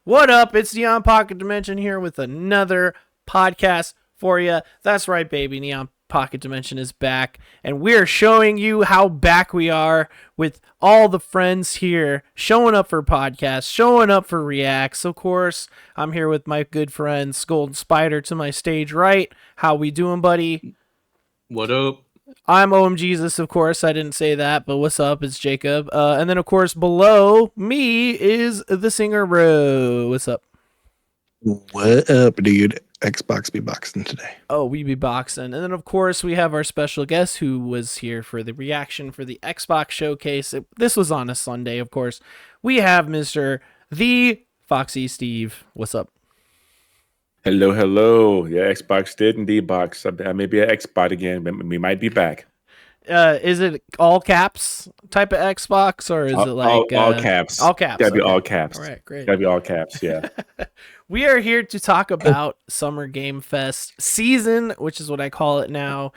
What up? It's Neon Pocket Dimension here with another podcast for you. That's right, baby. Neon Pocket Dimension is back, and we're showing you how back we are with all the friends here showing up for podcasts, showing up for reacts. Of course, I'm here with my good friend Golden Spider to my stage right. How we doing, buddy? What up? I'm OM Jesus, of course. I didn't say that, but what's up? It's Jacob. And then, of course, below me is the singer, bro. What's up? What up, dude? Xbox be boxing today. Oh, we be boxing. And then, of course, we have our special guest who was here for the reaction for the Xbox showcase. This was on a Sunday, of course. We have Mr. The Foxy Steve. What's up? Hello, hello. Yeah, Xbox did indeed box. I may be an Xbot again, but we might be back. Is it all caps type of Xbox, or is it like all caps? All caps. Gotta be okay. all caps. All right, great. Gotta be all caps. Yeah. We are here to talk about Summer Game Fest season, which is what I call it now.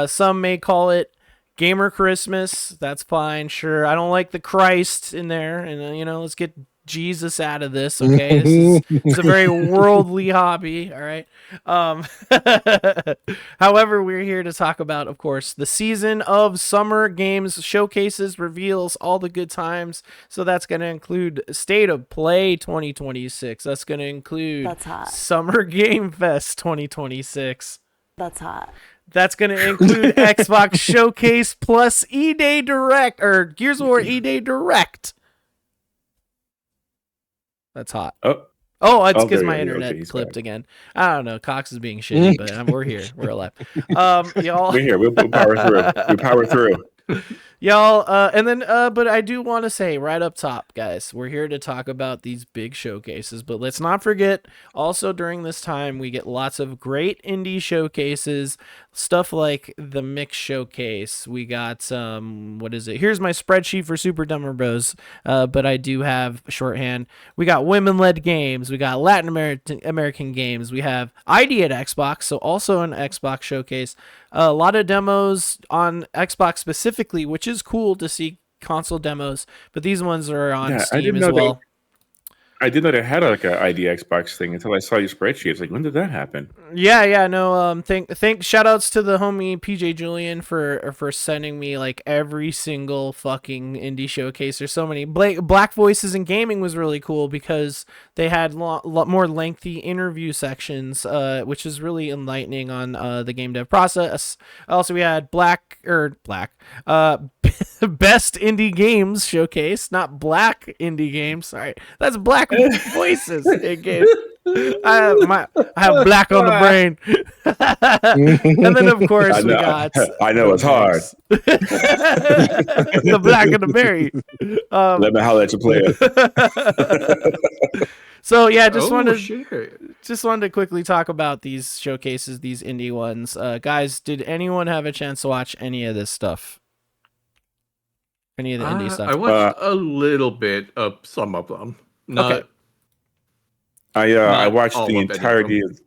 Some may call it Gamer Christmas. That's fine. Sure. I don't like the Christ in there. And, let's get Jesus out of this. Okay. It's a very worldly hobby. All right. However, we're here to talk about, of course, the season of Summer Games showcases, reveals, all the good times. So that's going to include State of Play 2026. That's going to include Summer Game Fest 2026. That's hot. That's going to include Xbox Showcase plus E-Day Direct, or Gears of War E-Day Direct. That's hot. Oh, it's because my internet clipped again. I don't know. Cox is being shitty, but we're here. We're alive. Y'all. We're here. We'll power through. We power through. Y'all, and then, but I do want to say right up top, guys, we're here to talk about these big showcases, but let's not forget, also during this time, we get lots of great indie showcases, stuff like the Mix Showcase. We got, what is it? Here's my spreadsheet for Super Dumber Bros, but I do have shorthand. We got women-led games. We got Latin American games. We have ID at Xbox, so also an Xbox showcase. A lot of demos on Xbox specifically, which is cool to see console demos, but these ones are on Steam as well. I didn't know they had like a ID Xbox thing until I saw your spreadsheet. It's like, when did that happen? Yeah, no. Thank shout outs to the homie PJ Julian for sending me like every single fucking indie showcase. There's so many. Black Voices in Gaming was really cool because they had lot more lengthy interview sections, which is really enlightening on the game dev process. Also, we had Best Indie Games Showcase, not Black Indie Games. Sorry, that's Black Voices in games. I have black on the brain. And then, of course, we got... I know it's hard. The black and the berry. Let me holler at your player. So, yeah, just wanted to quickly talk about these showcases, these indie ones. Guys, did anyone have a chance to watch any of this stuff? Any of the indie stuff? I watched a little bit of some of them. Okay. I watched the entirety of.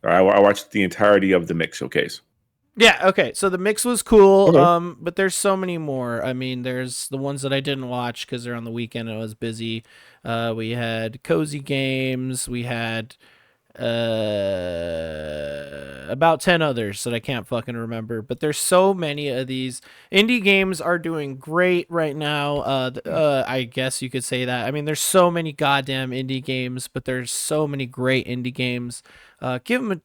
I watched the entirety of the Mix Showcase. Yeah. Okay. So the Mix was cool. Okay. But there's so many more. I mean, there's the ones that I didn't watch because they're on the weekend and I was busy. We had Cozy Games. We had about 10 others that I can't fucking remember, but there's so many of these. Indie games are doing great right now. I guess you could say that. I mean, there's so many goddamn indie games, but there's so many great indie games. Give them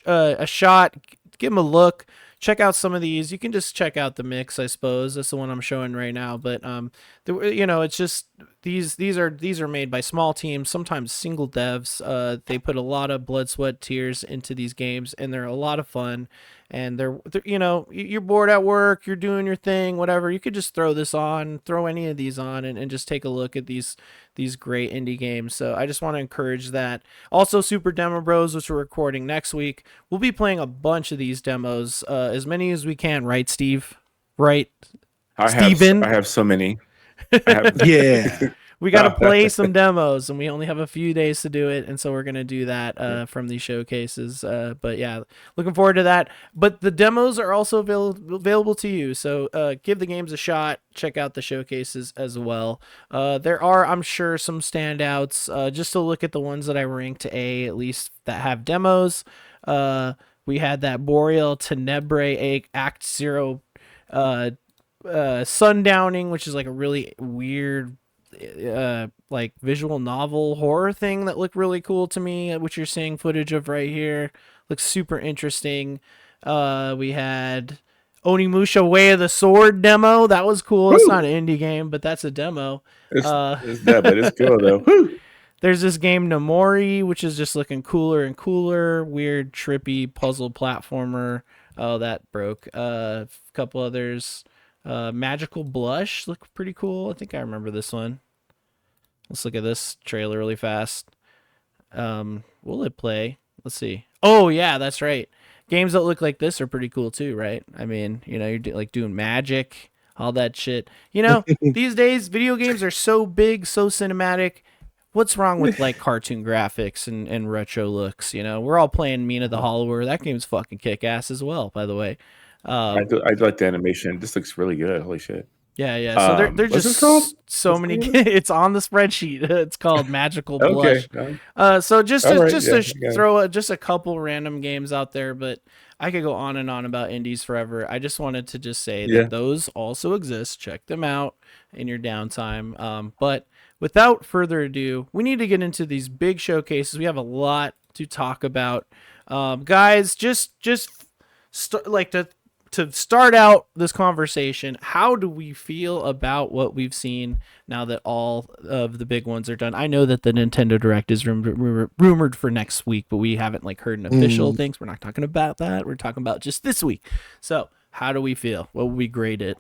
a shot, give them a look. Check out some of these. You can just check out the Mix, I suppose. That's the one I'm showing right now. But it's just these are made by small teams, sometimes single devs. They put a lot of blood, sweat, tears into these games, and they're a lot of fun. And they're you're bored at work, you're doing your thing, whatever. You could just throw any of these on, and just take a look at these great indie games. So I just want to encourage that. Also, Super Demo Bros, which we're recording next week, we'll be playing a bunch of these demos, as many as we can, right, Steve? Right, Steven? I have so many. Yeah. we got to play some demos, and we only have a few days to do it, and so we're gonna do that from these showcases. But yeah, looking forward to that. But the demos are also available to you, so give the games a shot. Check out the showcases as well. There are, I'm sure, some standouts. Just to look at the ones that I ranked A, at least that have demos. We had that Boreal Tenebrae Act 0 Sundowning, which is like a really weird like visual novel horror thing that looked really cool to me, which you're seeing footage of right here. Looks super interesting. We had Onimusha Way of the Sword demo. That was cool. It's not an indie game, but that's a demo. It's that, but it's cool though. Woo! There's this game Nomori, which is just looking cooler and cooler. Weird, trippy puzzle platformer. Oh, that broke. A couple others. Magical Blush looked pretty cool. I think I remember this one. Let's look at this trailer really fast. Will it play? Let's see. Oh, yeah, that's right. Games that look like this are pretty cool too, right? I mean, you know, you're like doing magic, all that shit. You know, these days, video games are so big, so cinematic. What's wrong with like cartoon graphics and retro looks? You know, we're all playing Mina the Hollower. That game's fucking kick ass as well, by the way. I like the animation. This looks really good. Holy shit. Yeah. So they're just so many. It's on the spreadsheet. It's called Magical Blush. Okay. So just to throw just a couple random games out there, but I could go on and on about indies forever. I just wanted to just say that those also exist. Check them out in your downtime. But without further ado, we need to get into these big showcases. We have a lot to talk about. Guys, just to start out this conversation, how do we feel about what we've seen now that all of the big ones are done? I know that the Nintendo Direct is rumored for next week, but we haven't like heard an official things. We're not talking about that. We're talking about just this week. So how do we feel? What would we grade it?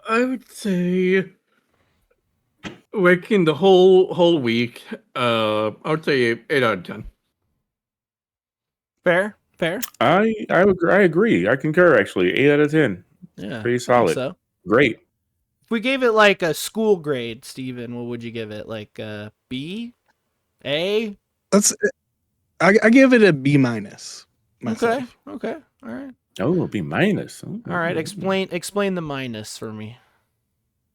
I would say, like in the whole week, I would say 8 out of 10. Fair. I agree. I concur. Actually, 8 out of 10. Yeah, pretty solid. So Great. If we gave it like a school grade, Steven, what would you give it? Like a B, A? I give it a B minus. Okay. All right. Oh, B minus. All right. Explain the minus for me.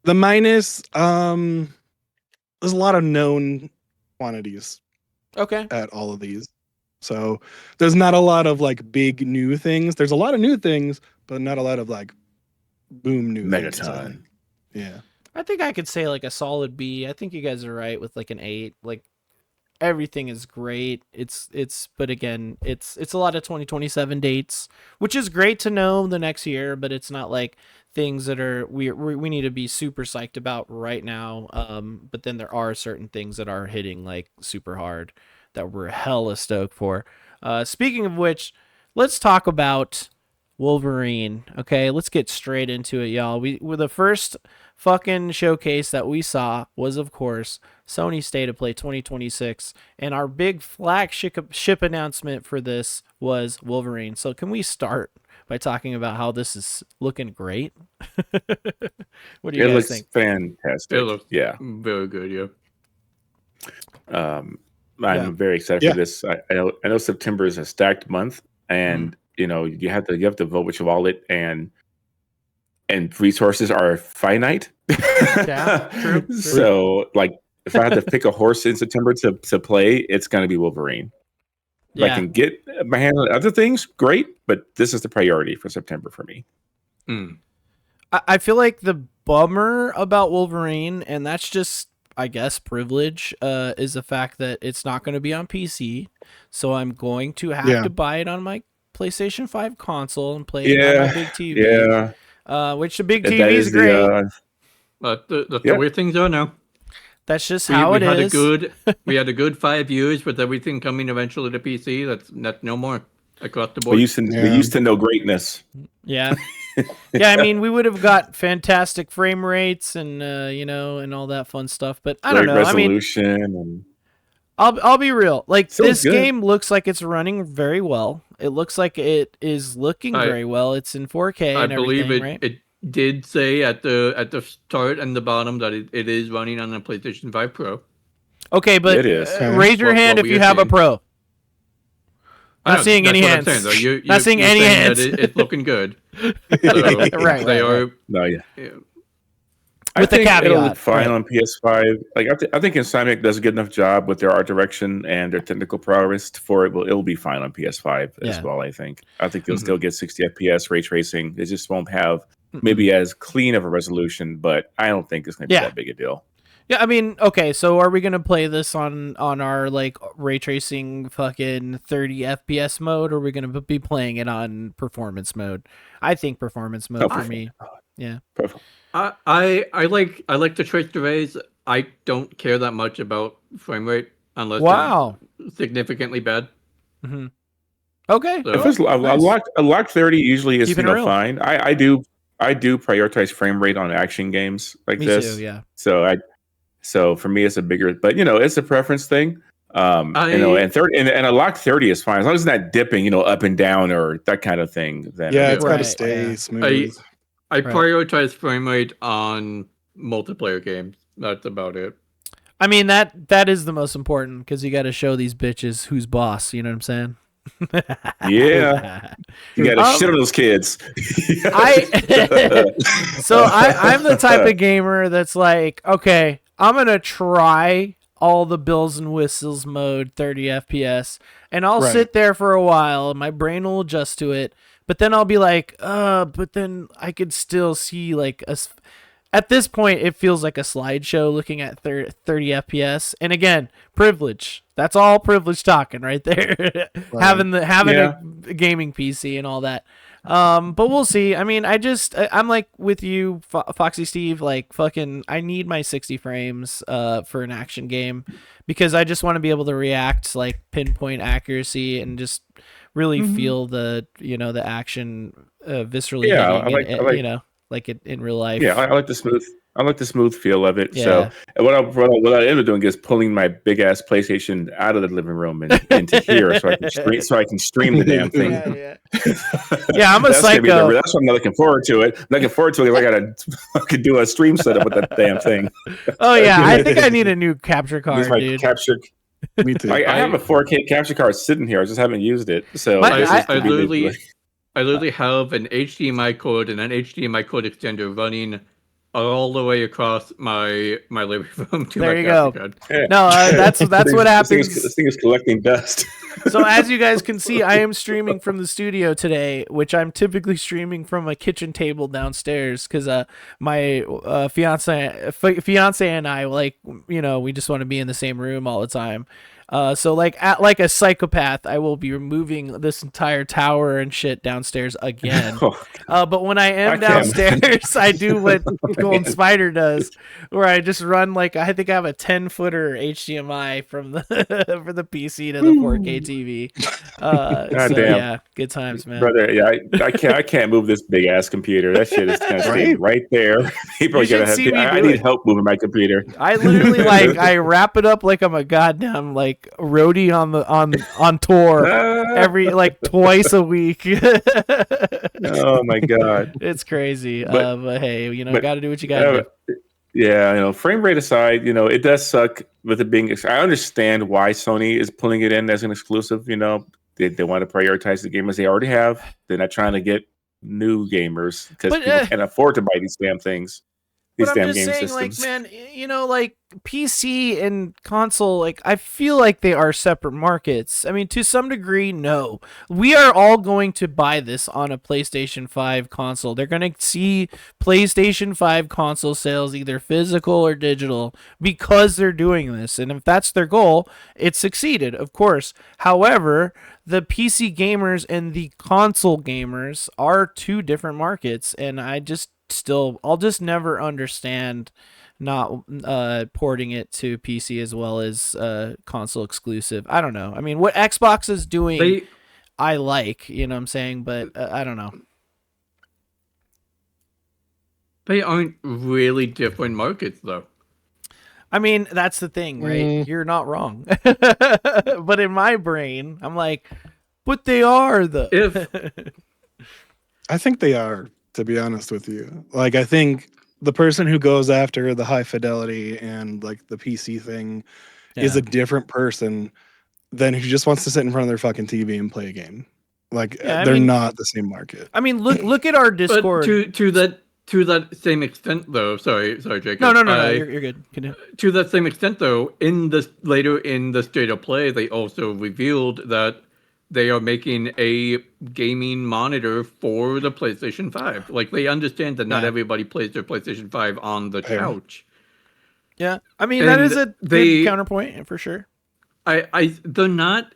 The minus, there's a lot of known quantities. Okay. At all of these. So there's not a lot of like big new things. There's a lot of new things, but not a lot of like boom new things. Megaton. Yeah. I think I could say like a solid B. I think you guys are right with like an 8. Like everything is great. But again, it's a lot of 2027 dates, which is great to know the next year, but it's not like things that are we need to be super psyched about right now. But then there are certain things that are hitting like super hard that we're hella stoked for. Speaking of which, let's talk about Wolverine. Okay, let's get straight into it, y'all. We're the first fucking showcase that we saw was, of course, Sony State of Play 2026, and our big flagship announcement for this was Wolverine. So can we start by talking about how this is looking great? What do you guys think? Fantastic. It looks very good. Yeah. I'm very excited for this. I know September is a stacked month, and you know you have to vote with your wallet, and resources are finite. Yeah, true. So, like, if I had to pick a horse in September to play, it's going to be Wolverine. If I can get my hand on other things, great, but this is the priority for September for me. I feel like the bummer about Wolverine, and that's just, I guess, privilege, is the fact that it's not going to be on PC. So I'm going to have to buy it on my PlayStation 5 console and play it on my big TV. Which the big TV is great. But the way things are now. That's just how it is. We had a good 5 years with everything coming eventually to PC. That's no more across the board. We used to know greatness. Yeah. I mean, we would have got fantastic frame rates and and all that fun stuff. But I don't know. Resolution I'll be real. Like, this game looks like it's running very well. It looks like it is looking very well. It's in 4K and everything, right? did say at the start and the bottom that it is running on a PlayStation 5 Pro. Okay, but It is. raise your hand if you have a Pro. Not seeing any hands. That's what I'm saying, though. Not seeing any hands. It's looking good. So right. They are. No, yeah. With the caveat, it'll look fine right. on PS5. Like I think Insomniac does a good enough job with their art direction and their technical prowess for it. It'll be fine on PS5 as well. I think you'll still get 60 FPS ray tracing. It just won't have maybe as clean of a resolution, but I don't think it's going to be that big a deal. Yeah, I mean, okay, so are we gonna play this on our like ray tracing fucking 30 FPS mode, or are we gonna be playing it on performance mode? I think performance mode for me. Yeah. Perfect. I like to trace the rays. I don't care that much about frame rate unless it's significantly bad. Mm-hmm. Okay. So, if it's a locked 30 usually is fine. I do prioritize frame rate on action games like me this. Too, yeah. So for me, it's a bigger, but it's a preference thing. And a locked 30 is fine as long as it's not dipping, up and down or that kind of thing. Then it's got to stay smooth. I prioritize frame rate on multiplayer games. That's about it. I mean that is the most important because you got to show these bitches who's boss. You know what I'm saying? Yeah, you gotta shit on those kids. I'm the type of gamer that's like, okay, I'm gonna try all the bells and whistles mode 30 FPS, and I'll sit there for a while, and my brain will adjust to it. But then I'll be like, but then I could still see like at this point, it feels like a slideshow looking at 30 FPS. And again, privilege. That's all privilege talking right there. Having a gaming PC and all that. But we'll see. I mean, I'm like with you, Foxy Steve, like fucking, I need my 60 frames for an action game because I just want to be able to react like pinpoint accuracy and just really feel the, the action viscerally. Yeah, like it in real life. Yeah, I like the smooth feel of it. Yeah. So what I end up doing is pulling my big ass PlayStation out of the living room and into here so I can stream the damn thing. Yeah, I'm a psycho. That's what I'm looking forward to it. Looking forward to it. I could do a stream setup with that damn thing. Oh yeah, I think I need a new capture card, dude. Me too. I have a 4K capture card sitting here. I just haven't used it. So I literally have an HDMI cord and an HDMI cord extender running all the way across my living room to my capture card. Yeah. No, that's what happens. This thing is collecting dust. So as you guys can see, I am streaming from the studio today, which I'm typically streaming from a kitchen table downstairs because my fiance and I, like, we just want to be in the same room all the time. So like a psychopath, I will be removing this entire tower and shit downstairs again. But when I am downstairs, I do what Golden Spider does, where I just run I think I have a 10-footer HDMI from the for the PC to the 4K TV. Yeah, good times, man. Brother, yeah, I can't move this big ass computer. That shit is kind of staying right there. People are gonna have I need help moving my computer. I literally I wrap it up like I'm a goddamn roadie on tour every twice a week. Oh my god, it's crazy. But hey, got to do what you got to do. Yeah, frame rate aside, it does suck with it being. I understand why Sony is pulling it in as an exclusive. They want to prioritize the gamers they already have. They're not trying to get new gamers because people can't afford to buy these damn things. These damn game systems. Man, PC and console, I feel like they are separate markets. I mean, to some degree, no. We are all going to buy this on a PlayStation 5 console. They're going to see PlayStation 5 console sales, either physical or digital, because they're doing this. And if that's their goal, it succeeded, of course. However, the PC gamers and the console gamers are two different markets, and I'll just never understand not porting it to PC as well as console exclusive. I don't know. I mean, what Xbox is doing, I like, you know what I'm saying, but I don't know. They aren't really different markets, though. I mean, that's the thing, right? You're not wrong. But in my brain, I'm like, but they are, though. I think they are. to be honest with you. Like, I think the person who goes after the high fidelity and like the PC thing is Yeah. a different person than who just wants to sit in front of their fucking TV and play a game. Like, Yeah, I they're mean- not the same market. I mean, look at our But Discord. to that same extent, though. Sorry, Jacob. No, you're good. Continue. To that same extent, though, later in the state of play, they also revealed that they are making a gaming monitor for the PlayStation 5. Like, they understand that not Yeah. everybody plays their PlayStation 5 on the Fair. couch. Yeah, I mean that And is a good they- counterpoint for sure. They're not.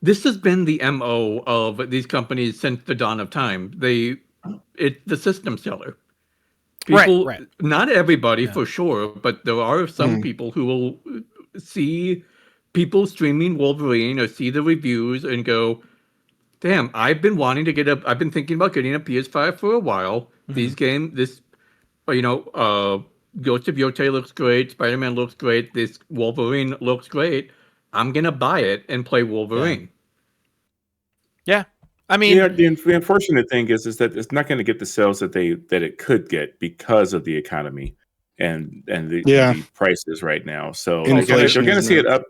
This has been the MO of these companies since the dawn of time. It's the system seller. People, Right. not everybody Yeah. for sure, but there are some Mm. people who will see people streaming Wolverine or see the reviews and go, "Damn, I've been thinking about getting a PS5 for a while. Ghost of Yotei looks great. Spider-Man looks great. This Wolverine looks great. I'm gonna buy it and play Wolverine." Yeah, I mean, the unfortunate thing is that it's not going to get the sales that it could get because of the economy and the prices right now. So they're Inflation going to is see it nuts. up.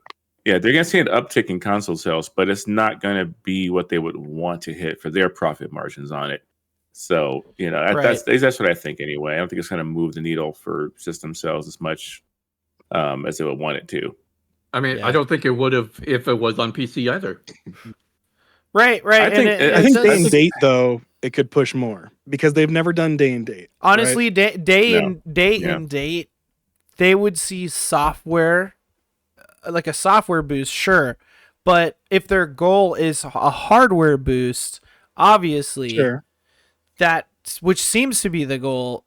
Yeah, they're going to see an uptick in console sales, but it's not going to be what they would want to hit for their profit margins on it. So that's what I think anyway. I don't think it's going to move the needle for system sales as much as they would want it to. I mean, Yeah. I don't think it would have if it was on PC either. right. I think- I think day and it's- date though it could push more because they've never done day and date. honestly, day Yeah. and date, they would see software, like a software boost, sure, but if their goal is a hardware boost, obviously Sure. that, which seems to be the goal,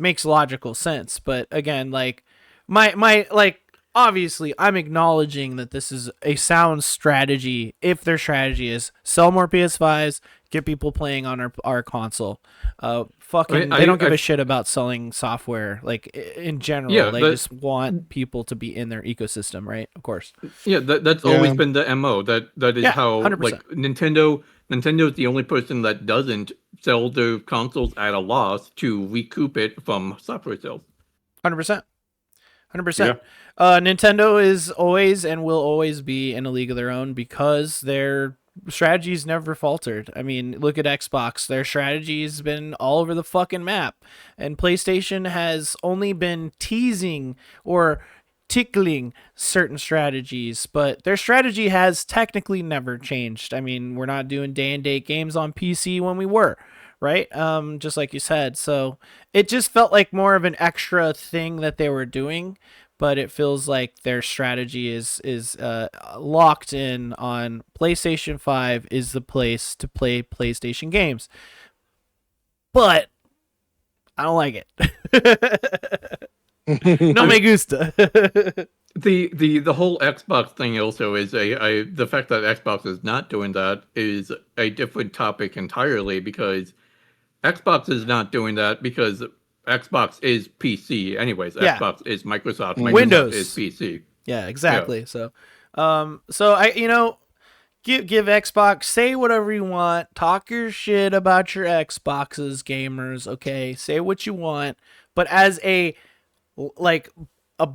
makes logical sense. But again, like my like, obviously I'm acknowledging that this is a sound strategy if their strategy is sell more PS5s, get people playing on our console. They don't give a shit about selling software, like in general. Yeah, they just want people to be in their ecosystem, right? Of course. Yeah, that's always been the MO. That is Yeah, how 100%. like Nintendo is the only person that doesn't sell their consoles at a loss to recoup it from software sales. 100%. 100%. Nintendo is always and will always be in a league of their own because their strategies never faltered. I mean, look at Xbox. Their strategy's been all over the fucking map. And PlayStation has only been teasing or tickling certain strategies, but their strategy has technically never changed. I mean, we're not doing day and date games on PC when we were, right? Just like you said. So it just felt like more of an extra thing that they were doing, but it feels like their strategy is locked in on PlayStation 5 is the place to play PlayStation games. But I don't like it. No me gusta. The whole Xbox thing also is the fact that Xbox is not doing that is a different topic entirely, because Xbox is not doing that because Xbox is PC anyways. Yeah. Xbox is Microsoft. Windows is PC. Yeah, exactly. Yeah. So I, give Xbox, say whatever you want, talk your shit about your Xboxes, gamers, okay? Say what you want, but as a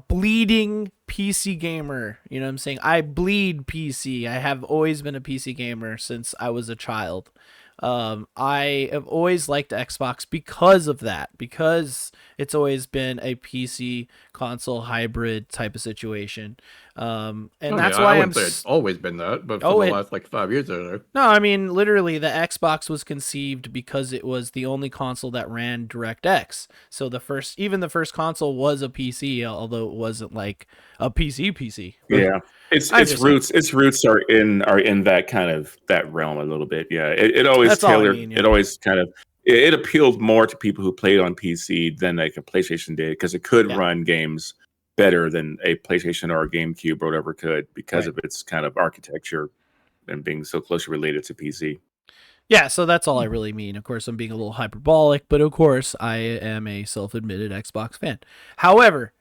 bleeding PC gamer, you know what I'm saying? I bleed PC. I have always been a PC gamer since I was a child. I have always liked Xbox because of that, because it's always been a PC console hybrid type of situation. That's why I wouldn't say it's always been that, but for the last 5 years or so. No, I mean, literally the Xbox was conceived because it was the only console that ran DirectX. So even the first console was a PC, although it wasn't like a PC. Yeah. Its roots are in that kind of that realm a little bit. Yeah. It always That's all I tailored mean, yeah. it always kind of it appealed more to people who played on PC than like a PlayStation did, because it could run games better than a PlayStation or a GameCube or whatever could, because of its kind of architecture and being so closely related to PC. Yeah, so that's all I really mean. Of course, I'm being a little hyperbolic, but of course, I am a self-admitted Xbox fan. However,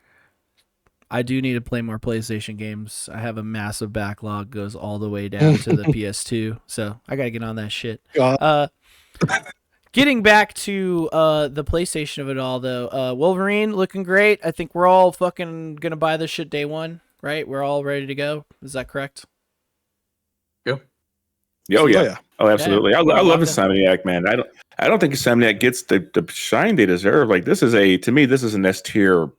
I do need to play more PlayStation games. I have a massive backlog, goes all the way down to the PS2, so I gotta get on that shit. Getting back to the PlayStation of it all, though, Wolverine looking great. I think we're all fucking gonna buy this shit day one, right? We're all ready to go. Is that correct? Yep. Oh yeah. yeah. Oh, absolutely. Yeah. I love Locked in. Insomniac, man. I don't think Insomniac gets the shine they deserve. Like this is an S tier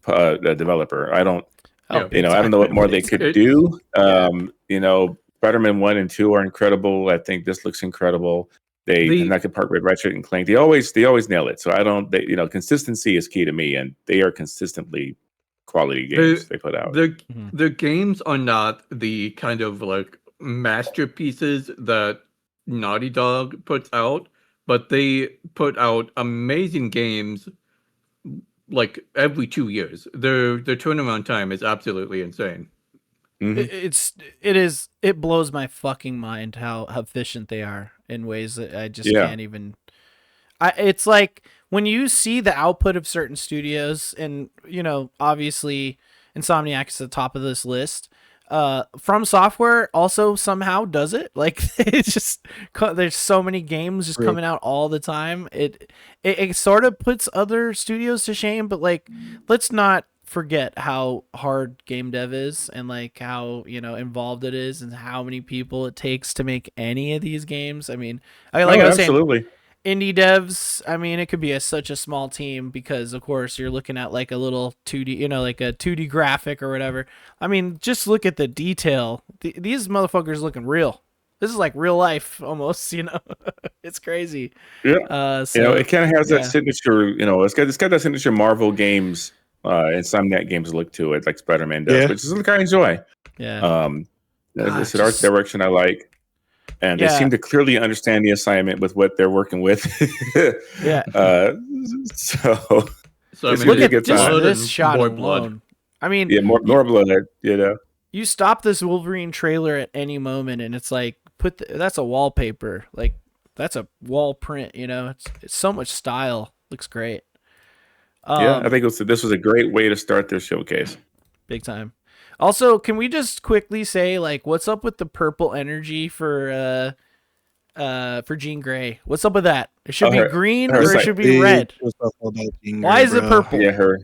developer. I don't. Oh, Yeah. I don't know what more they could do. Yeah. Spider-Man 1 and 2 are incredible. I think this looks incredible. And I could part with Ratchet and Clank. They always nail it. So I don't. Consistency is key to me, and they are consistently quality games they put out. The games are not the kind of like masterpieces that Naughty Dog puts out, but they put out amazing games like every 2 years. Their turnaround time is absolutely insane. Mhm. It blows my fucking mind how efficient they are in ways that I just Yeah. can't even. It's like when you see the output of certain studios, and obviously Insomniac is at the top of this list. From Software also somehow does it. Like it's just there's so many games just coming out all the time. It sort of puts other studios to shame, but like let's not forget how hard game dev is, and like how involved it is, and how many people it takes to make any of these games. I mean, I was saying, absolutely. indie devs, I mean, it could be such a small team because, of course, you're looking at like a little 2D, like a 2D graphic or whatever. I mean, just look at the detail. These motherfuckers looking real. This is like real life almost, It's crazy. Yeah. It kind of has that signature, it's got that signature Marvel games, Insomniac games look to it, like Spider-Man does, which is the kind I enjoy. Yeah. It's an art direction I like. And they seem to clearly understand the assignment with what they're working with. Yeah. So I look at good just time. this shot more alone. blood. I mean, more blood. You stop this Wolverine trailer at any moment, and it's like that's a wallpaper. Like that's a wall print. It's so much style. Looks great. I think this was a great way to start their showcase. Big time. Also, can we just quickly say, like, what's up with the purple energy for Jean Grey? What's up with that? It should be green or it should be red. Why is it purple? Yeah, her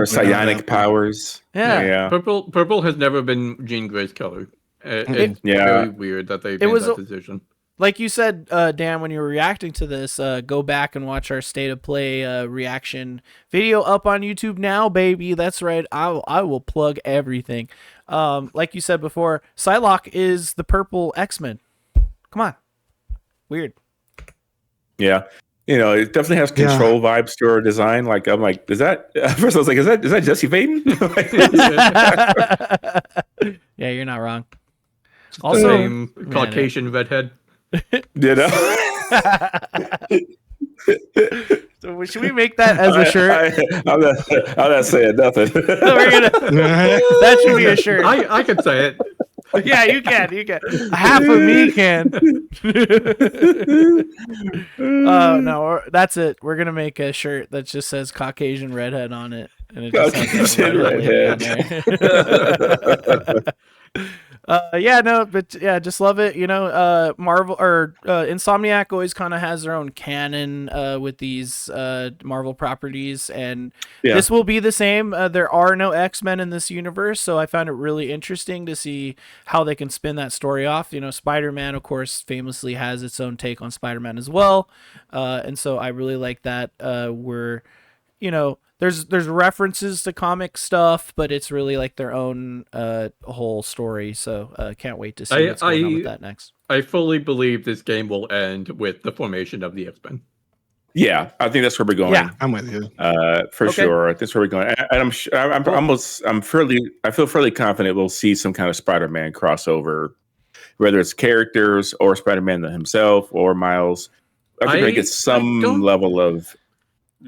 psionic powers. Yeah. Purple has never been Jean Grey's color. It's very weird that they made that decision. Like you said, Dan, when you were reacting to this, go back and watch our State of Play reaction video up on YouTube now, baby. That's right. I will plug everything. Like you said before, Psylocke is the purple X-Men. Come on. Weird. Yeah. It definitely has control vibes to her design. Like, I'm like, is that, at first I was like, is that Jesse Faden? Yeah, you're not wrong. Also, same Caucasian redhead. So should we make that as a shirt? I'm not saying nothing. That should be a shirt. I could say it. Yeah, you can. Half of me can. No, that's it. We're gonna make a shirt that just says Caucasian redhead on it, and it just has redhead on there. Just love it. Marvel or Insomniac always kind of has their own canon with these Marvel properties, and this will be the same. There are no X-Men in this universe, so I found it really interesting to see how they can spin that story off. Spider-Man, of course, famously has its own take on Spider-Man as well, and so I really like that. There's references to comic stuff, but it's really like their own whole story. So can't wait to see what's going on with that next. I fully believe this game will end with the formation of the X-Men. Yeah, I think that's where we're going. Yeah, I'm with you. For sure. That's where we're going. And I feel fairly confident we'll see some kind of Spider-Man crossover, whether it's characters or Spider-Man himself or Miles. I think we get some level of.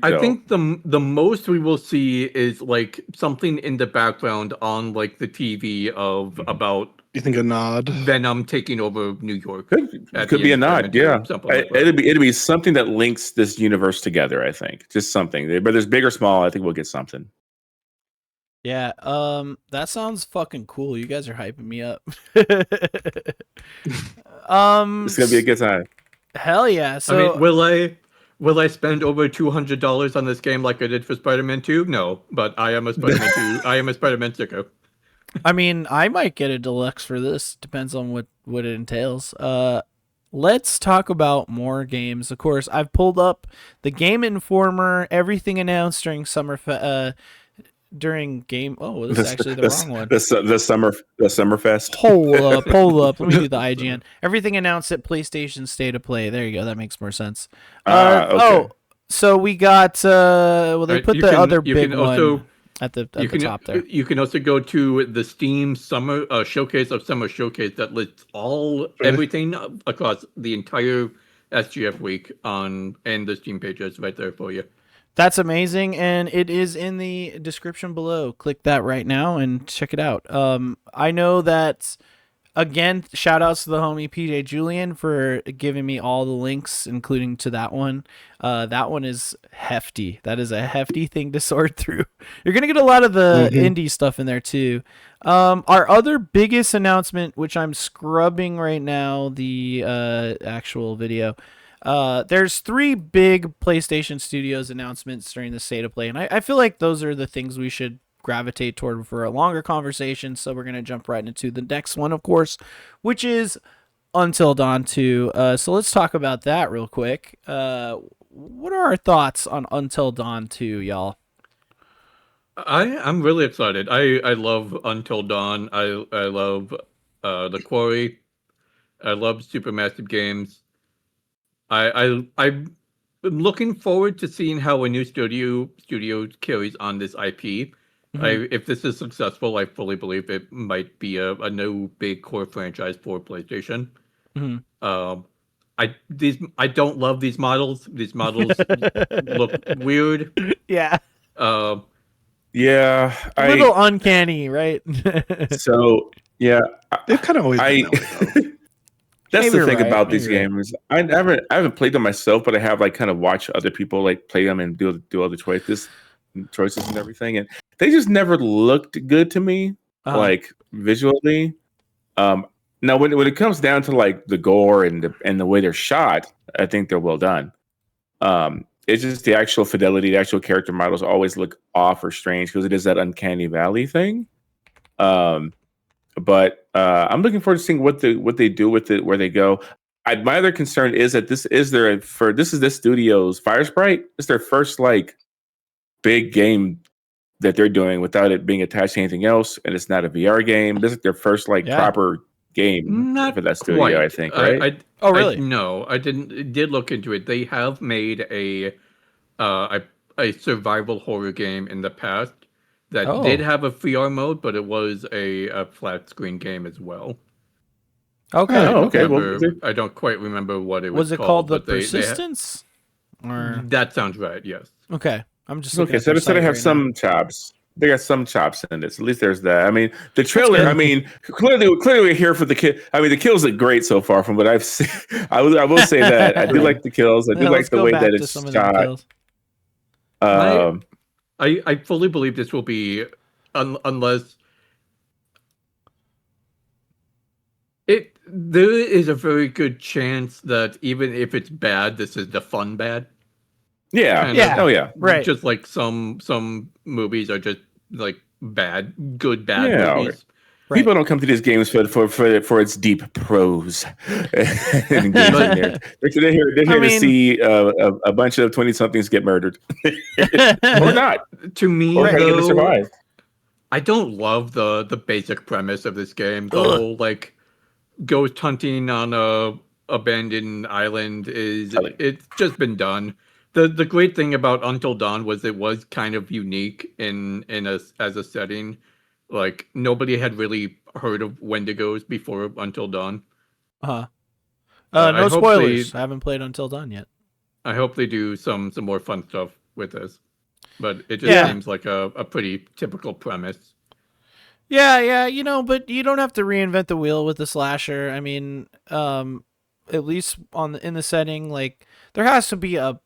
I think the most we will see is like something in the background on like the TV of about. You think a nod? Venom taking over New York. Could be a nod. Yeah, it'd be something that links this universe together. I think just something. But there's big or small. I think we'll get something. Yeah. That sounds fucking cool. You guys are hyping me up. It's gonna be a good time. Hell yeah. So I mean, Will I spend over $200 on this game like I did for Spider-Man 2? No, but I am a Spider-Man 2. I am a Spider-Man sicko. I mean, I might get a deluxe for this. Depends on what it entails. Let's talk about more games. Of course, I've pulled up the Game Informer. Everything announced during during game. Oh, this is actually the wrong one. The Summerfest. Hold up. Let me do the IGN. Everything announced at PlayStation State of Play. There you go. That makes more sense. Okay. Oh, so we got. Well, they Right, put you the can- other you big can also- one at the top there. You can also go to the Steam Summer Showcase of Summer Showcase that lists everything across the entire SGF week and the Steam pages right there for you. That's amazing, and it is in the description below. Click that right now and check it out. I know that, again, shout outs to the homie PJ Julian for giving me all the links, including to that one. That one is hefty. That is a hefty thing to sort through. You're going to get a lot of the indie stuff in there, too. Our other biggest announcement, which I'm scrubbing right now, the actual video. There's 3 big PlayStation Studios announcements during the State of Play, and I feel like those are the things we should gravitate toward for a longer conversation, so we're going to jump right into the next one, of course, which is Until Dawn 2. So let's talk about that real quick. What are our thoughts on Until Dawn 2, y'all? I'm really excited. I love Until Dawn. I love The Quarry. I love Supermassive Games. I'm looking forward to seeing how a new studio carries on this IP. If this is successful, I fully believe it might be a new big core franchise for PlayStation. I don't love these models. These models look weird. Yeah. Yeah, A little uncanny, right? So yeah, They've kind of always been that way, though. that's Maybe the thing you're right, about these maybe you're games. I haven't played them myself, but I have like kind of watched other people like play them and do other choices and everything, and they just never looked good to me, like visually. Now when it comes down to like the gore and the way they're shot, I think they're well done. It's just the actual fidelity, the actual character models always look off or strange because it is that uncanny valley thing. But I'm looking forward to seeing what they do with it, where they go. My other concern is that this is this studio's Fire Sprite. It's their first like big game that they're doing without it being attached to anything else, and it's not a VR game. This is their first like proper game for that studio, quite. I think. Right? Oh, really? No, I did look into it. They have made a survival horror game in the past that did have a VR mode, but it was a flat screen game as well. Okay. Okay. I don't quite remember what it Was was it called The but they Persistence? Or that sounds right. Yes. okay, I'm just Okay, so they have some chops. They got some chops in this. At least there's that. I mean, the trailer. I mean, clearly we're here for the kill. I mean, the kills look great so far from what I've seen. I will say that I do like the kills. I do like the way that it's shot. I fully believe this will be, unless there is a very good chance that even if it's bad, this is the fun bad. Yeah. Oh yeah. Right. Just like some movies are just like bad movies. Right. People don't come to these games for its deep prose and engaging there. They're here to see a bunch of 20-somethings get murdered or not. To me, or to survive. I don't love the basic premise of this game. The whole like ghost hunting on a abandoned island it's just been done. The great thing about Until Dawn was it was kind of unique as a setting. Like nobody had really heard of Wendigos before Until Dawn. No spoilers. I haven't played Until Dawn yet. I hope they do some more fun stuff with this, but it just seems like a pretty typical premise. Yeah, but you don't have to reinvent the wheel with the slasher. I mean, at least in the setting, like there has to be a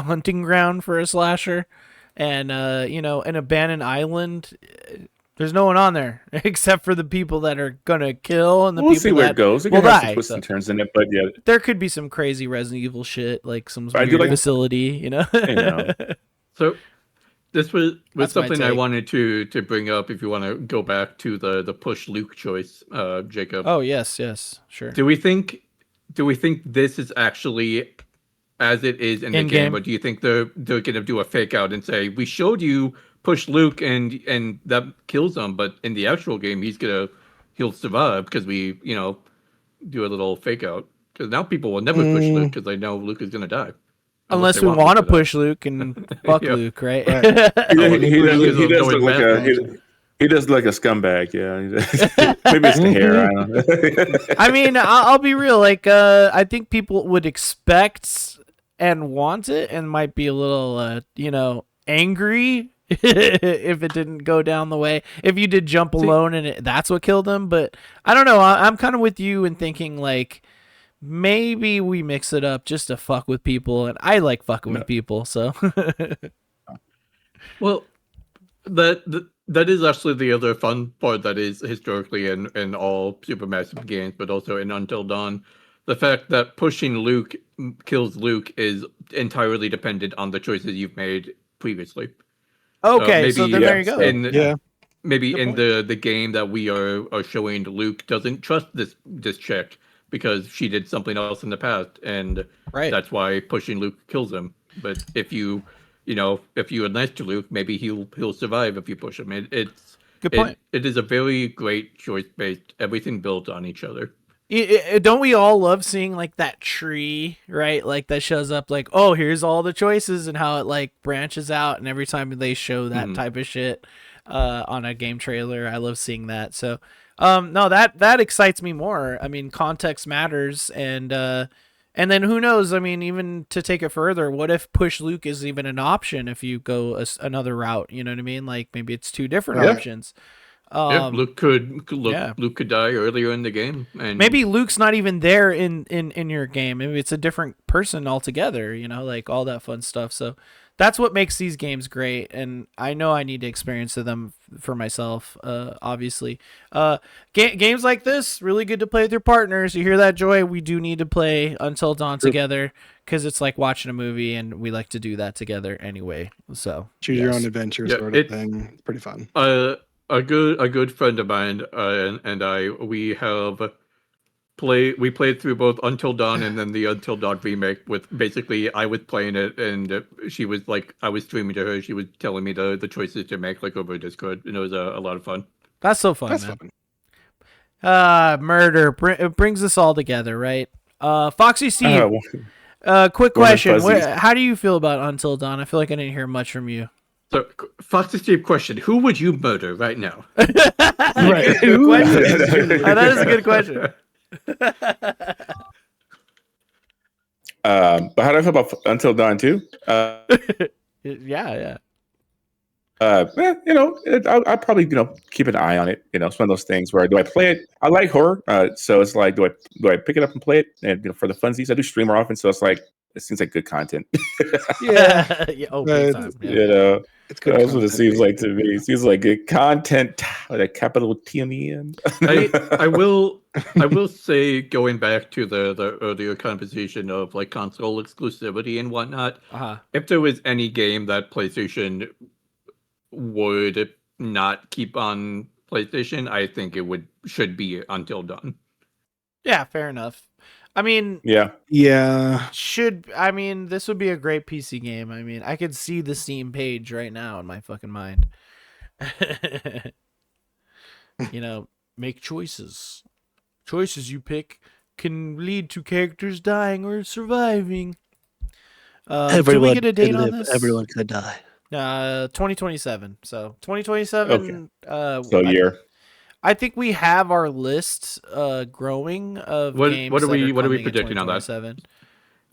hunting ground for a slasher, and an abandoned island. There's no one on there except for the people that are gonna kill and the We'll people see where that it goes. It will can have some die. twists So and turns in it, but yeah, there could be some crazy Resident Evil shit, like some I do weird like- facility, you know. So this was That's my something I take. wanted to bring up. If you want to go back to the push Luke choice, Jacob. Oh yes, sure. Do we think this is actually as it is in the In-game? game, or do you think they're gonna do a fake out and say we showed you push Luke and that kills him, but in the actual game he'll survive because we do a little fake out, because now people will never push Luke because they know Luke is gonna die. Unless they we want to Luke die. push Luke and fuck Yeah. Luke, right? Right. he does going look like back. he does look like a scumbag. Yeah, maybe it's the hair. I don't know. I mean, I'll be real. Like, I think people would expect and want it, and might be a little, angry if it didn't go down the way. If you did jump alone and that's what killed him. But I don't know. I'm kind of with you in thinking like maybe we mix it up just to fuck with people, and I like fucking with people. So, Well, that is actually the other fun part that is historically in all Supermassive games, but also in Until Dawn. The fact that pushing Luke kills Luke is entirely dependent on the choices you've made previously. okay, so then there you go. Yeah. Maybe Good in point. the game that we are showing, Luke doesn't trust this chick because she did something else in the past, and Right. that's why pushing Luke kills him. But if you are nice to Luke, maybe he'll survive if you push him. It's Good point. It is a very great choice based, everything built on each other. Don't we all love seeing like that tree, right? Like that shows up like, oh, here's all the choices and how it like branches out, and every time they show that type of shit on a game trailer, I love seeing that. So no, that excites me more. I mean, context matters, and then who knows? I mean, even to take it further, what if push Luke is even an option if you go another route? You know what I mean? Like maybe it's two different Yeah. options. Yeah, Luke could yeah. Luke could die earlier in the game, and Maybe Luke's not even there in your game. Maybe it's a different person altogether, like all that fun stuff. So that's what makes these games great, and I know I need to experience them for myself, obviously. Games like this, really good to play with your partners. You hear that, Joy? We do need to play Until Dawn together, because it's like watching a movie, and we like to do that together anyway. So Choose your yes. own adventure Yeah, sort of thing. It's pretty fun. A good friend of mine and we played through both Until Dawn and then the Until Dawn remake. With basically, I was playing it and she was like, I was streaming to her. She was telling me the choices to make, like over Discord, and it was a lot of fun. That's so fun, That's man. fun. Murder it brings us all together, right? Foxy Steve, quick Warm and question: fuzzies. how do you feel about Until Dawn? I feel like I didn't hear much from you. So, Foxy Steve question: who would you murder right now? Right. Good question. Yeah. That is a good question. But how do I feel about Until Dawn 2? Yeah. I probably keep an eye on it. It's one of those things where do I play it? I like horror, so it's like do I pick it up and play it? And for the funsies, I do stream more often, so it's like it seems like good content. Yeah. Oh, big time. Yeah. It's good. That's what it content. seems like to me. It seems like good content with a capital TME. I will say, going back to the earlier conversation of like console exclusivity and whatnot, if there was any game that PlayStation would not keep on PlayStation, I think it should be Until Dawn. Yeah, fair enough. I mean, Yeah. this would be a great PC game. I mean, I could see the Steam page right now in my fucking mind. Make choices. Choices you pick can lead to characters dying or surviving. Did we get a date on this? Everyone could die. 2027. So 2027. So year. I think we have our list growing of games. What are we coming in predicting on that? 2027.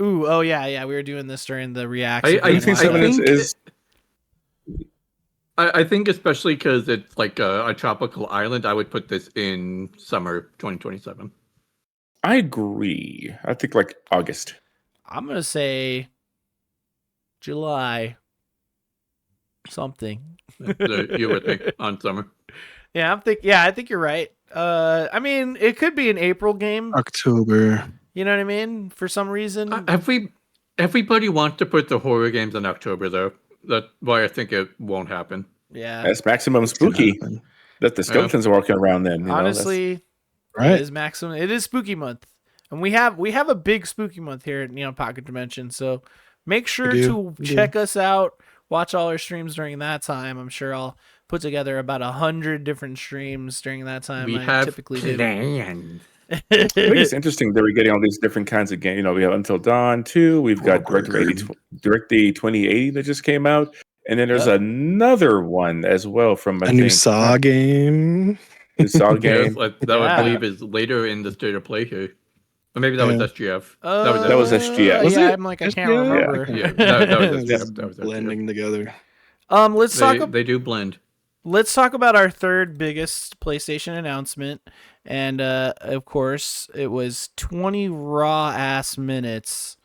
Ooh, oh yeah. We were doing this during the reaction. I think especially because it's like a tropical island, I would put this in summer 2027. I agree. I think like August. I'm gonna say July. Something. So you're with me on summer. Yeah, I think you're right. I mean, it could be an April game. October. You know what I mean? For some reason. Everybody wants to put the horror games in October, though. That's why I think it won't happen. Yeah. That's maximum It's gonna spooky. happen. That the skeletons are walking around. Then Honestly, Right. it is maximum. It is spooky month, and we have a big spooky month here at Pocket Dimension. So make sure We do. to We do. check us out. Watch all our streams during that time. I'm sure I'll put together about 100 different streams during that time. We I have typically do. plans. I think it's interesting that we're getting all these different kinds of games. We have Until Dawn 2. We've got Directly 2080 that just came out. And then there's another one as well from A new Saw game. New Saw Yeah, game. that I believe is later in the state of play here. Or maybe that was SGF. That was SGF. Was yeah, it? I'm like, I SGF? can't remember. Yeah, that was It's SGF. That was SGF. blending together. They do blend. Let's talk about our third biggest PlayStation announcement. And of course, it was 20 raw ass minutes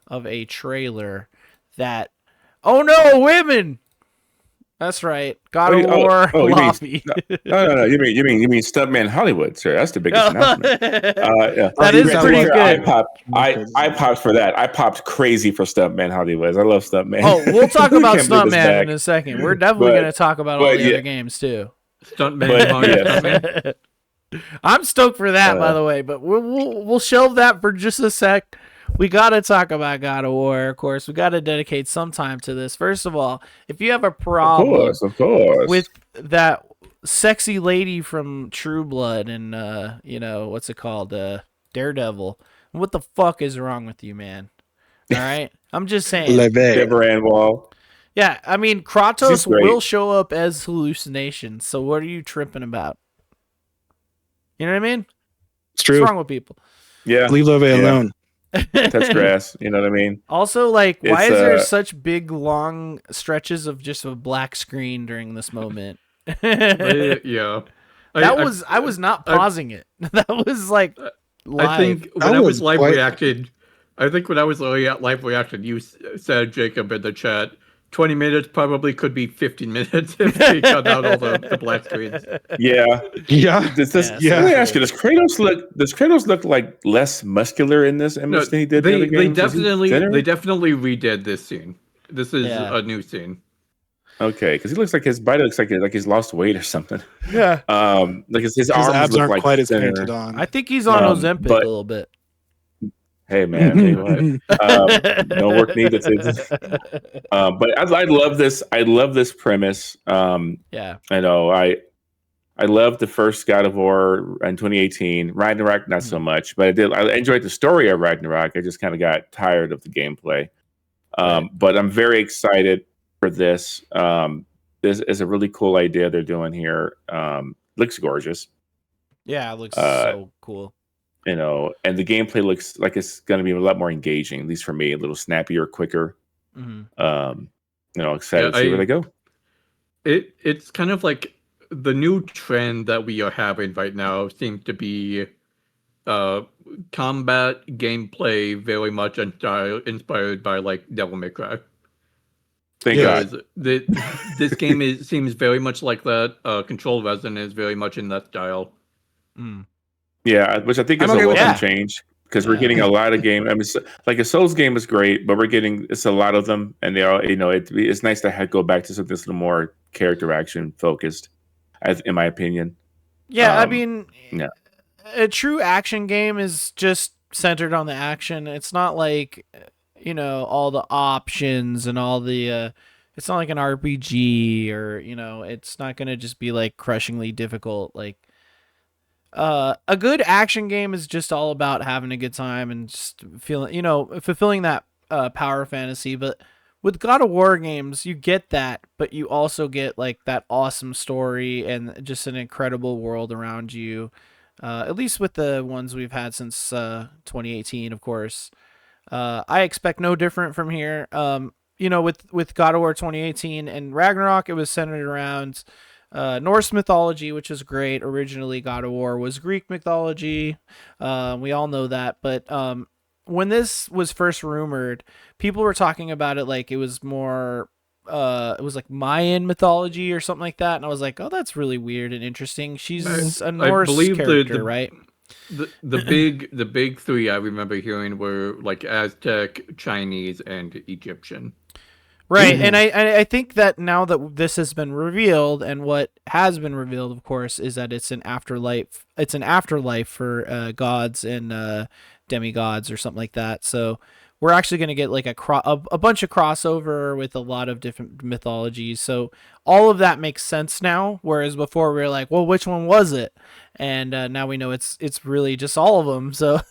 of a trailer that, oh no, women! That's right. God of War, you mean, Lofty. no. You mean Stuntman Hollywood, sir? That's the biggest announcement. Yeah. That is pretty good. I popped for that. I popped crazy for Stuntman Hollywood. I love Stuntman. Oh, we'll talk about Can't believe it's Stuntman back. in a second. We're definitely going to talk about all the yeah. other games too. Stuntman, Mario Stuntman. I'm stoked for that, by the way, but we'll shelve that for just a sec. We got to talk about God of War, of course. We got to dedicate some time to this. First of all, if you have a problem of course. with that sexy lady from True Blood and what's it called, Daredevil, what the fuck is wrong with you, man? All right, I'm just saying. Deborah Ann Wall. Yeah, I mean, She's Kratos great. will show up as hallucinations. So what are you tripping about? You know what I mean? It's true. What's wrong with people? Yeah. Leave Love alone. Touch grass. You know what I mean? Also, like, why It's, is there such big, long stretches of just a black screen during this moment? Yeah. I was not pausing it. That was like live. I think when That I was was live quite- reacted, live reacted, you said, Jacob, in the chat, 20 minutes probably could be 15 minutes if they cut out all the black screens. Yeah. Yeah. Let me ask you: Does Kratos look like less muscular in this image than he did? They the other games? Is he thinner? definitely redid this scene. This is a new scene. Okay, because he looks like his body looks like he's lost weight or something. Yeah. Like his His arms abs look aren't like quite as thinner. painted on. I think he's on Ozempic but- a little bit. Hey man, tell you what, no work needed. But I love this. I love this premise. Yeah. I know. I loved the first God of War in 2018. Ragnarok, not so much, but I enjoyed the story of Ragnarok. I just kind of got tired of the gameplay. But I'm very excited for this. This is a really cool idea they're doing here. Looks gorgeous. Yeah, it looks so cool. And the gameplay looks like it's going to be a lot more engaging, at least for me, a little snappier, quicker. Mm-hmm. Excited to see where they go. It's kind of like the new trend that we are having right now seems to be combat gameplay very much inspired by like Devil May Cry. Thank God. This game seems very much like that. Control Resin is very much in that style. Mm. Yeah, which I think is a welcome change because we're getting a lot of game. I mean, like a Souls game is great, but it's a lot of them, and they all, it's nice to go back to something that's a little more character action focused, in my opinion. Yeah, I mean, a true action game is just centered on the action. It's not like, all the options and all the. It's not like an RPG or it's not gonna just be like crushingly difficult. Like, a good action game is just all about having a good time and just feeling, fulfilling that power fantasy. But with God of War games, you get that, but you also get like that awesome story and just an incredible world around you. At least with the ones we've had since 2018, of course. I expect no different from here. With God of War 2018 and Ragnarok, it was centered around Norse mythology, which is great. Originally, God of War was Greek mythology. We all know that. But when this was first rumored, people were talking about it like it was more it was like Mayan mythology or something like that, and I was like, oh, that's really weird and interesting. She's a Norse believe character, right? The big three I remember hearing were like Aztec, Chinese, and Egyptian. Right, and I think that now that this has been revealed, and what has been revealed, of course, is that it's an afterlife. It's an afterlife for gods and demigods or something like that. So we're actually going to get like a bunch of crossover with a lot of different mythologies. So all of that makes sense now. Whereas before we were like, well, which one was it? And now we know it's really just all of them. So,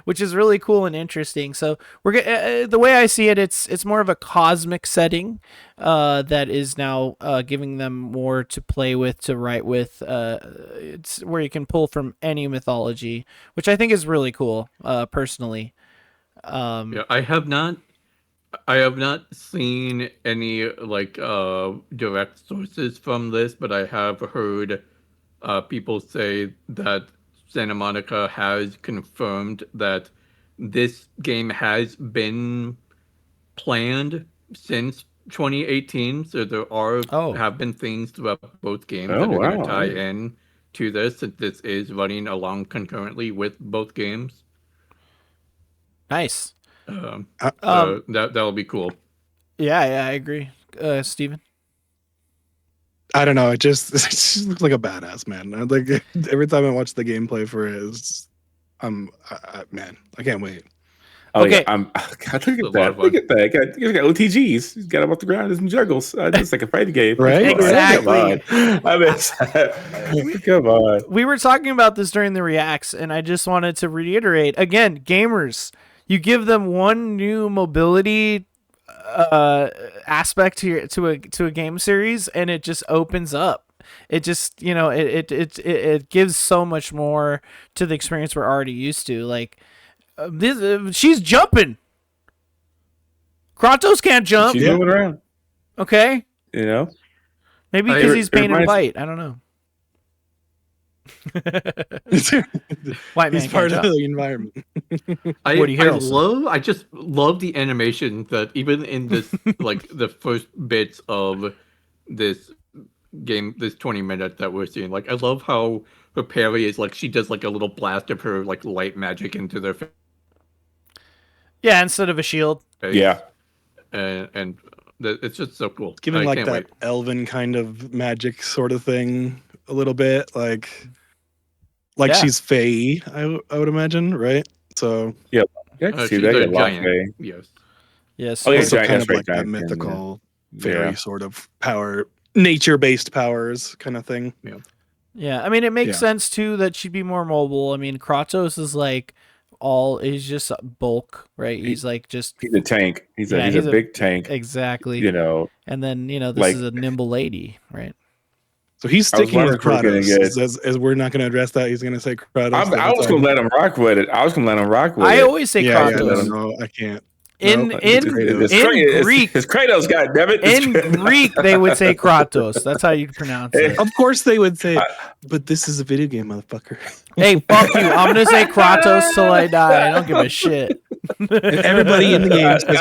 which is really cool and interesting. So the way I see it, it's more of a cosmic setting that is now giving them more to play with, to write with. It's where you can pull from any mythology, which I think is really cool, personally. Yeah, I have not seen any like direct sources from this, but I have heard people say that Santa Monica has confirmed that this game has been planned since 2018. So there have been things throughout both games that are going to tie in to this. That this is running along concurrently with both games. Nice. So that'll be cool. Yeah, I agree. Steven? I don't know. It just looks like a badass, man. Like every time I watch the gameplay for it, man, I can't wait. Oh, okay, yeah, God, look at that! Look at that! He's got OTGs. He's got him off the ground. He's in juggles. It's like a fighting game, right? Exactly. Come on. We were talking about this during the reacts, and I just wanted to reiterate again, gamers. You give them one new mobility aspect to a game series, and it just opens up. It just it gives so much more to the experience we're already used to. Like she's jumping. Kratos can't jump. She's moving around. Okay. Maybe because he's pain and bite. I don't know. White man he's part jump. of the environment. I just love the animation that even in this like the first bits of this game, this 20 minutes that we're seeing, like I love how her parry is like she does like a little blast of her like light magic into their face. Yeah, instead of a shield. Yeah. And it's just so cool. Giving like that elven kind of magic sort of thing a little bit, like she's Fae, I would imagine, right? So yeah, see that a lot. Yes. Oh, yeah, also kind of like that mythical fairy sort of power, nature-based powers kind of thing. Yeah, I mean it makes sense too that she'd be more mobile. I mean Kratos is like he's just bulk, right? He's like just he's a tank. He's a big tank. Exactly. And then this is a nimble lady, right? So he's sticking with Kratos. As we're not going to address that, he's going to say Kratos. I was going to let him rock with it. I always say Kratos. No, I can't. In Greek, it's Kratos, goddammit. In Greek, they would say Kratos. That's how you pronounce it. Of course they would say, but this is a video game, motherfucker. Hey, fuck you. I'm gonna say Kratos till I die. I don't give a shit. Everybody in the game says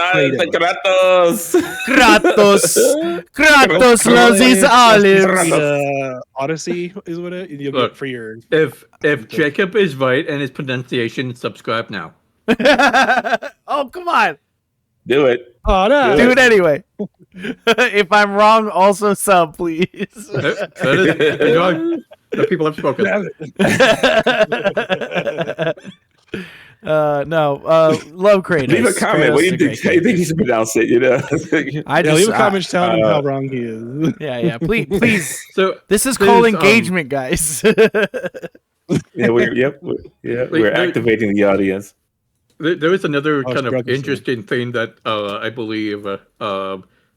Kratos loves his olives. Odyssey is what you'll get for your. If Jacob is right and his pronunciation, subscribe now. Oh, come on. Do it. Oh, no. Do it anyway. If I'm wrong, also sub, please. The people have spoken. Love Kratos. Leave a comment. What do you think? How do you think he should pronounce it? Leave a comment telling him how wrong he is. Yeah. Please. So this is called engagement, guys. We're activating the audience. There is another kind of interesting thing that I believe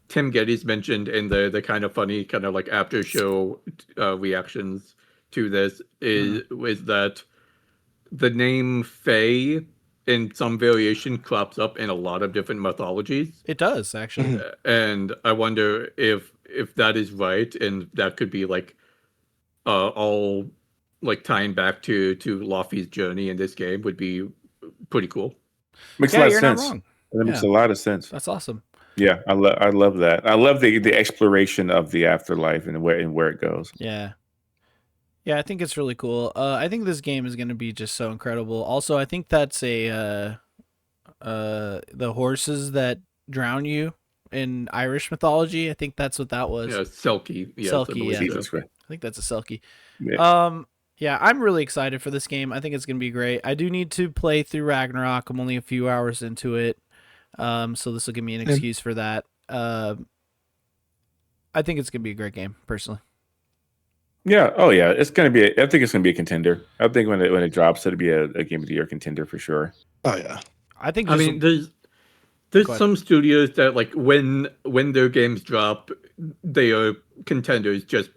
Tim Geddes mentioned in the kind of funny kind of like after show reactions to this is that the name Fae in some variation crops up in a lot of different mythologies. It does actually, and I wonder if that is right, and that could be like all like tying back to Luffy's journey in this game would be pretty cool. Makes a lot of sense. That makes a lot of sense. That's awesome. Yeah, I love that. I love the exploration of the afterlife and where it goes. Yeah. Yeah, I think it's really cool. I think this game is going to be just so incredible. Also, I think that's the horses that drown you in Irish mythology. I think that's what that was. Yeah, Selkie. Yes, Selkie, I believe yeah. Jesus so. Christ. I think that's a Selkie. Yeah. Yeah, I'm really excited for this game. I think it's gonna be great. I do need to play through Ragnarok. I'm only a few hours into it, so this will give me an excuse for that. I think it's gonna be a great game, personally. Yeah. Oh, yeah. It's gonna be. I think it's gonna be a contender. I think when it drops, it'll be a game of the year contender for sure. Oh yeah. I think. I mean, there's some studios that like when their games drop, they are contenders just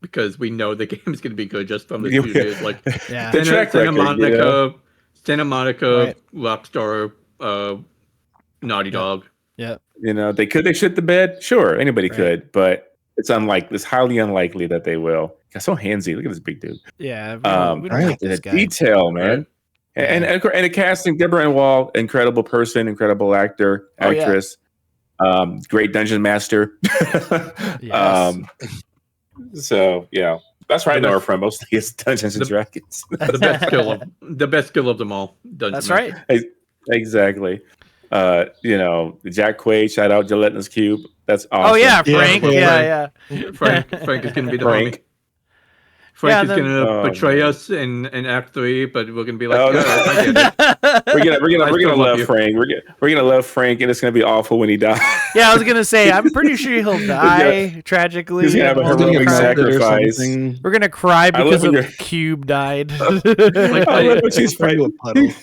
because we know the game's going to be good just from the studios. Like yeah, The track Santa record, you know? Santa Monica, Right. Rockstar, Naughty Dog. yeah, You know, they shit the bed. Sure, anybody Right. could, but it's highly unlikely that they will. He's so handsy. Look at this big dude. yeah. We don't right. like this The guy. detail, man. Right. And the casting, Deborah Ann Wall, incredible person, incredible actor, Oh, yeah. actress, great dungeon master. Yes. So yeah, that's where I know her from. Mostly it's Dungeons and Dragons. The best skill of them all. Dungeon That's Master. right. Exactly. You know, Jack Quaid, shout out Gelatinous Cube. That's awesome. Oh yeah, Yeah, Frank. yeah. Yeah. Frank is going to be the Frank. homie. Frank Yeah, is then- going to Oh, betray man. us in Act 3, but we're going to be like, Oh, no. I get it. We're I gonna still love love you. Frank. We're gonna love Frank, and it's gonna be awful when he dies. Yeah, I was gonna say, I'm pretty sure he'll die tragically. He's gonna have a and we're heroic cry. sacrifice. We're gonna cry I love because when of you're- Cube died. I love when she's Fighting fighting. a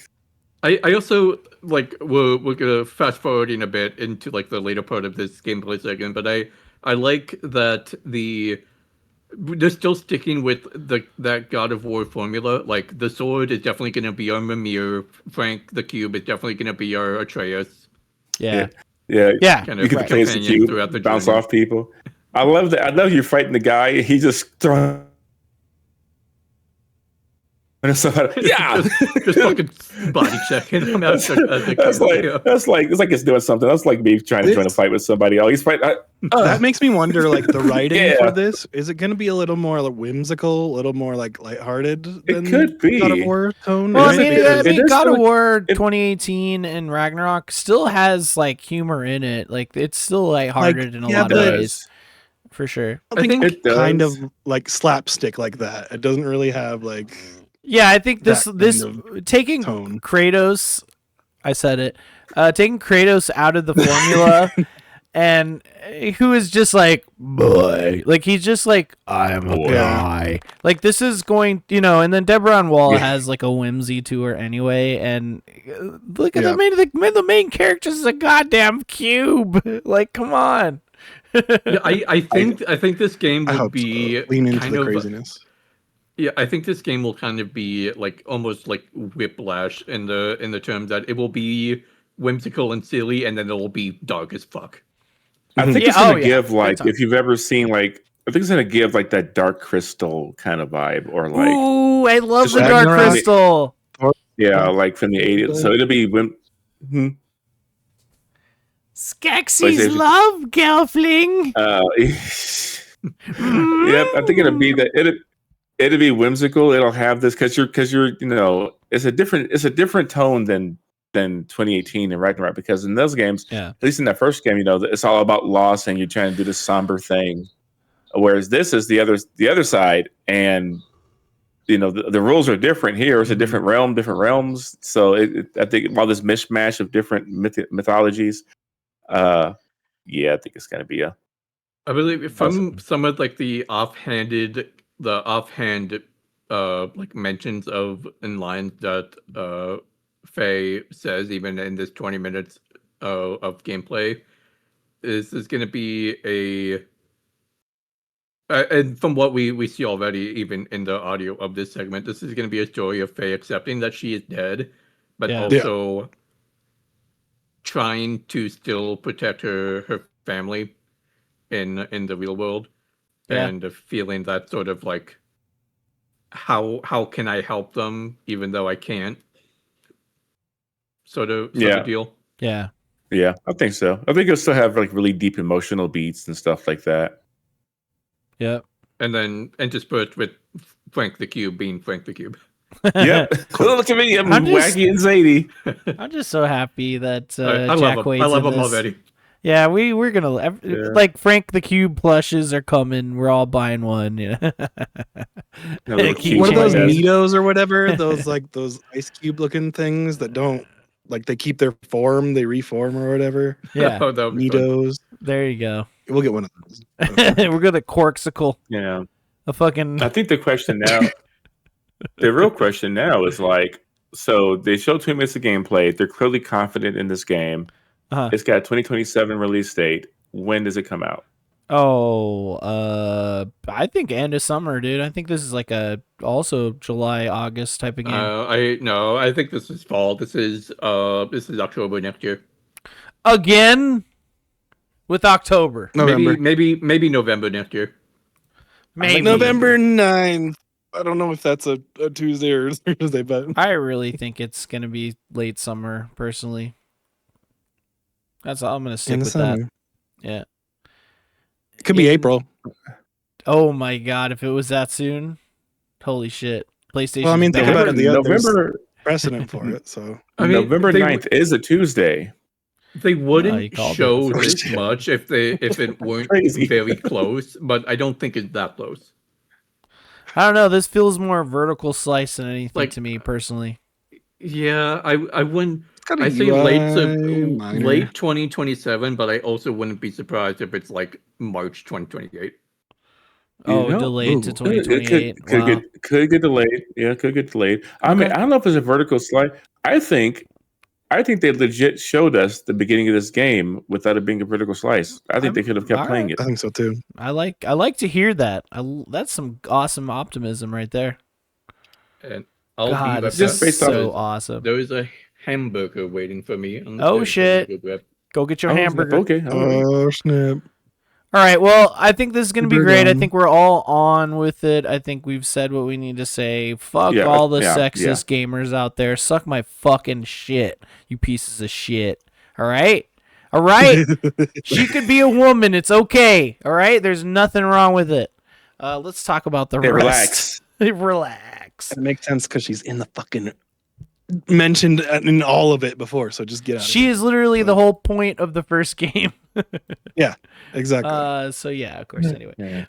puddle. I also like we're gonna fast forward in a bit into like the later part of this gameplay segment, but I like that they're still sticking with that God of War formula. Like the sword is definitely gonna be our Mimir. Frank the Cube is definitely gonna be our Atreus. yeah. Yeah, Yeah. Kind you of can right. place the companion cube, throughout the bounce journey. off people. I love that. I love you fighting the guy. He just throwing. Yeah, just fucking body checking him out. That's like it's doing something. That's like me trying to join a fight with somebody. Oh, he's fighting. That makes me wonder, like the writing Yeah. for this, is it going to be a little more like, whimsical, a little more like lighthearted It than could be. God of War tone? Well, Is I it? mean, Because it is God of still- War it- 2018 and Ragnarok still has like humor in it. Like it's still lighthearted in a yeah, lot of but- ways, for sure. I think it does. kind of like slapstick like that. It doesn't really have like Yeah, I think this That this kind taking tone. Kratos, I said it, taking Kratos out of the formula, and who is just like boy, like he's just like I'm a Boy. guy. Like this is going, and then Deborah Ann Wall Yeah. has like a whimsy to her anyway, and look at Yeah. the main character is a goddamn cube. Like, come on. Yeah, I think this game I will hope be so. Lean into kind the of craziness. Yeah, I think this game will kind of be like almost like Whiplash in the terms that it will be whimsical and silly, and then it will be dark as fuck. I think Yeah, it's gonna oh, yeah, give big like time. if you've ever seen like I think it's gonna give like that Dark Crystal kind of vibe or like Ooh, I love Just the Dark Ragnarok. Crystal. yeah like from the 80s. So it'll be Skeksis PlayStation. love Gelfling. Yep, I think it'll be that it'll be whimsical. It'll have this because you're it's a different tone than 2018 and Ragnarok, because in those games, Yeah. at least in that first game, it's all about loss and you're trying to do this somber thing. Whereas this is the other side, and the rules are different here. It's a different realm, different realms. So I think while this mishmash of different mythologies, I think it's gonna be I believe from Awesome. some of like the offhand like mentions of in lines that Faye says even in this 20 minutes of gameplay is going to be and from what we see already, even in the audio of this segment, this is going to be a story of Faye accepting that she is dead, but Yeah. also trying to still protect her family in the real world, Yeah. and feeling that sort of like how can I help them even though I can't, sort of Yeah. deal. Yeah. Yeah, I think so. I think it'll still have like really deep emotional beats and stuff like that. Yep. And then interspersed with Frank the Cube being Frank the Cube. Yep. Look at me, I'm I'm just- wacky and zany. I'm just so happy that I love Jack him. Wade's I love in him this. already. Yeah, we're gonna Yeah. like Frank the Cube plushes are coming. We're all buying one. Yeah. little Keep What are those playing. Mitos or whatever? Those ice cube looking things that don't like they keep their form, they reform or whatever. Yeah, Oh, that would be fun. Mitos. there you go. We'll get one of those. We're gonna corksicle Yeah. a fucking. I think the question now, the real question now is like, so they showed 2 minutes of gameplay. They're clearly confident in this game. Uh-huh. It's got a 2027 release date. When does it come out? I think end of summer, dude. I think this is like a also July, August type of game. I think this is fall. This is October next year. Again with October. November. Maybe November next year. Maybe November 9th. I don't know if that's a Tuesday or Thursday, but I really think it's gonna be late summer, personally. That's all I'm gonna stick in the with that. summer. Yeah. It could be In- April. Oh my god, if it was that soon, holy shit! PlayStation. Well, I mean, think about it. There's November precedent for it, so I mean, November they- 9th is a Tuesday. They you wouldn't called it show the this first. much if it weren't Crazy. very close, but I don't think it's that close. I don't know. This feels more vertical slice than anything Like- to me personally. Yeah, I wouldn't. it's got a I say UI minor. late 2027, but I also wouldn't be surprised if it's like March 2028. Oh, know, delayed to ooh, 2028. Wow. Could get delayed. Yeah, could get delayed. I mean, Okay. I don't know if it's a vertical slide. I think they legit showed us the beginning of this game without it being a vertical slice. I think they could have kept playing it. I think so too. I like to hear that. That's some awesome optimism right there. And I'll God, be it's just just based off so of- awesome. There is a hamburger waiting for me. on the Oh, stairs. shit. I'm gonna go grab- Go get your Oh, hamburger. Okay. all right. Oh snap! All right. Well, I think this is going to be Hamburger great. I done. think we're all on with it. I think we've said what we need to say. Fuck Yeah, all the yeah, sexist gamers out there. Suck my fucking shit, you pieces of shit. All right? All right? She could be a woman. It's okay. All right? There's nothing wrong with it. Let's talk about the Hey, rest. relax. Relax. It makes sense because she's in the fucking mentioned in all of it before. So just get out. She is literally the whole point of the first game. Exactly. So yeah, of course. Anyway. Yeah.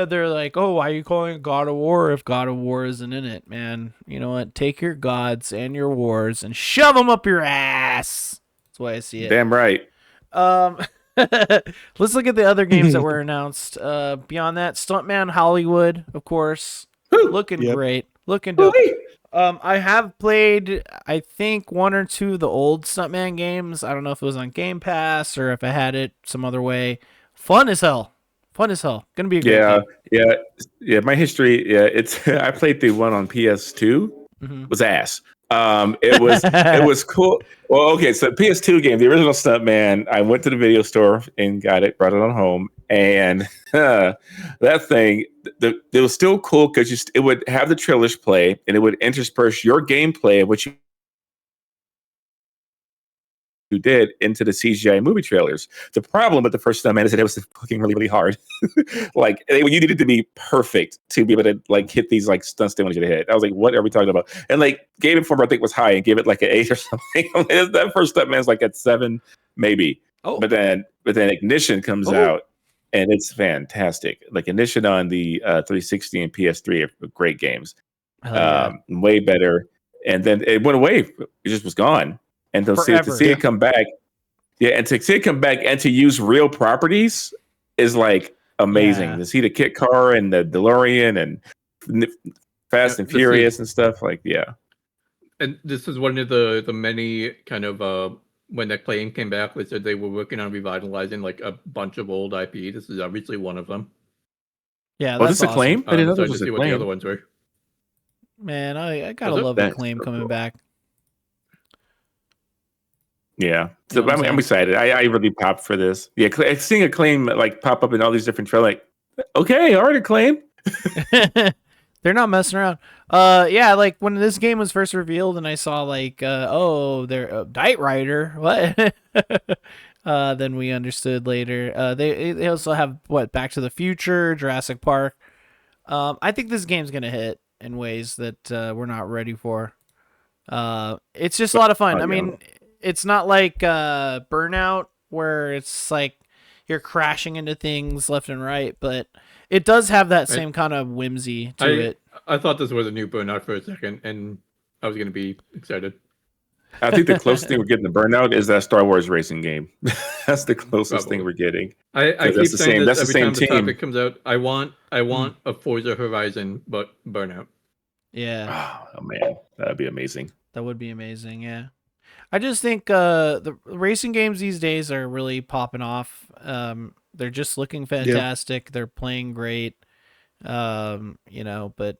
They're like, oh, why are you calling it God of War if God of War isn't in it, man? You know what? Take your gods and your wars and shove them up your ass. That's why I see it. Damn right. Let's look at the other games that were announced. Beyond that, Stuntman Hollywood, of course, looking Yep. great, looking dope. I have played, I think, one or two of the old Stuntman games. I don't know if it was on Game Pass or if I had it some other way. Fun as hell. Gonna be a great Yeah. My history. Yeah, it's. I played the one on PS2. game. Was ass. It was cool. Well, okay, so PS2 game, the original Stuntman. I went to the video store and got it, brought it on home, and that thing, it was still cool because it would have the trailers play, and it would intersperse your gameplay of what you did into the CGI movie trailers. The problem with the first Stuntman is that it was fucking really, really hard. Like you needed to be perfect to be able to like hit these like stunts they wanted you to hit. I was like, what are we talking about? And like Game Informer, I think was high and gave it like an 8 or something. That first Stuntman's like at 7, maybe. Oh. But then Ignition comes out and it's fantastic. Like Ignition on the 360 and PS3 are great games. Hell yeah. Way better. And then it went away. It just was gone. And to Forever. see it come back, and to see it come back and to use real properties is like amazing. Yeah. To see the kit car and the DeLorean and Fast and to see- Furious and stuff, like And this is one of the many kind of when that claim came back, they said they were working on revitalizing like a bunch of old IP. This is obviously one of them. Yeah, Was that's this a awesome. claim? I didn't know Sorry this to was see a what the claim. other ones were. Man, I gotta Was it? love That's Acclaim so coming cool. back. Yeah. So You know what I'm I'm excited. I really popped for this. Yeah, seeing Acclaim like pop up in all these different trailers, like, okay, all right, Acclaim. They're not messing around. Yeah, like when this game was first revealed, and I saw like, oh, they're a Knight Rider. What? Then we understood later. They also have what Back to the Future, Jurassic Park. I think this game's gonna hit in ways that we're not ready for. It's just a lot of fun. I mean, it's not like Burnout where it's like you're crashing into things left and right, but it does have that same kind of whimsy to it. I thought this was a new Burnout for a second, and I was going to be excited. I think the closest thing we're getting to Burnout is that Star Wars racing game. That's the closest thing we're getting. I keep saying this every time the team. topic comes out. I want a Forza Horizon, but Burnout. Yeah. Oh man, that'd be amazing. That would be amazing. Yeah. I just think the racing games these days are really popping off. They're just looking fantastic. They're playing great. But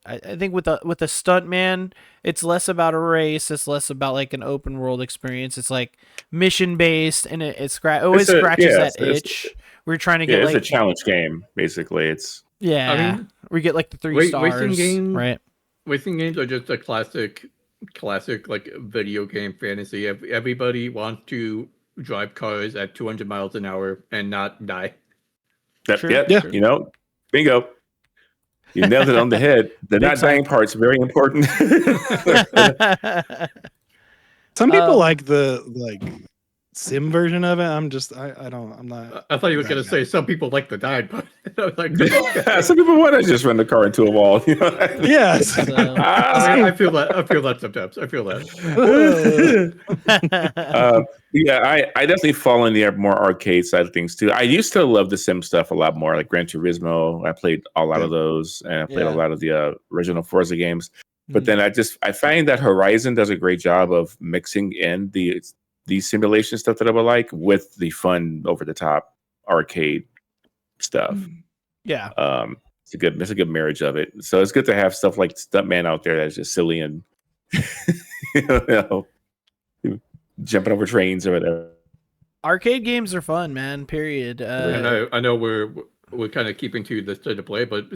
I think with the Stuntman, it's less about a race. It's less about like an open world experience. It's like mission based, and it scratches that itch. We're trying to get it's a challenge game basically. It's I mean, we get like the 3 stars, racing games, right? Racing games are just a classic like video game fantasy. Everybody wants to drive cars at 200 miles an hour and not die. Bingo. You nailed it on the head. The not dying part's very important. Some people like the sim version of it. I'm not. I thought you were going to say some people like the die part. I was like, some people want to just run the car into a wall. You know? Yes. I feel that. I feel that sometimes. I feel that. I definitely fall in the more arcade side of things too. I used to love the sim stuff a lot more, like Gran Turismo. I played a lot of those, and I played a lot of the original Forza games. But then I find that Horizon does a great job of mixing in the simulation stuff that I would like with the fun over the top arcade stuff. Yeah. It's a good marriage of it. So it's good to have stuff like Stuntman out there that's just silly and jumping over trains or whatever. Arcade games are fun, man. Period. I know we're kind of keeping to the state of play, but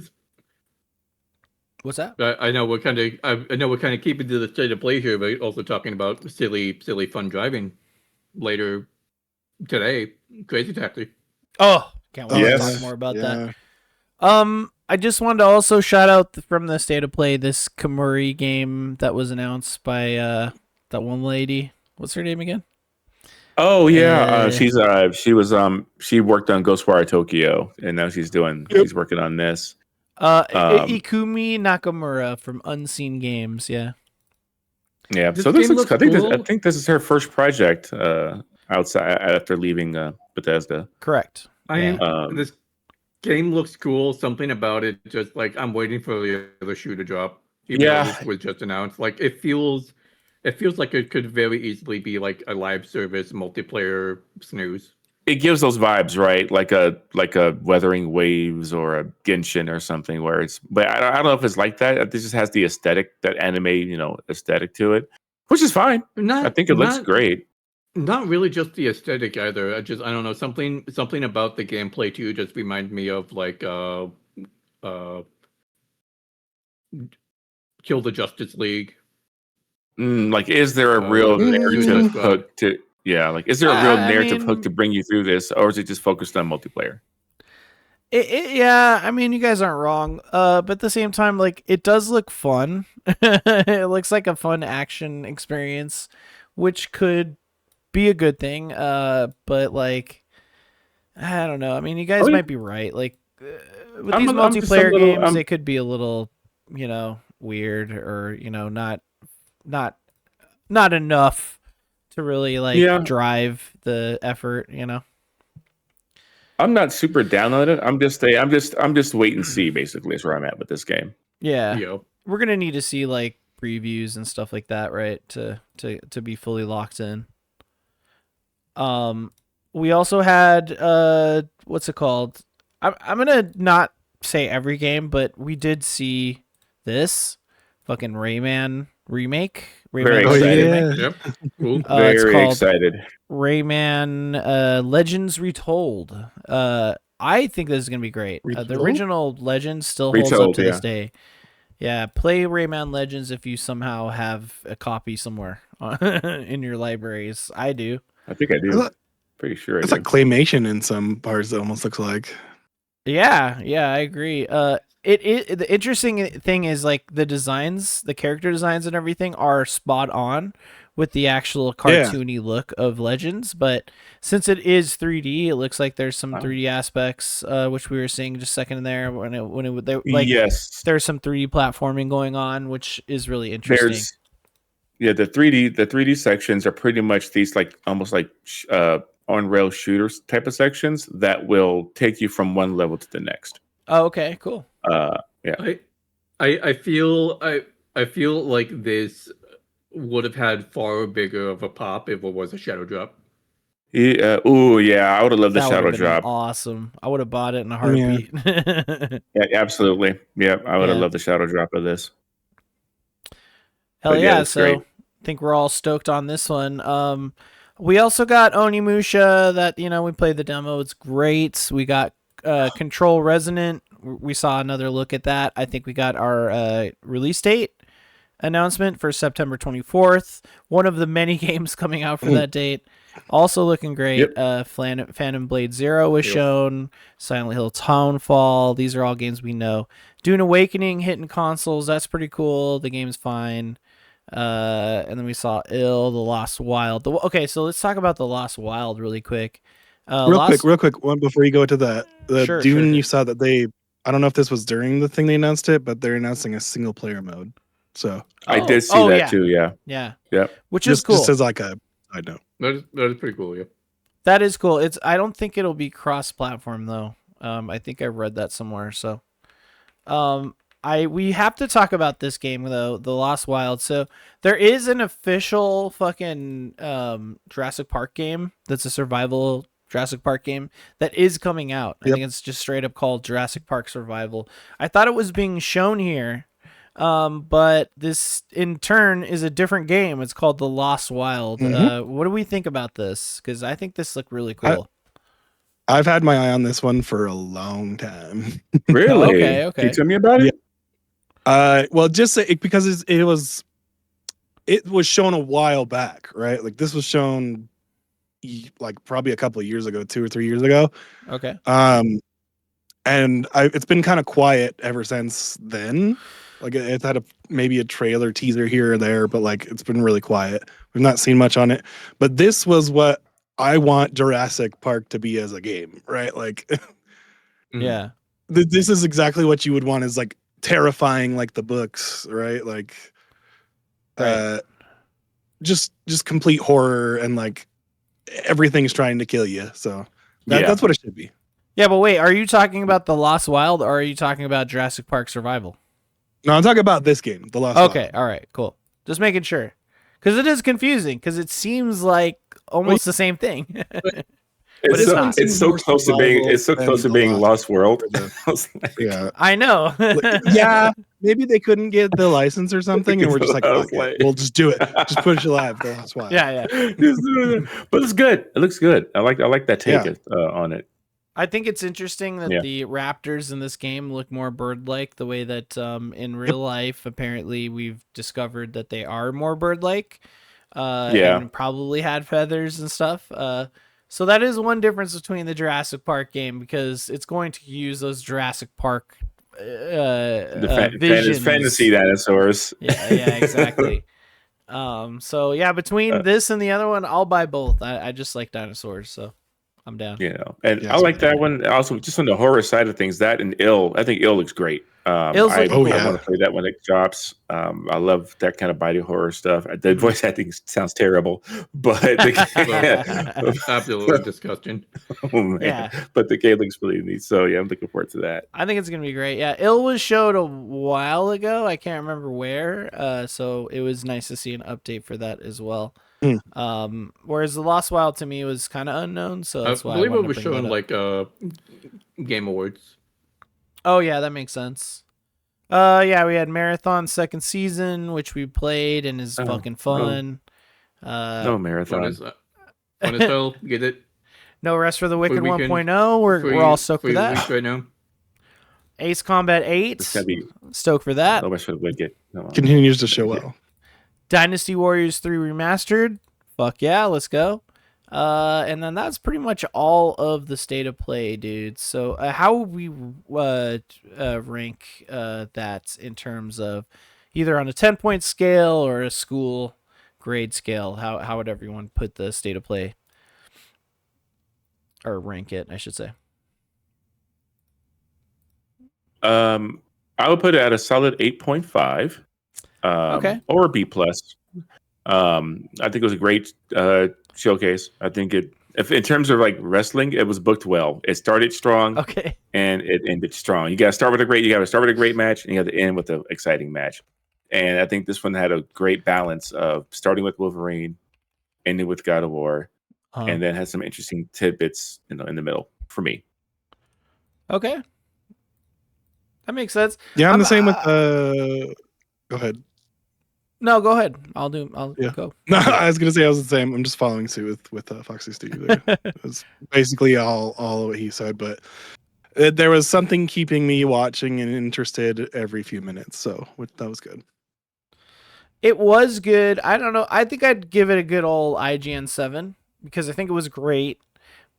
what's that? I know we're kind of keeping to the state of play here, but also talking about silly fun driving later today. Crazy Taxi. Oh, can't wait to talk more about that. I just wanted to also shout out from the state of play this Kamuri game that was announced by that one lady. What's her name again? Oh yeah, she worked on Ghostwire Tokyo, and now she's working on this. Ikumi Nakamura from Unseen Games. Yeah. So this looks. I think this is her first project outside after leaving Bethesda. Correct. This game looks cool. Something about it, just like I'm waiting for the other shoe to drop. Even though this was just announced. Like it feels like it could very easily be like a live service multiplayer snooze. It gives those vibes, right? Like a Wuthering Waves or a Genshin or something where it's. But I don't know if it's like that. It just has the aesthetic, that anime, aesthetic to it, which is fine. I think it looks great. Not really just the aesthetic either. I don't know, something about the gameplay too just reminds me of like Kill the Justice League. Like, is there a real narrative hook to? Yeah, like, is there a real narrative hook to bring you through this, or is it just focused on multiplayer? I mean, you guys aren't wrong. But at the same time, like, it does look fun. It looks like a fun action experience, which could be a good thing. But like, I don't know. I mean, you guys might be right. Like, with these multiplayer games, they could be a little, weird, or not enough to really like drive the effort. I'm not super down on it. I'm just wait and see. Basically, is where I'm at with this game. Yeah, we're gonna need to see like previews and stuff like that, right? To be fully locked in. We also had what's it called? I'm gonna not say every game, but we did see this fucking Rayman remake. Very excited. Yep. Cool. Very excited. Rayman Legends Retold. I think this is gonna be great. The original Legends still holds up to this day. Yeah, play Rayman Legends if you somehow have a copy somewhere in your libraries. I do. I think I I do. thought- Pretty sure I It's do. like claymation in some parts. It almost looks like. Yeah, I agree. The interesting thing is like the designs, the character designs and everything are spot on with the actual Yeah. cartoony look of Legends, but since it is 3D, it looks like there's some Wow. 3D aspects, which we were seeing just a second there Yes. there's some 3D platforming going on, which is really interesting. The 3D sections are pretty much these like almost like on rail shooters type of sections that will take you from one level to the next. Oh, okay, cool. Yeah. I feel like this would have had far bigger of a pop if it was a shadow drop. Yeah, I would have loved the That would shadow have been drop. awesome. I would have bought it in a heartbeat. Yeah, absolutely. Yeah, I would have Yeah. loved the shadow drop of this. Hell But yeah! it's So great. I think we're all stoked on this one. We also got Onimusha that we played the demo. It's great. We got Control Resonant. We saw another look at that. I think we got our release date announcement for September 24th. One of the many games coming out for that date. Also looking great. Yep. Phantom Blade Zero was shown. Silent Hill Townfall. These are all games we know. Dune Awakening hitting consoles. That's pretty cool. The game's fine. And then we saw The Lost Wild. Okay, so let's talk about The Lost Wild really quick. Real quick, one before you go to that. The Sure, Dune, sure. you saw that I don't know if this was during the thing they announced it, but they're announcing a single player mode. So I did see that yeah. too. Yeah. Yeah. Yep. Which is just cool. just as like a side note. That is pretty cool, yeah. That is cool. I don't think it'll be cross-platform though. I think I read that somewhere. So, we have to talk about this game though, The Lost Wild. So there is an official fucking Jurassic Park game that's a survival Jurassic Park game that is coming out. I think it's just straight up called Jurassic Park Survival. I thought it was being shown here. But this in turn is a different game. It's called The Lost Wild. What do we think about this? Because I think this looked really cool. I've had my eye on this one for a long time. Really? Okay. Can you tell me about it? Well, just because it was shown a while back, right? Like this was shown like probably a couple of years ago, 2 or 3 years ago. Okay. And it's been kind of quiet ever since then. Like it's had maybe a trailer teaser here or there, but like it's been really quiet. We've not seen much on it. But this was what I want Jurassic Park to be as a game, right? Like, Yeah. This is exactly what you would want, is like terrifying, like the books, right? Like, just complete horror and like everything's trying to kill you. So that's what it should be. Yeah, but wait, are you talking about The Lost Wild or are you talking about Jurassic Park Survival? No, I'm talking about this game, The Lost Wild. Okay, all right, cool. Just making sure. Because it is confusing, because it seems like almost the same thing. It's not. It's so close to being Lost World. Yeah. I know. Yeah, maybe they couldn't get the license or something, and we're just like, okay, we'll just do it. Just push it live. That's why. Yeah. But it's good. It looks good. I like that take on it. I think it's interesting that the raptors in this game look more bird-like, the way that in real life, apparently, we've discovered that they are more bird-like. And probably had feathers and stuff. So that is one difference between the Jurassic Park game, because it's going to use those Jurassic Park visions. Fantasy dinosaurs. Yeah, exactly. So yeah, between this and the other one, I'll buy both. I just like dinosaurs, so I'm down. And I like that one. Also, just on the horror side of things, that and I think looks great. I want to play that when it drops. I love that kind of body horror stuff. The voice acting sounds terrible, but absolutely disgusting. Oh, man. Yeah. But the game looks really neat. So yeah, I'm looking forward to that. I think it's gonna be great. Yeah, was showed a while ago. I can't remember where. So it was nice to see an update for that as well. Whereas The Lost Wild to me was kind of unknown, so that's why I believe wanted it was to bring shown that up. like Game Awards. Oh yeah, that makes sense. Yeah, we had Marathon second season, which we played and is fucking fun. No Marathon. Fun as hell. Get it? No Rest for the Wicked Free weekend. 1.0. We're all stoked for that. Right now. Ace Combat It's 8. gonna be Stoked for that. no much for the wicked. No. Continues to show well. Dynasty Warriors 3 Remastered. Fuck yeah, let's go. And then that's pretty much all of the state of play, dude. So how would we rank that in terms of either on a 10-point scale or a school grade scale? How would everyone put the state of play? Or rank it, I should say. I would put it at a solid 8.5. Okay. Or a B plus. I think it was a great showcase. I think if in terms of like wrestling, it was booked well. It started strong, Okay. and it ended strong. You got to start with a great match, and you have to end with an exciting match. And I think this one had a great balance of starting with Wolverine, ending with God of War, and then had some interesting tidbits, in the middle for me. Okay. That makes sense. Yeah, I'm the same with go ahead. No, go ahead. I'll Yeah. go. No, I was gonna say I was the same. I'm just following suit with Foxy Steve there. It was basically all of what he said, but there was something keeping me watching and interested every few minutes. So that was good. It was good. I don't know. I think I'd give it a good old IGN 7 because I think it was great,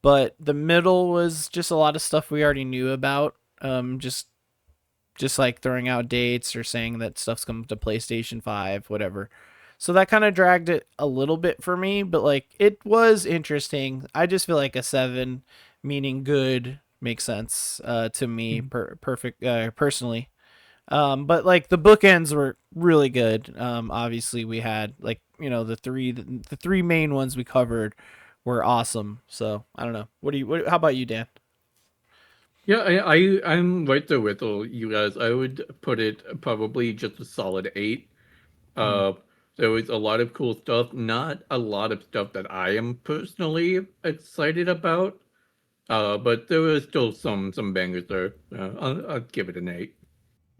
but the middle was just a lot of stuff we already knew about. Just like throwing out dates or saying that stuff's coming to PlayStation 5, whatever. So that kind of dragged it a little bit for me, but like it was interesting. I just feel like a 7, meaning good, makes sense to me personally. But like the bookends were really good. Obviously we had like, the three main ones we covered were awesome. So I don't know. How about you, Dan? Yeah, I'm right there with all you guys. I would put it probably just a solid 8. There was a lot of cool stuff, not a lot of stuff that I am personally excited about. But there was still some bangers there. I'll give it an 8.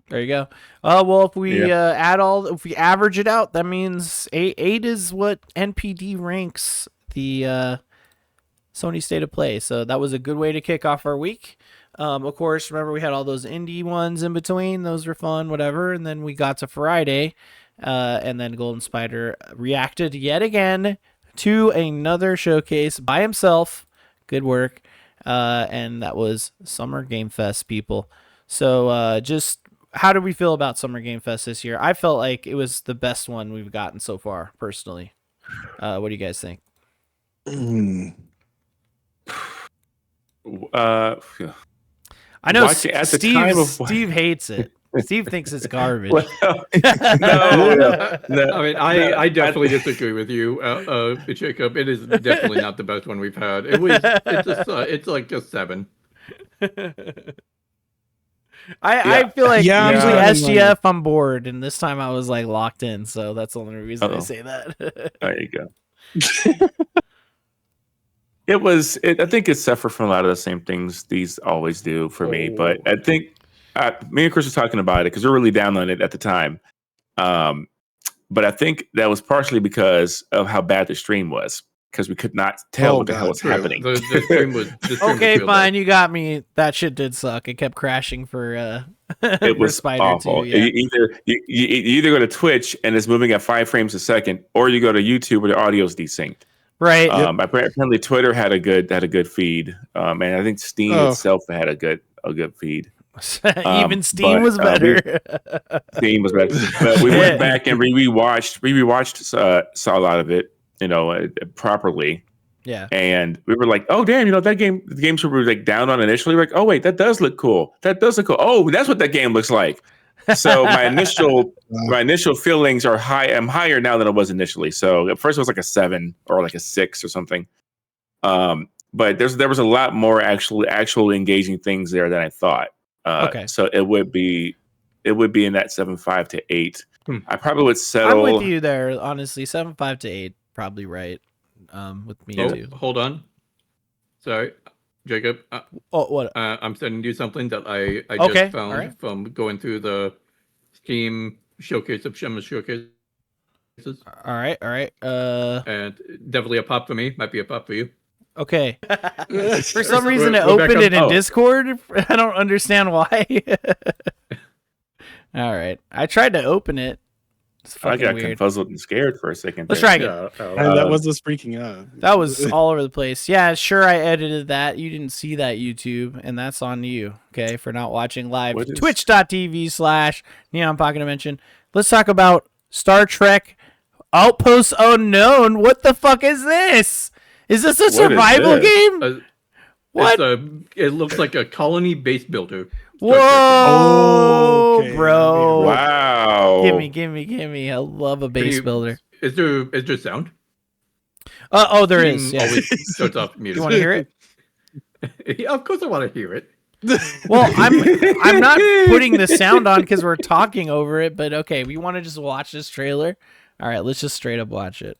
There you go. Well, if we if we average it out, that means 8 is what NPD ranks the Sony State of Play. So that was a good way to kick off our week. Of course, remember we had all those indie ones in between. Those were fun, whatever. And then we got to Friday, and then Golden Spider reacted yet again to another showcase by himself. Good work. And that was Summer Game Fest, people. So just how do we feel about Summer Game Fest this year? I felt like it was the best one we've gotten so far, personally. What do you guys think? I know Steve hates it. Steve thinks it's garbage. No. I mean, I definitely disagree with you, Jacob. It is definitely not the best one we've had. It's like a 7. I feel like usually SGF I'm bored, and this time I was like locked in, so that's the only reason I say that. There you go. I think it suffered from a lot of the same things these always do for me, but I think me and Chris were talking about it because we were really down on it at the time. But I think that was partially because of how bad the stream was, because we could not tell what the hell was happening. The stream was okay, was fine, you got me. That shit did suck. It kept crashing for it was Spider awful. too. Yeah. You either go to Twitch and it's moving at 5 frames a second, or you go to YouTube where the audio is desynced. Right. Apparently Twitter had a good feed, and I think Steam itself had a good feed. Even Steam was better. Steam was better. But we went back and rewatched saw a lot of it, properly. Yeah. And we were like, oh damn, the games we were like down on initially. We're like, oh wait, that does look cool. Oh, that's what that game looks like. So my initial feelings are high. I'm higher now than I was initially. So at first it was like a 7 or like a 6 or something. But there was a lot more actual engaging things there than I thought. Okay. So it would be in that 7.5 to 8. I probably would settle. I'm with you there, honestly. 7.5 to 8, probably right. With me too. Hold on. Sorry, Jacob. What? I'm sending you something that I Okay, just found from going through the Steam showcase of Shema showcases. All right. And definitely a pop for me. Might be a pop for you. Okay. For some We're- reason, it we're back opened on- it in oh. Discord. I don't understand why. All right. I tried to open it. It's I fucking got weird. confuzzled and scared for a second. Let's there. try again. Yeah, And that was us freaking out. That was all over the place. Yeah, sure, I edited that. You didn't see that, YouTube, and that's on you, okay, for not watching live. What is- Twitch.tv/Neon Pocket Dimension. Let's talk about Star Trek Outpost Unknown. What the fuck is this? Is this a What is survival this? game? What? It looks like a colony base builder. Whoa, Okay, bro. Wow. Gimme. I love a base builder. Is there sound? Oh, there is. Yeah. Always starts off muted. You want to hear it? Yeah, of course I want to hear it. Well, I'm not putting the sound on because we're talking over it, but okay, we want to just watch this trailer. All right, let's just straight up watch it.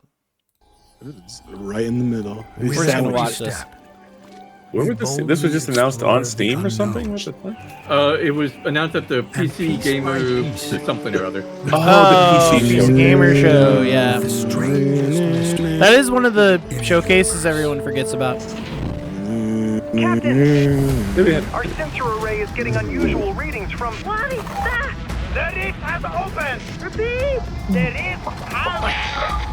It's right in the middle. We're just gonna watch this. Where was this was just announced on Steam or something? What the fuck? It was announced at the PC Gamer something or other. Oh, the PC show. Gamer Show, yeah. That is one of the showcases everyone forgets about. Captain, our sensor array is getting unusual readings from... What is that? The lift has opened! Repeat! The lift has...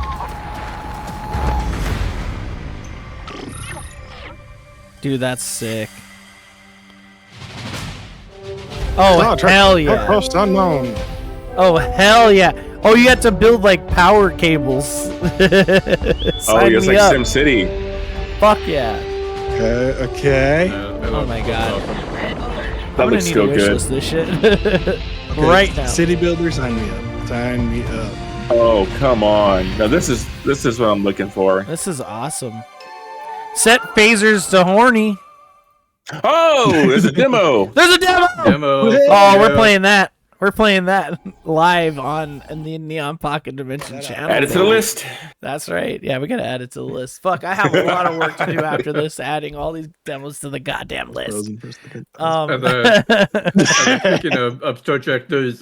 Dude, that's sick. Oh, hell yeah. Across unknown. Oh, hell yeah. Oh, you have to build, like, power cables. Oh, Sign it's me like up. SimCity. Fuck yeah. Okay. Oh my god. That I'm gonna looks need so to wish good. list this shit. Right now. City builder, sign me up. Sign me up. Oh, come on. Now this is what I'm looking for. This is awesome. Set phasers to horny. Oh, there's a demo. There's a demo! Demo. Oh, we're playing that. We're playing that live on the Neon Pocket Dimension channel. Add it to the list. That's right. Yeah, we gotta add it to the list. Fuck, I have a lot of work to do after this, adding all these demos to the goddamn list. Frozen for a second. And speaking of Star Trek, that's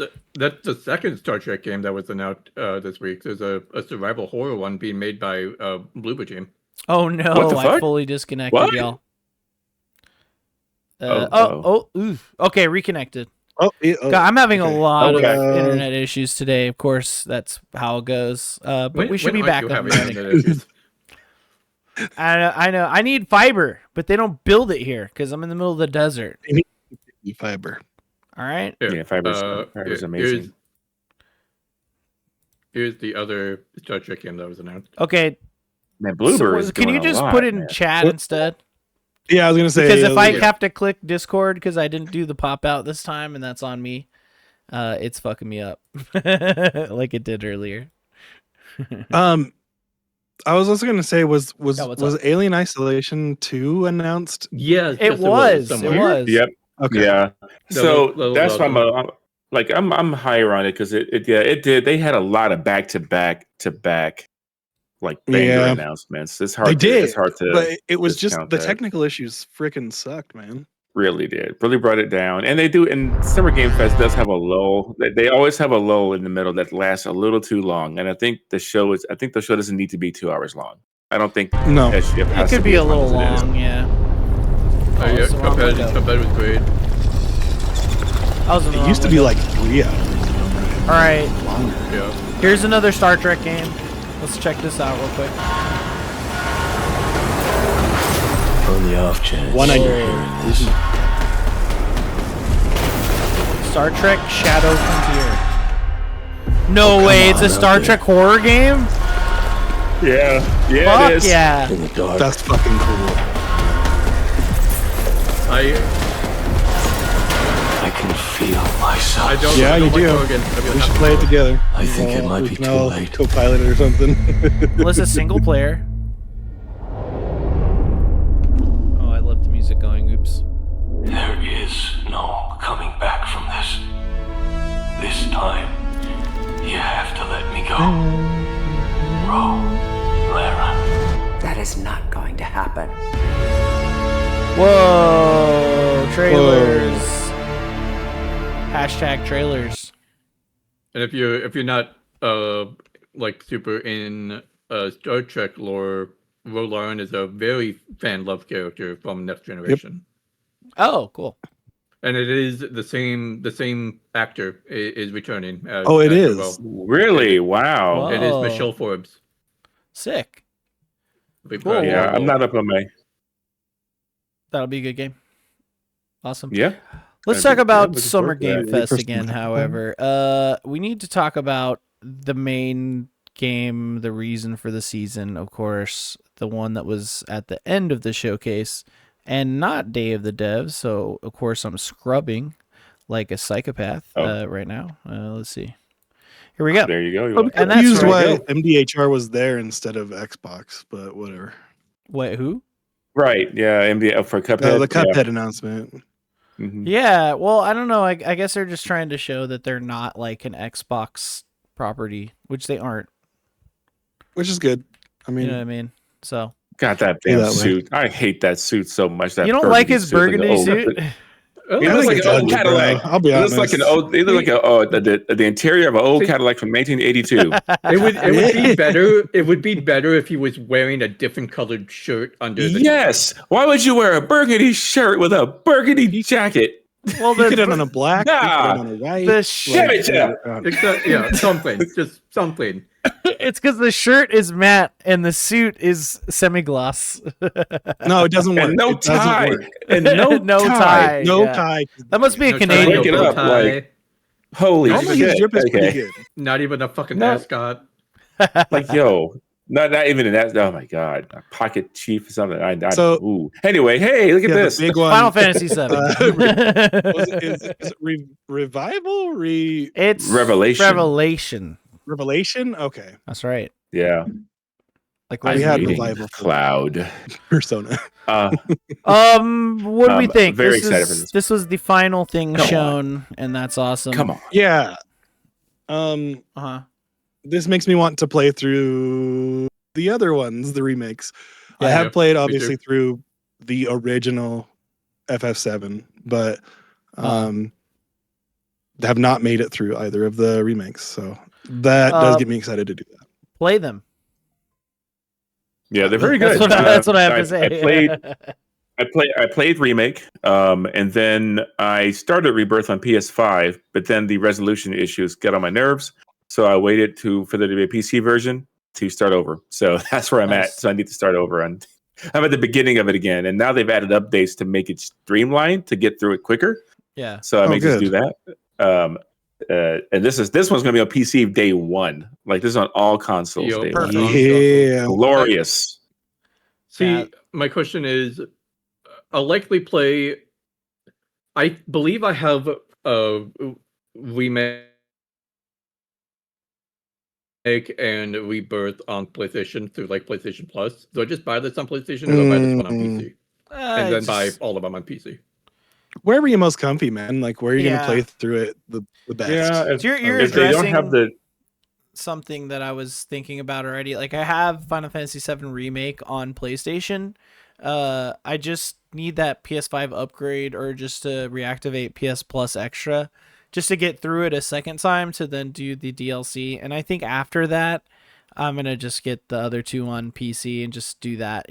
the second Star Trek game that was announced this week. There's a survival horror one being made by Bloober Team. Oh no, What the I fuck? fully disconnected, What? y'all. Oh. Oof. Okay, reconnected. Oh, yeah, oh, God, I'm having a okay. lot Okay. of internet issues today. Of course, that's how it goes. But we should be When back aren't you up and having running. internet issues? I know. I need fiber, but they don't build it here because I'm in the middle of the desert. Fiber. All right. Here, Yeah, fiber's amazing. Here's the other Star Trek game that was announced. Okay. Man, Bloober is Can you doing a just lot, put it in man. chat instead? Yeah, I was gonna say Because if I yeah. have to click Discord because I didn't do the pop out this time, and that's on me, it's fucking me up like it did earlier. I was also gonna say was Yeah, what's up? Alien Isolation 2 announced? Yes, It yes, was. It somewhere. was. Yep. Okay. Yeah. So Little that's why welcome. I'm higher on it because it did. They had a lot of back to back like banger Yeah. announcements. It's hard. They did, It's hard to. But it was just discount the that. technical issues freaking sucked, man. Really did. Really brought it down. And they do. And Summer Game Fest does have a lull. They always have a lull in the middle that lasts a little too long. And I think the show doesn't need to be 2 hours long. I don't think No. that shit It has could to be a as little long as it is. long, yeah. Oh, yeah, it's the wrong window. Cuphead was great. I was in the It wrong used to be window. like 3 hours. All right. Yeah. Here's another Star Trek game. Let's check this out real quick. On the off chance. One on your hearing this. Star Trek Shadow Frontier. No way, it's a on, Star okay. Trek horror game? Yeah. Yeah. Fuck it is. yeah. In the dark. That's fucking cool. I can feel myself. I don't. Yeah, I don't you like do. Logan. We should play it together. I think it might be too late. Co-pilot or something. Unless it's single player. Oh, I love the music going. Oops. There is no coming back from this. This time, you have to let me go. Lara. That is not going to happen. Whoa, trailers. Hashtag trailers. And if you're not like super in Star Trek lore, Roland is a very fan-loved character from Next Generation. Oh, cool. And it is the same actor is returning. As, Oh, it as is. Well. Really? Wow. Whoa. It is Oh. Michelle Forbes. Sick. Be Cool. proud of Yeah, that I'm role. not up on my. That'll be a good game. Awesome. Yeah. Let's That'd talk be- yeah, about looking Summer forward to that. Game Fest First again, one. however. We need to talk about the main game, the reason for the season, of course, the one that was at the end of the showcase and not Day of the Devs. So, of course, I'm scrubbing like a psychopath right now. Let's see. Here we go. There you go. I'm And that's confused right. why MDHR was there instead of Xbox, but whatever. Wait, who? Right. Yeah. MD for Cuphead. The Cuphead announcement. Yeah. Mhm. Yeah, well, I don't know. I guess they're just trying to show that they're not like an Xbox property, which they aren't. Which is good. I You mean, know what I mean? So God, that Be damn that way. suit. I hate that suit so much. That you don't like his suit, like, burgundy oh, suit? Oh, He I looks think like it's an old ugly, bro. Cadillac. I'll be It looks honest. like an old. It looks like the interior of an old See- Cadillac from 1982. It would be better. It would be better if he was wearing a different colored shirt under the. Yes. Why would you wear a burgundy shirt with a burgundy jacket? Well, You could the, have on a black, you could have on a white. the Damn shirt, it, Jeff. Except, yeah, something, just something. it's because the shirt is matte and the suit is semi-gloss. No, it doesn't work. And no It doesn't tie. work. And no, No tie. tie. No Yeah. tie. That must be a No Canadian. tie, Break it no up, tie, like- Holy Normally shit. his drip is pretty Okay. good. not even a fucking No. ascot. Like, yo, not even in that. Oh my god, a pocket chief or something. So- ooh. Anyway, hey, look at Yeah, this. the big one. Final Fantasy VII. Is it revival? It's Revelation. Revelation? Okay. That's right. Yeah, Like We I'm had reading revival for Cloud. Persona. what do we think? Very this excited is, for this. This was the final thing Come on. shown, and that's awesome. Come on. Yeah. Uh-huh. This makes me want to play through the other ones, the remakes. I Yeah, have played me obviously too. through the original FF7, but have not made it through either of the remakes. So that does get me excited to do that. Play them. Yeah, they're very That's good. that's what I have to say. I played remake, and then I started Rebirth on PS5, but then the resolution issues got on my nerves, so I waited for there to be a PC version to start over. So that's where I'm at. Nice. So I need to start over, and I'm at the beginning of it again. And now they've added updates to make it streamlined to get through it quicker. Yeah. So I may just good. do that. And this one's going to be on PC day one. Like this is on all consoles. Yo, Day perfect. one. Yeah. Glorious. See, Yeah. my question is, I'll likely play. I believe I have a remake and Rebirth on PlayStation through like PlayStation Plus. Do I just buy this on PlayStation or do I buy this one on PC and then buy all of them on PC? Where were you most comfy, man? Like, where are you Yeah. gonna play through it the best? Yeah, if, You're if they don't have addressing- the Something that I was thinking about already. Like I have Final Fantasy VII Remake on PlayStation. I just need that PS5 upgrade or just to reactivate PS Plus Extra just to get through it a second time to then do the DLC. And I think after that, I'm going to just get the other two on PC and just do that,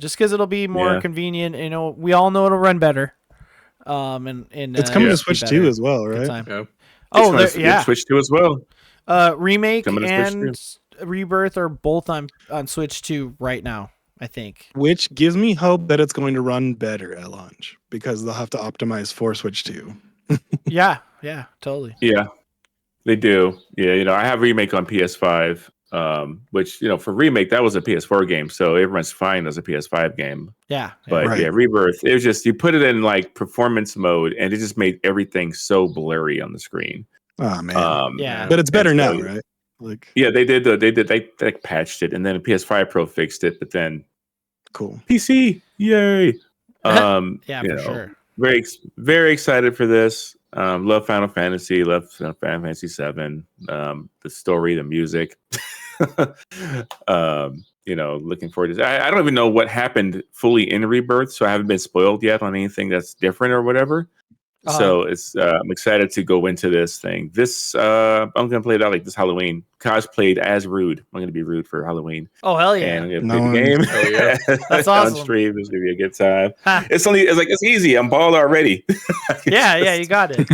just because it'll be more Yeah. convenient. We all know it'll run better. And It's coming be to Switch better. 2 as well, Good right? time. Yeah. Oh, it's yeah. Switch 2 as well. Remake Coming to Switch and Rebirth are both on Switch 2 right now, I think. Which gives me hope that it's going to run better at launch because they'll have to optimize for Switch 2. Yeah, totally. Yeah, they do. Yeah, I have Remake on PS5, which, for Remake, that was a PS4 game, so it runs fine as a PS5 game. Yeah. But Right. yeah, Rebirth, it was just, you put it in like performance mode and it just made everything so blurry on the screen. Oh man. Yeah. But it's better and now, so- right? Like, Yeah, they patched it, and then the PS5 Pro fixed it, but then cool. PC, yay! Yeah, for sure. Very excited for this. Love Final Fantasy. Love Final Fantasy 7. The story, the music. Looking forward to this. I don't even know what happened fully in Rebirth, so I haven't been spoiled yet on anything that's different or whatever. So it's I'm excited to go into this thing. This I'm gonna play it out like this Halloween. Cosplayed as Rude. I'm gonna be Rude for Halloween. Oh hell yeah! And I'm gonna play the game. Oh, yeah. That's on awesome. stream. It's gonna be a good time. Ha. It's easy. I'm bald already. Yeah, you got it.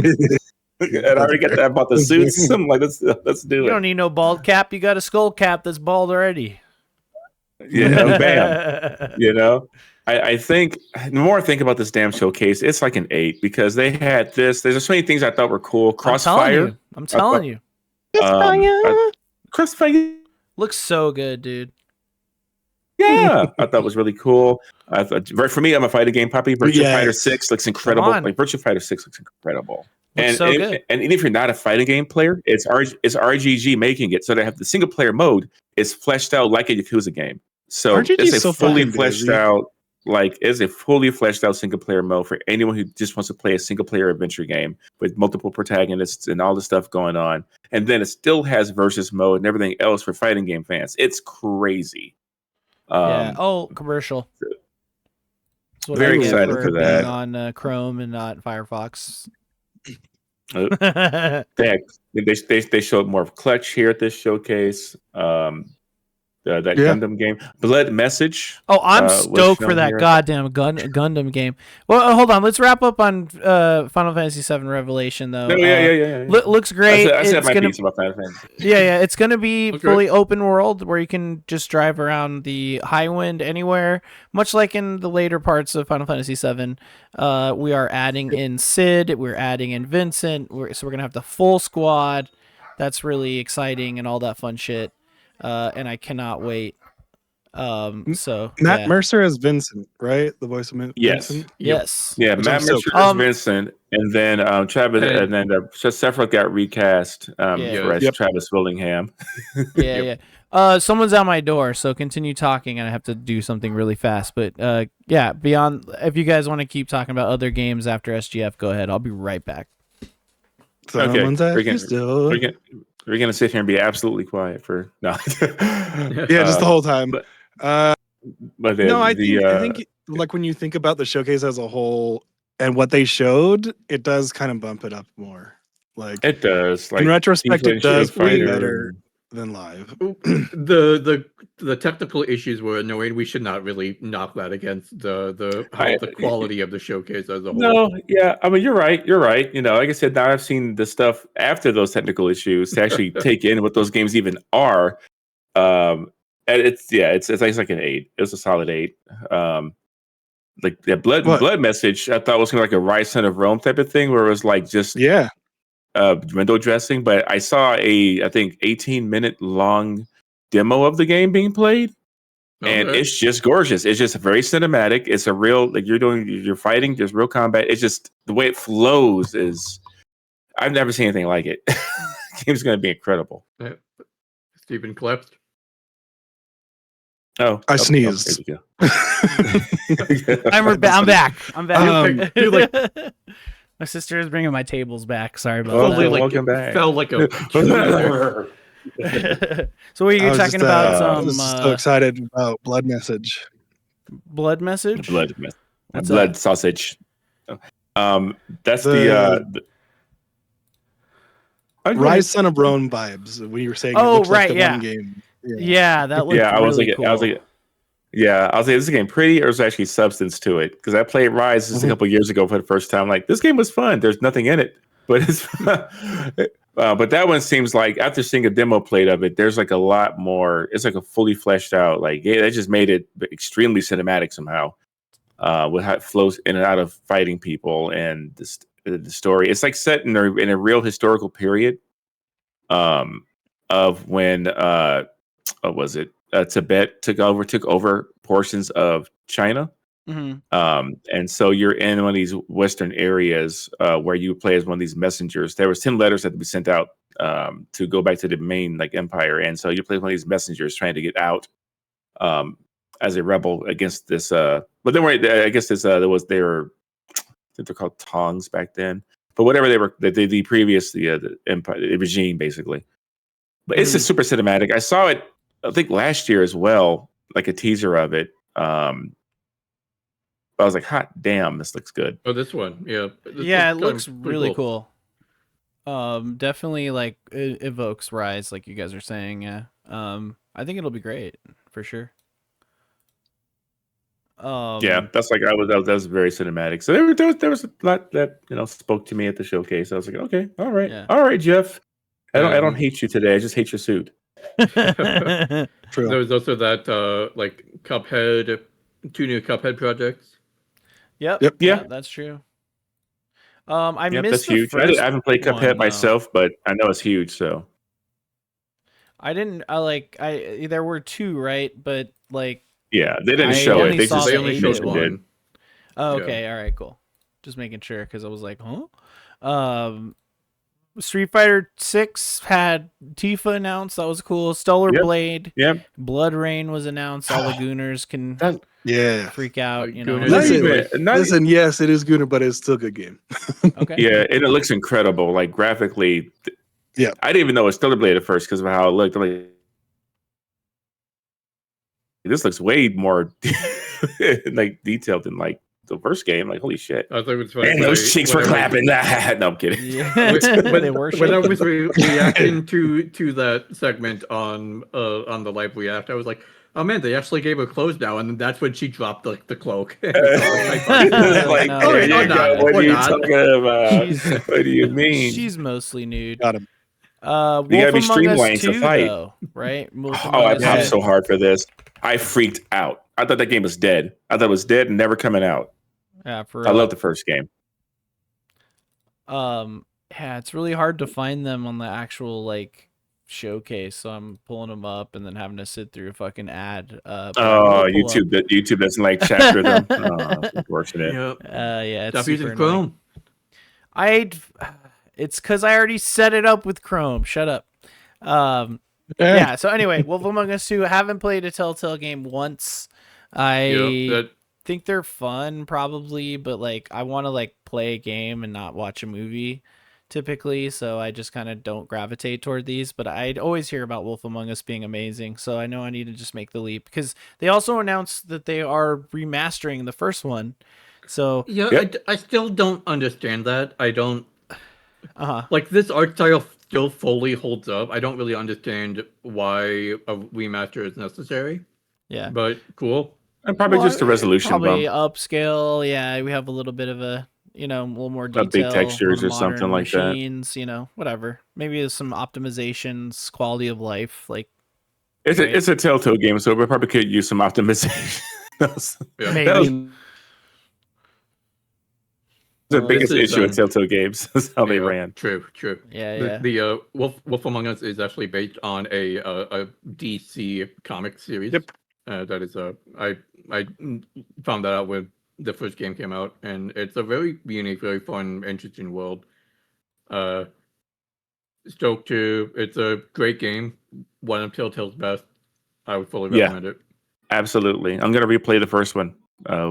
And I already got that. I bought the suits. I'm like, let's do You it. don't need no bald cap. You got a skull cap that's bald already. Yeah, bam. You know, I think the more I think about this damn showcase, it's like an 8 because they had this. There's so many things I thought were cool. Crossfire. I'm telling you. Crossfire. Looks so good, dude. Yeah, I thought was really cool. I thought, right for me, I'm a fighting game puppy. Virtua Yes. Fighter 6 looks incredible. on. Like Virtua Fighter 6 looks incredible. Looks so good. And even if you're not a fighting game player, it's RGG making it. So they have the single player mode is fleshed out like a Yakuza game. So RGG it's a is so fully fucking fleshed busy. out, it's a fully fleshed out single player mode for anyone who just wants to play a single player adventure game with multiple protagonists and all the stuff going on. And then it still has versus mode and everything else for fighting game fans. It's crazy. Yeah. Commercial. That's what Very I get excited for being that. on Chrome and not Firefox. They showed more of Clutch here at this showcase. That Yeah. Gundam game, Blood Message. Oh, I'm was stoked for shown that here. goddamn Gundam game. Well, hold on. Let's wrap up on Final Fantasy VII Revelation, though. No, yeah. Looks great. I said It's my gonna, piece about Final Fantasy. yeah. It's gonna be Okay. fully open world where you can just drive around the Highwind anywhere, much like in the later parts of Final Fantasy VII. We are adding in Cid. We're adding in Vincent. So we're gonna have the full squad. That's really exciting and all that fun shit. And I cannot wait. So Matt yeah. Mercer as Vincent, right? The voice of Yes. Vincent. Yes. Yeah, Which Matt I'm so Mercer cool. is Vincent, and then Travis, and then Sephiroth got recast Yeah. for as Yep. Travis Willingham. Yeah. Someone's at my door, so continue talking, and I have to do something really fast. But yeah, beyond, if you guys want to keep talking about other games after SGF, go ahead. I'll be right back. Someone's at we're his door. gonna sit here and be absolutely quiet for no. Yeah, just the whole time. but- No, I think like when you think about the showcase as a whole and what they showed, it does kind of bump it up more. Like it does. Like in retrospect, FIFA it does Street play Fighter. better than live. The technical issues were annoying. We should not really knock that against the quality of the showcase as a whole. No, yeah, I mean you're right. You know, like I said, now I've seen the stuff after those technical issues to actually take in what those games even are. And it's like an 8. It was a solid 8. Like the blood message, I thought was kind of like a Rise Son of Rome type of thing, where it was like just Yeah. window dressing. But I saw I think 18-minute long demo of the game being played. And Okay. it's just gorgeous. It's just very cinematic. It's a real, like you're fighting, there's real combat. It's just the way it flows is, I've never seen anything like it. The game's going to be incredible. Stephen collapsed. I sneezed. There we go. I'm back. You're like- My sister is bringing my tables back. Sorry about Oh, Probably that. welcome back. felt like a So what are you I was talking just, about? I was so excited about Blood Message. Blood message? Blood What's blood that? sausage. That's The- the Rise Son of Rome vibes. When you were saying, Oh, it looks right, like the yeah. one game. Yeah, that looked I was really like, cool. I was like, is this game pretty or is there actually substance to it? Because I played Rise just a couple years ago for the first time. Like, this game was fun. There's nothing in it, but it's but that one seems like after seeing a demo played of it, there's like a lot more. It's like a fully fleshed out. Like, yeah, that just made it extremely cinematic somehow. With how it flows in and out of fighting people and the story. It's like set in a real historical period. Of when what was it? Tibet took over portions of China. Mhm. And so you're in one of these Western areas where you play as one of these messengers. There was 10 letters that had to be sent out to go back to the main like empire. And so you play one of these messengers trying to get out as a rebel against this. But then I guess this I think they're called Tongs back then. But whatever they were, the previous the empire, the regime basically. But it's just super cinematic. I saw it, I think last year as well, like a teaser of it. But I was like, hot damn, this looks good. Oh, this one, yeah. This Yeah, it kind looks of pretty really cool. Definitely like it evokes Rise, like you guys are saying. Yeah. I think it'll be great for sure. Yeah, that's like that was very cinematic. So there was a lot that spoke to me at the showcase. I was like, okay, all right, Jeff. I don't hate you today. I just hate your suit. True. There was also that like Cuphead, 2 new Cuphead projects. Yep. Yep. Yeah, that's true. I Yep, missed that's the huge. first I haven't played one, Cuphead though. myself, but I know it's huge. So I didn't. There were 2, right? But like, yeah, they didn't I show only it. They saw just the They only showed mentioned it. one. oh, Yeah. okay, all right, cool. Just making sure because I was like, huh? Street Fighter 6 had Tifa announced. That was cool. Stellar Yep. Blade, Yep. Blood Rain was announced. All the Gooners can That- Yeah. freak out. You Gooners. know. Not Listen, even- not Listen, yes, it is good, but it's still a good game. Okay. Yeah, and it looks incredible. Like graphically. Yeah. I didn't even know it was Stellar Blade at first because of how it looked. I'm like, this looks way more like detailed than like the first game. Like, holy shit! I thought it was funny. And those cheeks were clapping. No, I'm kidding. Yeah, they were When I shaking. was reacting to that segment on the live react, I was like, "Oh man, they actually gave her clothes now," and then that's when she dropped the cloak. Like, No, there you or go. not, What or are you not. talking about? She's- What do you mean? She's mostly nude. Got him. Wolf You gotta be Among Us streamlined to 2, fight. though, right? Wolf Oh, Among I Us popped 2. so hard for this. I freaked out. I thought that game was dead. I thought it was dead and never coming out. Yeah, for I real. love the first game. Yeah, it's really hard to find them on the actual like showcase. So I'm pulling them up and then having to sit through a fucking ad. But I will Oh, pull up- YouTube doesn't like chapter them. Oh, it's unfortunate. Yep. Yeah, it's Stop super using annoying. Chrome. It's because I already set it up with Chrome. Shut up. Yeah. So anyway, Wolf Among Us 2. I haven't played a Telltale game once. I think they're fun, probably, but like I want to like play a game and not watch a movie, typically. So I just kind of don't gravitate toward these. But I'd always hear about Wolf Among Us being amazing, so I know I need to just make the leap because they also announced that they are remastering the first one. So Yeah, Yep. I still don't understand that. I don't uh-huh. like this art style still fully holds up. I don't really understand why a remaster is necessary, Yeah. but cool. And probably just a resolution Probably bump. upscale. Yeah, we have a little bit of a little more detail, Big textures on or something modern like that. machines, whatever. Maybe there's some optimizations, quality of life, like It's a Telltale game, so we probably could use some optimization. Yeah. maybe. That was the Well, biggest this is, issue with Telltale games is how they Yeah, ran. True. Yeah. The Wolf Among Us is actually based on a DC comic series. Yep. That is I found that out when the first game came out, and it's a very unique, very fun, interesting world. Stoked to. It's a great game. One of Telltale's best. I would fully Yeah. recommend it. Absolutely. I'm gonna replay the first one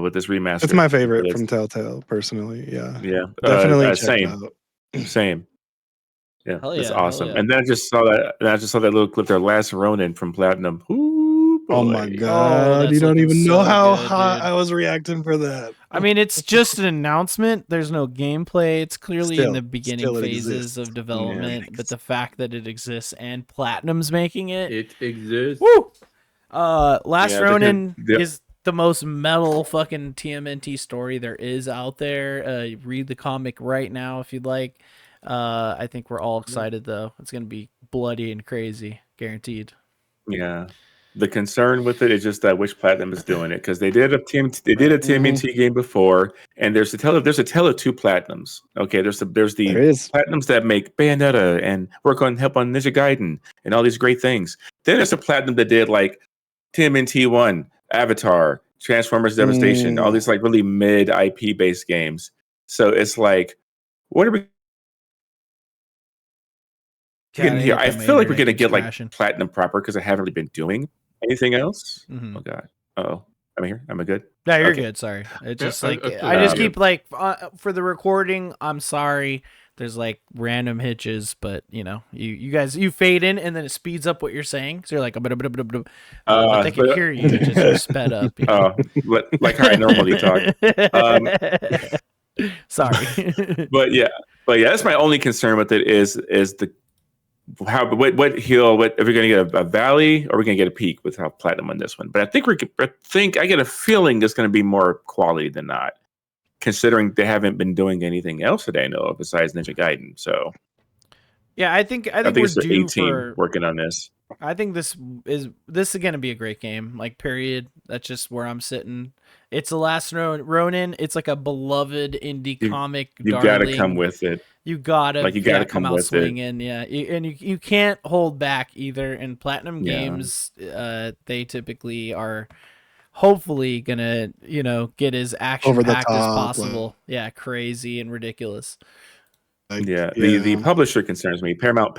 with this remaster. It's my favorite It's- from Telltale, personally. Yeah. Yeah. Definitely check same. it out. Same. Yeah, Hell it's yeah, hell awesome. yeah. And then I just saw that little clip there, Last Ronin from Platinum. Ooh, Oh my boy. god, that's you don't looking even know so how good, hot dude. I was reacting for that. I mean, it's just an announcement. There's no gameplay. It's clearly in Still- the beginning still it phases exists. of development, but the fact that it exists and Platinum's making it. It exists. Woo! Last Yeah, Ronin the- is the most metal fucking TMNT story there is out there. Read the comic right now if you'd like. I think we're all excited though. It's gonna be bloody and crazy, guaranteed. Yeah. The concern with it is just that which Platinum is doing it because they did a TMNT game before, and there's a tale of two Platinums. Okay, there's the There is. Platinums that make Bayonetta and work on help on Ninja Gaiden and all these great things. Then there's a Platinum that did like TMNT 1, Avatar, Transformers Devastation, all these like really mid IP based games. So it's like, what are we getting here? I feel like we're gonna get like Platinum proper because I haven't really been doing anything else. Mhm. Oh god. Oh, am I here? Am I good? Yeah, you're Okay. good. Sorry. It's Yeah, just like okay. I just Yeah. keep like for the recording. I'm sorry. there's like random hitches, but you guys fade in and then it speeds up what you're saying, so you're like but they can hear you, it just sped up. Like how I normally talk. Sorry. But yeah, that's my only concern with it is the what hill, what if we're gonna get a valley or we're gonna get a peak with how platinum on this one. But I think I get a feeling it's gonna be more quality than not, considering they haven't been doing anything else that I know of besides Ninja Gaiden. So yeah, I think we're it's the due 18 for working on this. I think this is going to be a great game. Like, period. That's just where I'm sitting. It's The Last Ronin. It's like a beloved indie comic. You got to come with it. You gotta come out with swinging. Yeah, you can't hold back either. And Platinum Games, they typically are hopefully gonna get as action packed as possible. Yeah, crazy and ridiculous. The publisher concerns me. Paramount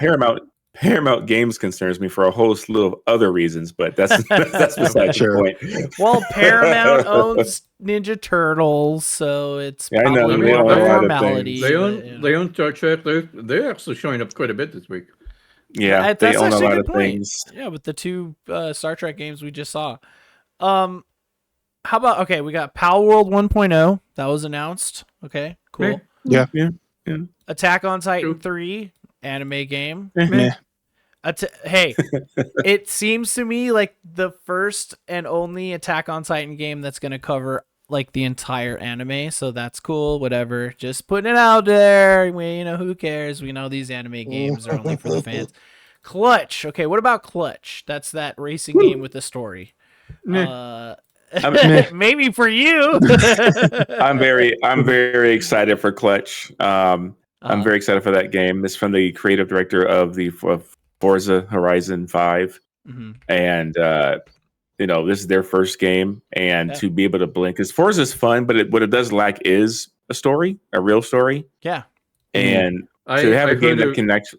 Games concerns me for a whole slew of other reasons, but that's beside the point. Well, Paramount owns Ninja Turtles, so it's probably more of a formality. They own Star Trek. They're actually showing up quite a bit this week. Yeah, they own a lot of things. Yeah, with the two Star Trek games we just saw. How about we got Pal World 1.0 that was announced. Okay, cool. Yeah. Attack on Titan 3 anime game. Meh. Hey, it seems to me like the first and only Attack on Titan game that's going to cover like the entire anime, so that's cool. Whatever, just putting it out there. Who cares? We know these anime games are only for the fans. Clutch. Okay, what about Clutch? That's that racing game with a story. Maybe for you. I'm very excited for Clutch. I'm very excited for that game. It's from the creative director of the Forza Horizon 5. Mm-hmm. And this is their first game, and to be able to blink, because Forza is fun, but what it does lack is a story, a real story. Yeah. And to have a game that connects.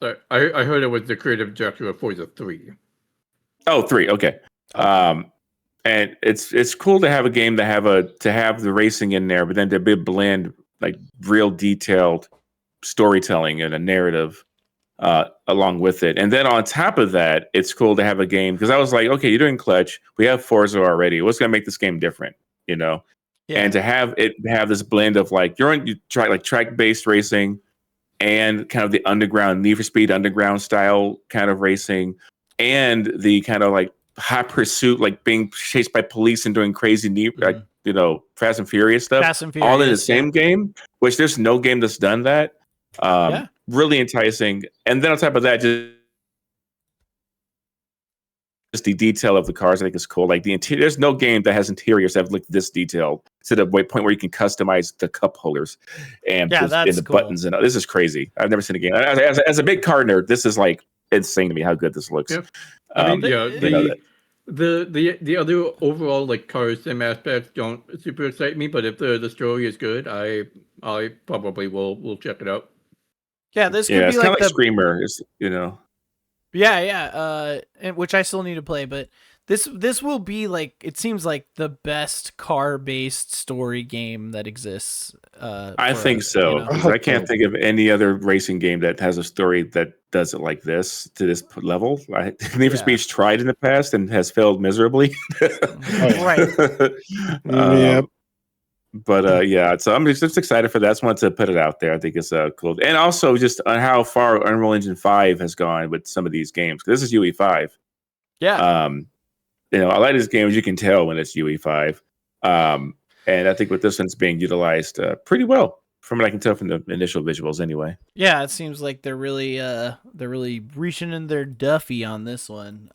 Sorry, I heard it was the creative director of Forza 3. Oh, 3, okay. And it's cool to have a game to have the racing in there, but then to be blend like real detailed storytelling and a narrative along with it. And then on top of that, it's cool to have a game, because I was like, okay, you're doing Clutch, we have Forza already. What's gonna make this game different? Yeah. And to have this blend of like you try like track-based racing and kind of the underground Need for Speed underground style kind of racing, and the kind of like high pursuit, like being chased by police and doing crazy Fast and Furious stuff, all in the same game, which there's no game that's done that. Really enticing. And then on top of that, just the detail of the cars, I think is cool. Like the interior, there's no game that has interiors that look this detailed to the point where you can customize the cup holders and the buttons. And this is crazy. I've never seen a game. As a big car nerd, this is like insane to me how good this looks. Yep. The other overall like car sim aspects don't super excite me, but if the story is good, I probably will check it out. Yeah, this could be it's like kind of like Screamer, and which I still need to play, but this will be like, it seems like the best car-based story game that exists. I think so. I can't think of any other racing game that has a story that does it like this to this level. Need for Speed's tried in the past and has failed miserably. Right. So I'm just excited for that. I just wanted to put it out there. I think it's cool. And also just on how far Unreal Engine 5 has gone with some of these games. This is UE5. Yeah. I like this game, as you can tell, when it's UE5. And I think with this one, it's being utilized pretty well, from what I can tell from the initial visuals anyway. Yeah, it seems like they're really reaching in their Duffy on this one.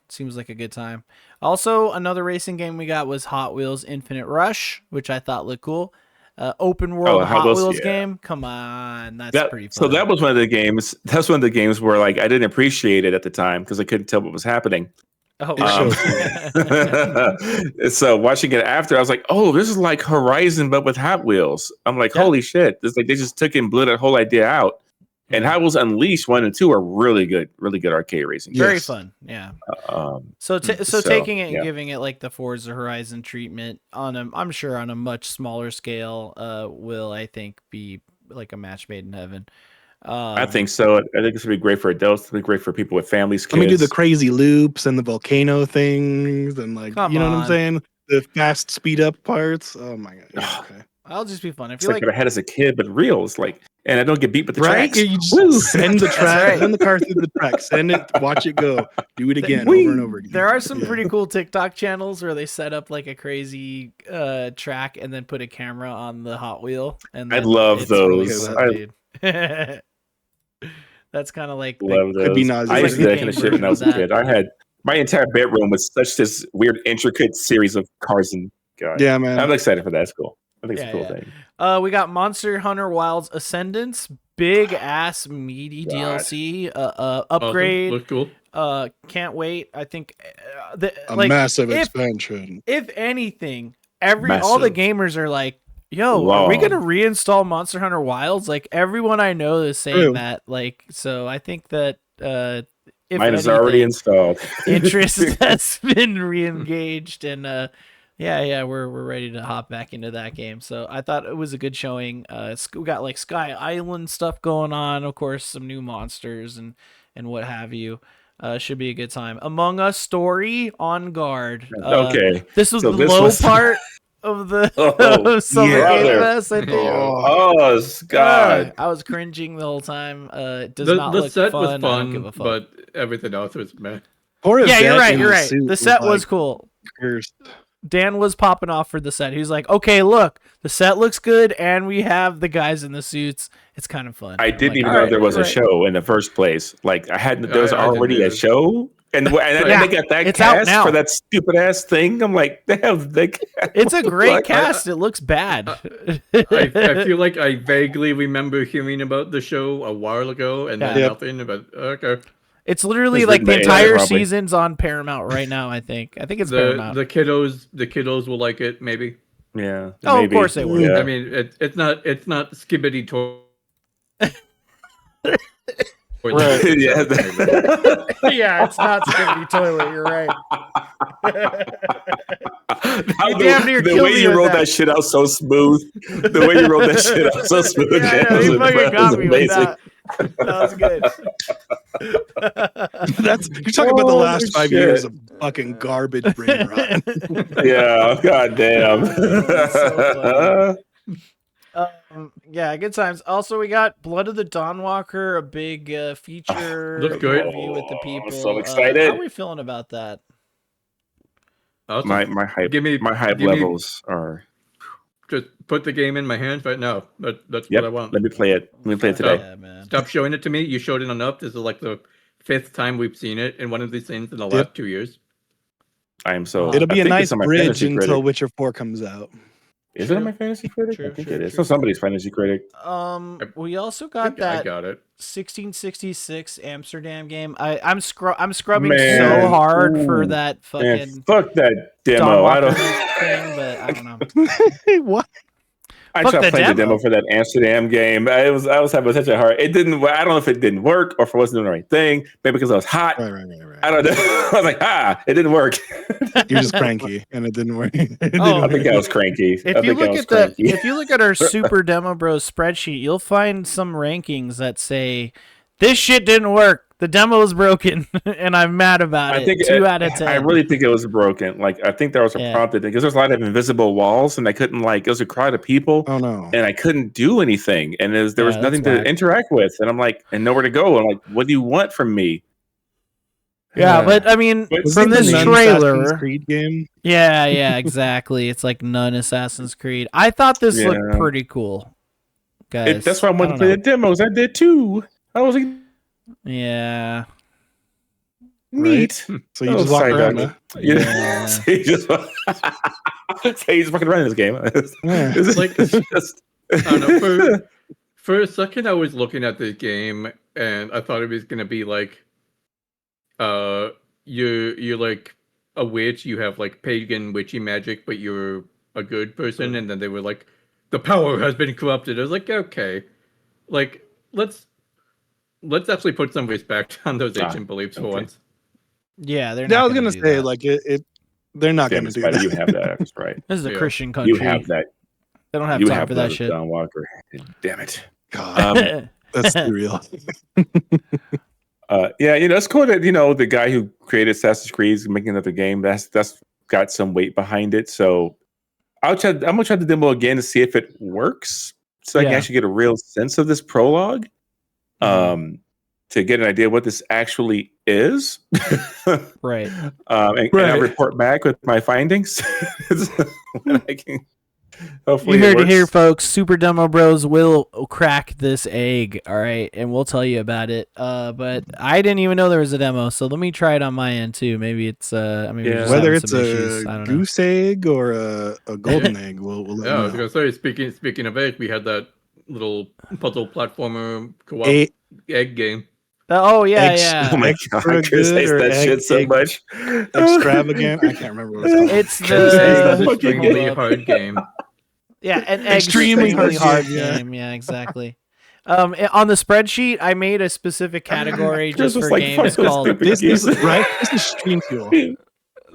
Seems like a good time. Also, another racing game we got was Hot Wheels Infinite Rush, which I thought looked cool. Open world Hot Wheels game. Come on, that's pretty fun. So that was one of the games. That's one of the games where like I didn't appreciate it at the time because I couldn't tell what was happening. So watching it after, I was like, "Oh, this is like Horizon, but with Hot Wheels." I'm like, "Holy shit!" It's like they just took and blew that whole idea out. And Hot Wheels Unleashed 1 and 2 are really good arcade racing. Very fun, yeah. So taking it and giving it like the Forza Horizon treatment I'm sure on a much smaller scale, will I think be like a match made in heaven. I think so. I think this would be great for adults. It'd be great for people with families, kids. Let me do the crazy loops and the volcano things and like Come you know what I'm on. saying? The fast speed up parts. Oh my god. Yeah, okay. I'll just be fun. If It's you like what I had as a kid, but real. It's like, and I don't get beat with the Right? tracks. You just Woo! send the track, right. send the car through the track, send it, watch it go, do it again over and over again. there are some Yeah. pretty cool TikTok channels where they set up like a crazy track and then put a camera on the Hot Wheel. And I then love it's really those. fun, I dude. That's kind of like love could be those. nauseating. I used to do that kind of Game shit when I was a version kid. of I had my entire bedroom was such this weird, intricate series of cars and God. Yeah, man. I'm excited for that. It's cool. I think it's Yeah, a cool yeah. thing. We got Monster Hunter Wilds Ascendance, big ass meaty God. DLC, Awesome. upgrade. Looks cool. Can't wait. I think A like massive if expansion. if anything, all the Massive. gamers are like, yo, are we Long. gonna reinstall Monster Hunter Wilds? Like everyone I know is saying True. that. Like, so I think that if Mine is already anything, installed. interest has been re-engaged, and yeah, we're ready to hop back into that game. So I thought it was a good showing. We got like Sky Island stuff going on, of course, some new monsters and what have you. Should be a good time. Among Us story on guard. Okay. This was So the this low was- part of the Oh, Summer yeah. Game Brother. Fest, I think. Oh, God. I was cringing the whole time. It does The not look set fun. was I don't fun, give a fuck. but everything else was meh. Poor Yeah, you're Yvette right. in You're the right. suit The set was like, cool. cursed. Dan was popping off for the set. He was like, "Okay, look, the set looks good, and we have the guys in the suits. It's kind of fun." I I'm didn't like, even "All know right, there was a right." show in the first place. Like I hadn't. There was I didn't already a either. show, and Yeah, they got that it's out cast now. for that stupid ass thing. I'm like, damn, It's a great Like, cast. It looks bad. I feel like I vaguely remember hearing about the show a while ago and then Yeah. nothing. But okay, It's literally It's like the written by AI, entire probably. season's on Paramount right now. I think it's the Paramount. the kiddos will like it maybe. Yeah. Oh, of maybe. course they would. Yeah. I mean, it's not skibbity toy. Right. Yeah. Yeah, it's not Skibidi Toilet. You're right. the, damn near the killed way me you with rolled that. that shit out so smooth. The way you rolled that shit out so smooth. Yeah, I man, know, was you fucking got me with amazing. that. That was good. That's you're talking about the Holy last 5 shit. years of fucking garbage brain rot. Yeah. God damn. So yeah, good times. Also, we got Blood of the Dawnwalker, a big feature Looks good. review with the Oh, I'm people. so excited. How are we feeling about that? Awesome. my hype. Give me- my hype give me- levels are. Just put the game in my hands right now. That's Yep. what I want. Let me play it. Let me play it today. Yeah, man. Stop showing it to me. You showed it enough. This is like the 5th time we've seen it in one of these things in the last 2 years. I am so. It'll be I a think nice it's on my bridge Fantasy until Critic. Witcher 4 comes out. Is it on my fantasy critic? True, I think true, it is. true. So somebody's fantasy critic. We also I got think I that got it. 1666 Amsterdam game. I'm scrubbing Man. so hard for Ooh. that Man, fucking fuck that demo. I Dawnwalker don't. thing, but I don't know. What? I Fuck tried the playing the demo. demo for that Amsterdam game. I was having such a hard. It didn't. I don't know if it didn't work or if I wasn't doing the right thing. Maybe because I was hot. Right. I don't know. I was like, it didn't work. You're just cranky, and it didn't work. It didn't Oh, I think I was cranky. If you look at our Super Demo Bros spreadsheet, you'll find some rankings that say this shit didn't work. The demo is broken, and I'm mad about I it. think 2 out of 10. I really think it was broken. Like I think there was a Yeah. prompted thing because there's a lot of invisible walls, and I couldn't it was a crowd of people. Oh no. And I couldn't do anything, and there was Yeah, nothing that's to whack. interact with, and I'm like, and nowhere to go. I'm like, what do you want from me? Yeah, but I mean, But Was from it the this non trailer, Assassin's Creed game? yeah, exactly. It's like none Assassin's Creed. I thought this looked Yeah. pretty cool, guys. That's why I wanted don't to play know. the demos. I did too. I was like, Yeah, neat. So you Oh, just walk sorry, around. Doug. Huh? Yeah. Yeah. So you just so you just fucking running this game. Yeah. It's Like- just, I don't know. For a second, I was looking at this game and I thought it was gonna be like, you're like a witch. You have like pagan witchy magic, but you're a good person. And then they were like, the power has been corrupted. I was like, okay, like let's actually put some respect on those ancient beliefs for okay. once. yeah. They're. Yeah, I Not was gonna do say that. like it. They're not damn gonna it, do Spider, that. you have that. That's right. This is a Yeah. Christian country. You have that. They don't have You time have for that Blood of shit. John Walker. Damn it. God, that's too real. Yeah, it's cool that the guy who created Assassin's Creed is making another game. That's got some weight behind it. So I'm gonna try the demo again to see if it works, so I can Yeah. actually get a real sense of this prologue, to get an idea what this actually is. Right. And I'll report back with my findings. When I can, hopefully You it heard it works. here, folks. Super Demo Bros will crack this egg, all right, and we'll tell you about it. But I didn't even know there was a demo, so let me try it on my end too. Maybe it's maybe we're just Whether having it's some issues. I a don't know. goose egg or a golden egg, we'll let Yeah, I you was know. gonna say, speaking of egg, we had that little puzzle platformer co-op Egg- egg game. Oh yeah, eggs- yeah. Oh my Eggs god, for Chris good hates or that shit so egg much. extravagant. I can't remember what it's called. It's It's the an fucking extremely hold up. hard game. Yeah, an Extremely extremely hard hard game, game. Yeah, exactly. On the spreadsheet, I made a specific category Chris just was for like, games "Fuck those called stupid This is geese." right. This is stream fuel.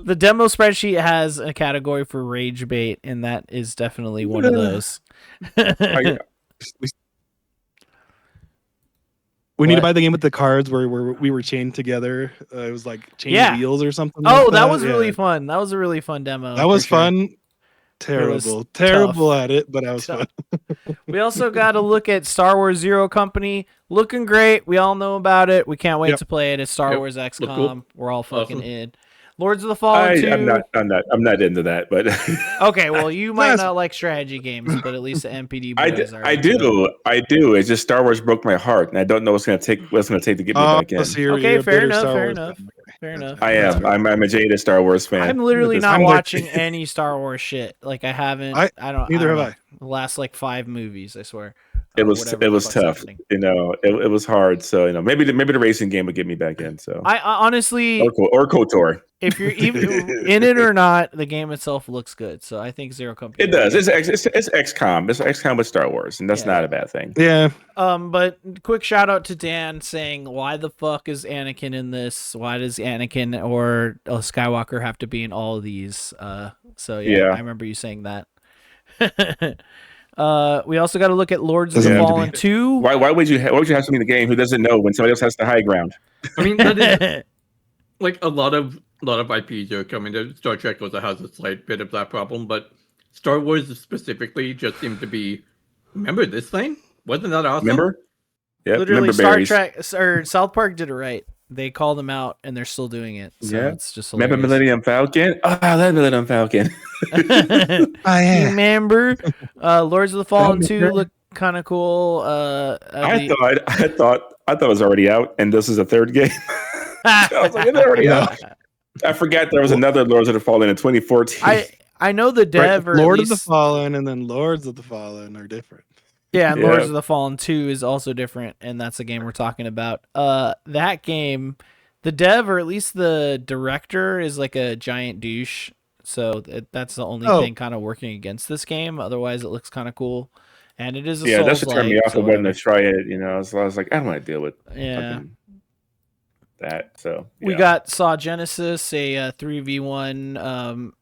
the demo spreadsheet has a category for rage bait, and that is definitely one of those. We need to What? buy the game with the cards where we were chained together. It was like chain Yeah. wheels or something. Oh, like that was Yeah. really fun. That was a really fun demo. That was for sure. fun. Terrible, terrible at it, but that was fun. We also got to look at Star Wars Zero Company. Looking great. We all know about it. We can't wait Yep. to play it. It's Star Yep. Wars Look XCOM. cool. We're all fucking Awesome. in. Lords of the Fallen 2. I'm not into that, but Okay, well, you might That's- not like strategy games, but at least the NPD I boys are. I into it. do. It's just Star Wars broke my heart, and I don't know what's gonna take to get me back in. So you're Okay, a fair bitter enough, Star fair Wars enough. fan. Fair enough. I am. I'm a jaded Star Wars fan. I'm literally This- not I'm like- watching any Star Wars shit. Like I haven't. I- I don't. neither I don't have know. The last like 5 movies, I swear. It was Whatever the fuck's tough. happening. It was hard. So maybe the racing game would get me back in. So I honestly, or KOTOR. if you're even in it or not, the game itself looks good. So I think Zero Company. It does. It's XCOM. It's XCOM with Star Wars, and that's Yeah. not a bad thing. Yeah, But quick shout out to Dan saying, "Why the fuck is Anakin in this? Why does Anakin or Skywalker have to be in all of these?" So yeah, I remember you saying that. We also got to look at Lords of Doesn't the have to Fallen be. 2. Why would you have somebody in the game who doesn't know when somebody else has the high ground? I mean, that is like a lot of IPs are coming. Star Trek also has a slight bit of that problem, but Star Wars specifically just seemed to be. Remember this thing? Wasn't that awesome? Remember? Yeah, Literally, remember Star berries. Trek or South Park did it right. They called them out, and they're still doing it. So Yeah. it's just Remember hilarious. Millennium Falcon? Oh, I love Millennium Falcon. I Remember, Lords of the Fallen 2 look kind of cool. I thought it was already out, and this is a third game. I was like, it's already out. I forgot there was another Lords of the Fallen in 2014. I know the dev or Lord at of the least, Fallen and then Lords of the Fallen are different. yeah, and Yeah. Lords of the Fallen 2 is also different, and that's the game we're talking about. That game, the dev or at least the director is like a giant douche. So that's the only thing kind of working against this game. Otherwise, it looks kind of cool, and it is a yeah, that should turn me Souls-like, off so of wanting to whatever. try it. So I was like, I don't want to deal with Yeah. fucking that. So We yeah. got Saw Genesis, a 3v1,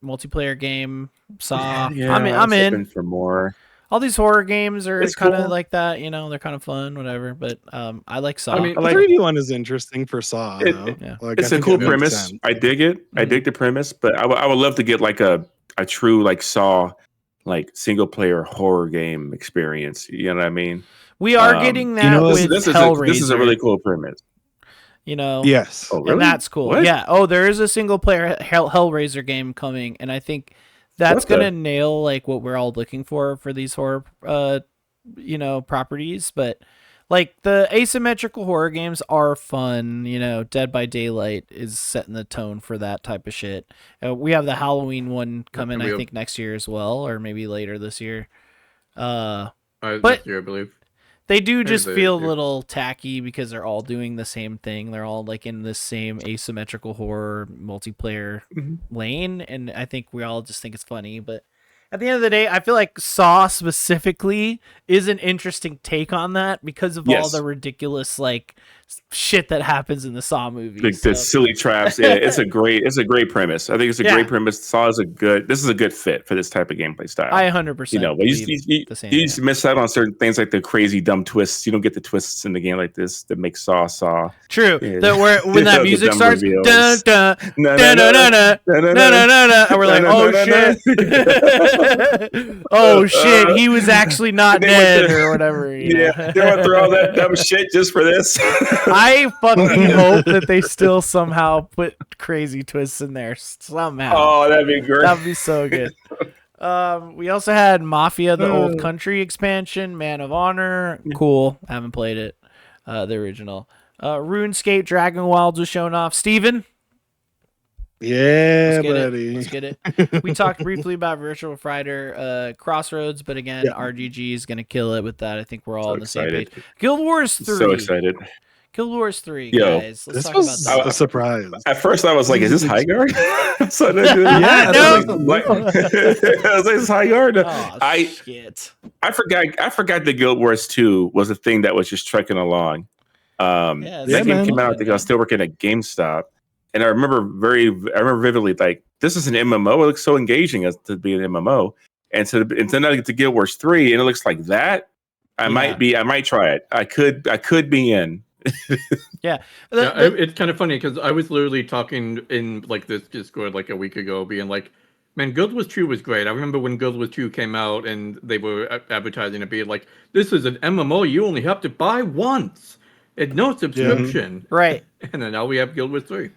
multiplayer game. Saw. Yeah, I'm I was in. hoping for more. All these horror games are It's kind of cool. like that. They're kind of fun, whatever. But I like Saw. I mean, The like- 3v1 is interesting for Saw. It- though. yeah. Like, It's I a think cool it makes premise. sense. I dig it. I dig the premise, but I would love to get like a true like Saw like single player horror game experience. You know what I mean? We are um, getting that you know, with This Hellraiser. is a really cool premise. Yes. Oh, really? And that's cool. What? Yeah. Oh, there is a single player Hellraiser game coming, and I think that's What the- gonna nail like what we're all looking for these horror, properties. But like the asymmetrical horror games are fun. Dead by Daylight is setting the tone for that type of shit. We have the Halloween one coming, I think next year as well, or maybe later this year. But- this year, I believe. They do Maybe just they feel a do. little tacky because they're all doing the same thing. They're all like in the same asymmetrical horror multiplayer lane, and I think we all just think it's funny. But at the end of the day, I feel like Saw specifically is an interesting take on that because of all Yes. the ridiculous like shit that happens in the Saw movie. Like the silly traps. Yeah, it's a great premise. I think it's a great premise. Saw is this is a good fit for this type of gameplay style. I 100%. You know, but you just miss out on certain things like the crazy dumb twists. You don't get the twists in the game like this that make Saw. True. Yeah. When that music starts, dun dun dun dun dun dun, and we're like, oh shit, oh shit, he was actually not dead or whatever. Yeah, they want to throw all that dumb shit just for this. I fucking hope that they still somehow put crazy twists in there somehow. Oh, that'd be great. That'd be so good. We also had Mafia: The Old Country expansion, Man of Honor. Cool. Haven't played it. The original. RuneScape Dragon Wilds was shown off. Steven? Yeah, buddy. Let's get it. We talked briefly about Virtual Fighter Crossroads, but again, RGG is going to kill it with that. I think we're all on the same page. Guild Wars 3. So excited. Guild Wars 3, Yo, guys. This was a surprise. At first, I was like, "Is this high guard?" So yeah, no. I was like, "Is this high guard?" Oh, shit. I forgot that Guild Wars 2 was a thing that was just trekking along. That game came out. I think I was still working at GameStop, and I remember vividly, like, this is an MMO. It looks so engaging as to be an MMO, and then I get to Guild Wars 3, and it looks like that. I might try it. I could be in. It's kind of funny because I was literally talking in like this Discord like a week ago, being like, man, Guild Wars 2 was great. I remember when Guild Wars 2 came out and they were advertising it being like, this is an MMO you only have to buy once. It's no subscription. Right. And then now we have Guild Wars 3.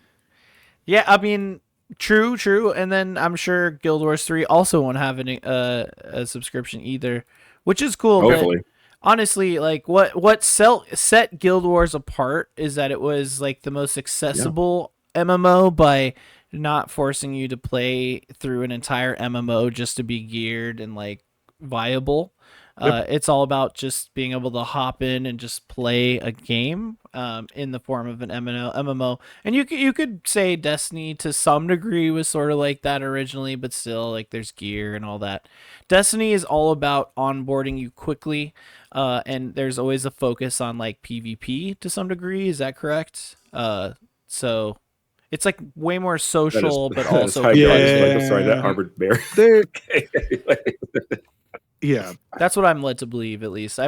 Yeah, I mean, true. And then I'm sure Guild Wars 3 also won't have a subscription either, which is cool. Hopefully. But honestly, like what set Guild Wars apart is that it was like the most accessible MMO by not forcing you to play through an entire MMO just to be geared and like viable. It's all about just being able to hop in and just play a game in the form of an MMO. And you could say Destiny to some degree was sort of like that originally, but still, like, there's gear and all that. Destiny is all about onboarding you quickly, and there's always a focus on like PvP to some degree. Is that correct? So it's like way more social, but also sorry, that Harvard Bear. Yeah, that's what I'm led to believe. At least I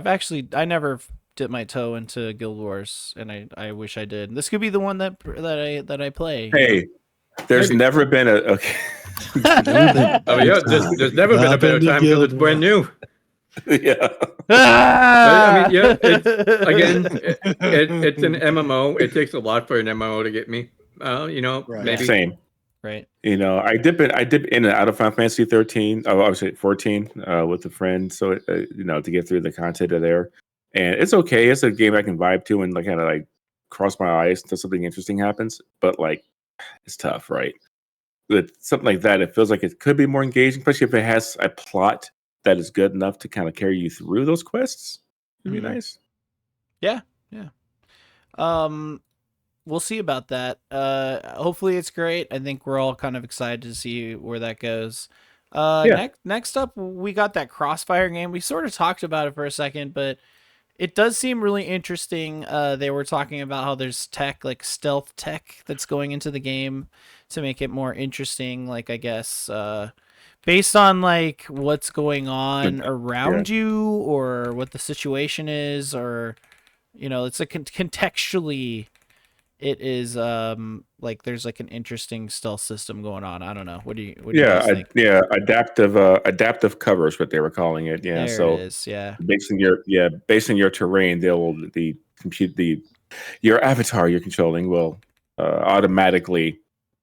never dipped my toe into Guild Wars, and I wish I did. This could be the one that I play. Hey, there's never been a okay. There's never been a better time because it's brand new. Yeah. I mean, it's an MMO. It takes a lot for an MMO to get me. Maybe same. Right. I dip in and out of Final Fantasy 13, obviously 14, with a friend. So, to get through the content of there, and it's okay. It's a game I can vibe to and like kind of like cross my eyes until something interesting happens. But like, it's tough, right? With something like that, it feels like it could be more engaging, especially if it has a plot that is good enough to kind of carry you through those quests. It'd be nice. Yeah. We'll see about that. Hopefully it's great. I think we're all kind of excited to see where that goes. Next up, we got that Crossfire game. We sort of talked about it for a second, but it does seem really interesting. They were talking about how there's tech, like stealth tech, that's going into the game to make it more interesting. Like, I guess, based on like what's going on around you or what the situation is, or, it's like contextually, it is like there's like an interesting stealth system going on. I don't know. What do you guys think? Adaptive cover is what they were calling it. Yeah. There it is. Yeah. Based on your terrain, your avatar you're controlling will automatically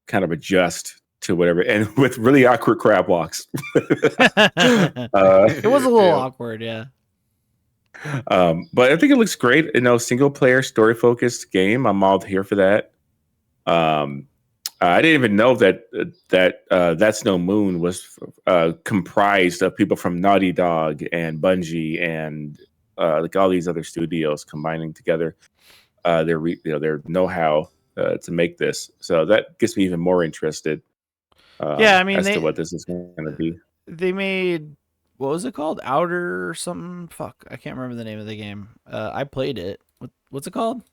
kind of adjust to whatever, and with really awkward crab walks. It was a little awkward, yeah. But I think it looks great. Single player, story focused game. I'm all here for that. I didn't even know that That's No Moon was comprised of people from Naughty Dog and Bungie and like all these other studios combining together their know-how to make this. So that gets me even more interested. As to what this is going to be. They made, what was it called? Outer or something? Fuck, I can't remember the name of the game. I played it. What's it called?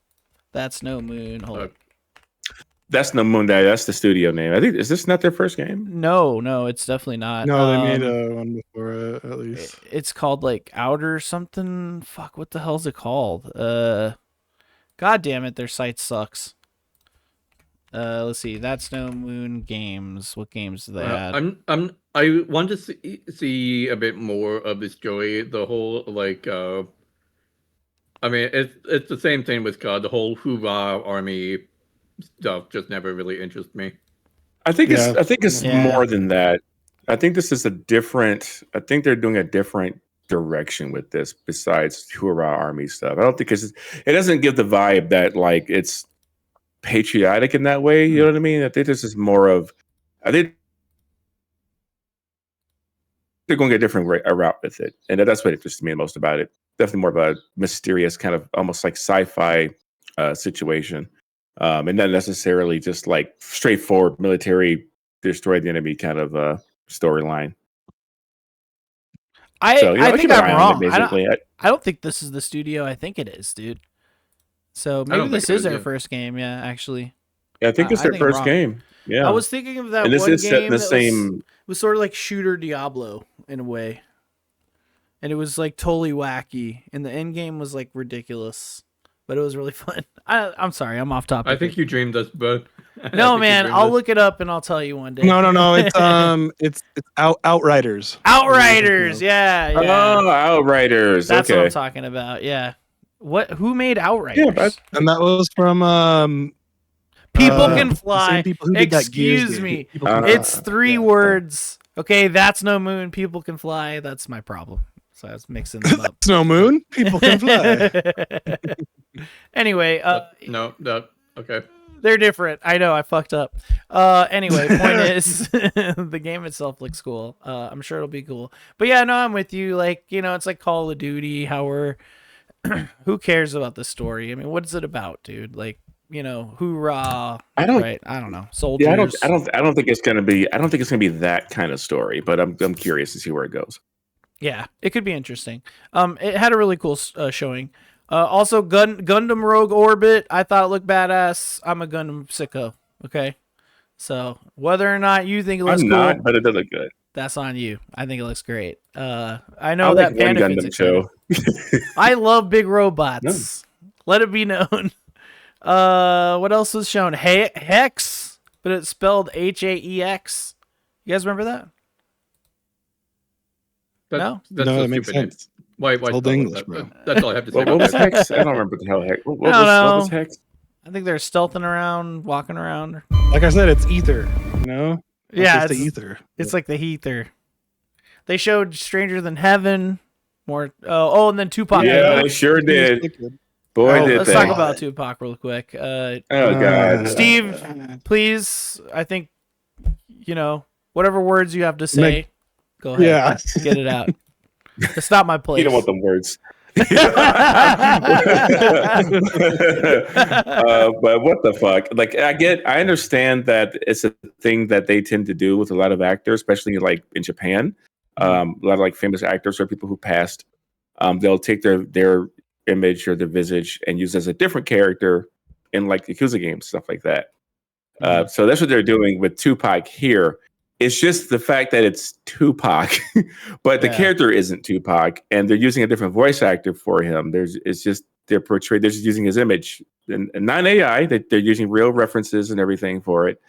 That's No Moon. Hold up. That's No Moon. That's the studio name. I think is this not their first game? No, it's definitely not. No, they made one before it, at least. It's called like Outer something. Fuck, what the hell's it called? God damn it, their site sucks. Let's see. That's No Moon Games. What games do they had? I want to see a bit more of the story. The whole like, I mean, it's the same thing with God. The whole Hoorah Army stuff just never really interests me. I think it's Yeah. more than that. I think this is a different. I think they're doing a different direction with this besides Hoorah Army stuff. I don't think it doesn't give the vibe that like it's patriotic in that way. You know what I mean? I think this is more of. I think they're going a different route with it, and that's what interests me most about it. Definitely more of a mysterious kind of almost like sci-fi situation. And not necessarily just like straightforward military destroy the enemy kind of storyline. I think I'm wrong. Basically, I don't think this is the studio I think it is, dude. So maybe this is their first game. Yeah, actually. Yeah, I think it's their first game. Yeah, I was thinking of that and this one is set in game the that same. was sort of like Shooter Diablo in a way, and it was like totally wacky, and the end game was like ridiculous. But it was really fun. I'm sorry, I'm off topic. I think you dreamed us, but no, man, I'll look it up and I'll tell you one day. No, it's Outriders. Outriders, yeah. Oh, Outriders. That's okay. what I'm talking about. Yeah. Who made Outriders? Yeah, and that was from People Can the Fly. same people who did that Gears Excuse game. me. People Can It's Fly. 3 words. Okay, that's No Moon. People Can Fly. That's my problem. So I was mixing them up. Snow Moon. People Can Fly. Anyway, okay. they're different. I know, I fucked up. Anyway, point is the game itself looks cool. I'm sure it'll be cool. But yeah, no, I'm with you. Like, you know, it's like Call of Duty, how we're who cares about the story? I mean, what is it about, dude? Like, you know, hoorah. I don't know. Soldiers. Yeah, I don't think it's gonna be that kind of story, but I'm curious to see where it goes. Yeah, it could be interesting. It had a really cool showing. Also, Gundam Rogue Orbit. I thought it looked badass. I'm a Gundam sicko. Okay, so whether or not you think it looks I'm cool, not, but it does look good. that's on you. I think it looks great. I know I that like one Panda Fit's Gundam excited. show. I love big robots. Let it be known. What else was shown? Hex, but it's spelled Haex. You guys remember that? No? That's No, so that makes stupid. sense. Why Old spell it English, that? bro. That's all I have to say. What about was that. Hex? I don't remember what the hell Hex. What know. was Hex? I think they're stealthing around, walking around. Like I said, it's ether. You know. Yeah, it's the ether. It's like the Heather. They showed Stranger Than Heaven. More. Oh, and then Tupac. Yeah, they sure did. Boy, did Let's they. talk about Tupac real quick. Oh God, Steve, please. I think, you know, whatever words you have to say, go ahead. Yeah. Get it out. It's not my place. you don't want them words. But what the fuck? Like, I understand that it's a thing that they tend to do with a lot of actors, especially like in Japan. A lot of like famous actors or people who passed. They'll take their image or their visage and use as a different character in like Yakuza games, stuff like that. So that's what they're doing with Tupac here. It's just the fact that it's Tupac, but the character isn't Tupac, and they're using a different voice actor for him. They're just using his image and not AI. They're using real references and everything for it.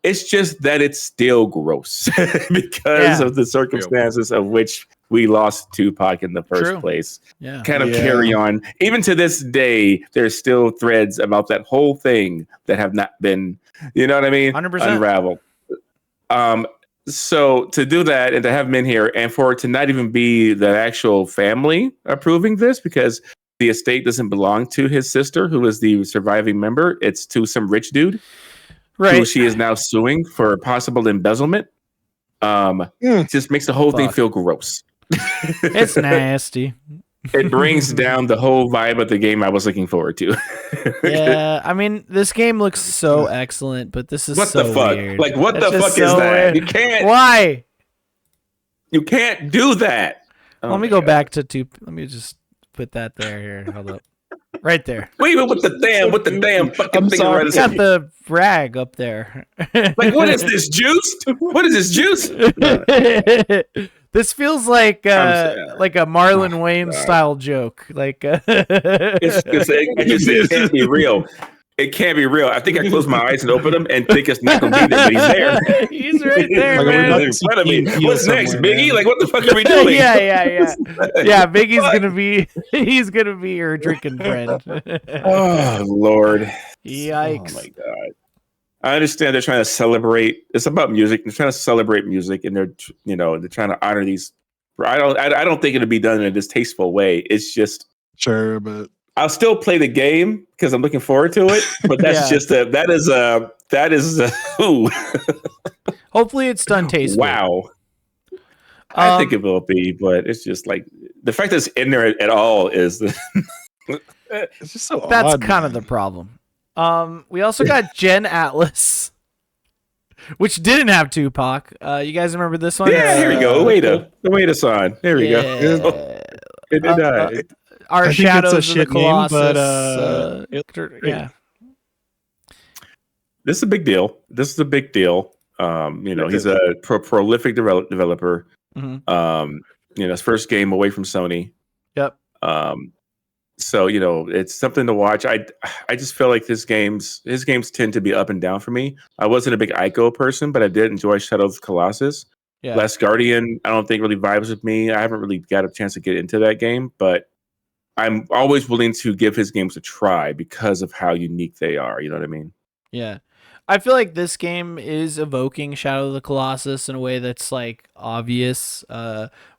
It's just that it's still gross because of the circumstances of which we lost Tupac in the first place. Yeah. Kind of carry on. Even to this day, there's still threads about that whole thing that have not been, you know what I mean? 100%. Unraveled. So to do that and to have him in here and for it to not even be the actual family approving this because the estate doesn't belong to his sister, who is the surviving member. It's to some rich dude who she is now suing for possible embezzlement. Just makes the whole thing feel gross. It's nasty. It brings down the whole vibe of the game I was looking forward to. Yeah, I mean, this game looks so excellent, but this is what so the fuck? weird. Like, what It's the just fuck is so that? weird. You can't. Why? You can't do that. Let me go back to Let me just put that there. Here, hold up. Right there. Wait, with the damn fucking I'm thing sorry. right You got the rag up there. Like, what is this juice? What is this juice? This feels like a Marlon Wayans style joke. Like it can't be real. It can't be real. I think I closed my eyes and opened them and think it's not gonna be there, but he's there. He's right there, Like, man. He's in front of me. Heal What's next, somewhere, Biggie? man. Like, what the fuck are we doing? Yeah. Biggie's gonna be your drinking friend. Oh Lord. Yikes. Oh my God. I understand they're trying to celebrate. It's about music. They're trying to celebrate music, and they're trying to honor these. I don't think it'll be done in a distasteful way. It's just Sure, but I'll still play the game because I'm looking forward to it. But that's that is ooh. Hopefully it's done tastefully. Wow. I think it will be, but it's just like the fact that it's in there at all is it's just so That's odd. kind of the problem. We also got Gen Atlas, which didn't have Tupac. You guys remember this one? yeah. Here we go. Wait a sign. There we go. It did not. Our I think it's a Shadows of the shit name, Colossus. but, yeah. This is a big deal. He's a prolific developer. Mm-hmm. His first game away from Sony. Yep. So it's something to watch. I just feel like his games tend to be up and down for me. I wasn't a big Ico person, but I did enjoy Shadow of the Colossus. Yeah. Last Guardian, I don't think really vibes with me. I haven't really got a chance to get into that game, but I'm always willing to give his games a try because of how unique they are. You know what I mean? Yeah. I feel like this game is evoking Shadow of the Colossus in a way that's like obvious.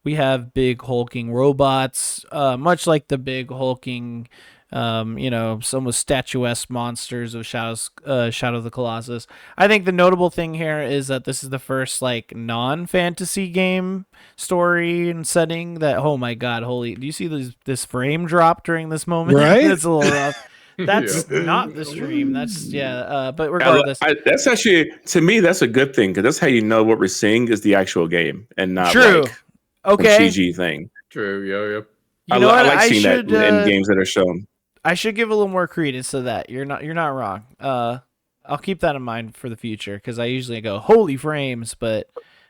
We have big hulking robots, much like the big hulking, some statuesque monsters of Shadow of the Colossus. I think the notable thing here is that this is the first like non-fantasy game story and setting that, oh my God, do you see this frame drop during this moment? Right? It's a little rough. That's not the stream. That's but regardless, that's actually, to me, that's a good thing because that's how you know what we're seeing is the actual game and not true. like Okay, a CG thing. True. Yeah. You know I what? like seeing that in games that are shown. I should give a little more credence to that. You're not wrong. I'll keep that in mind for the future because I usually go holy frames, but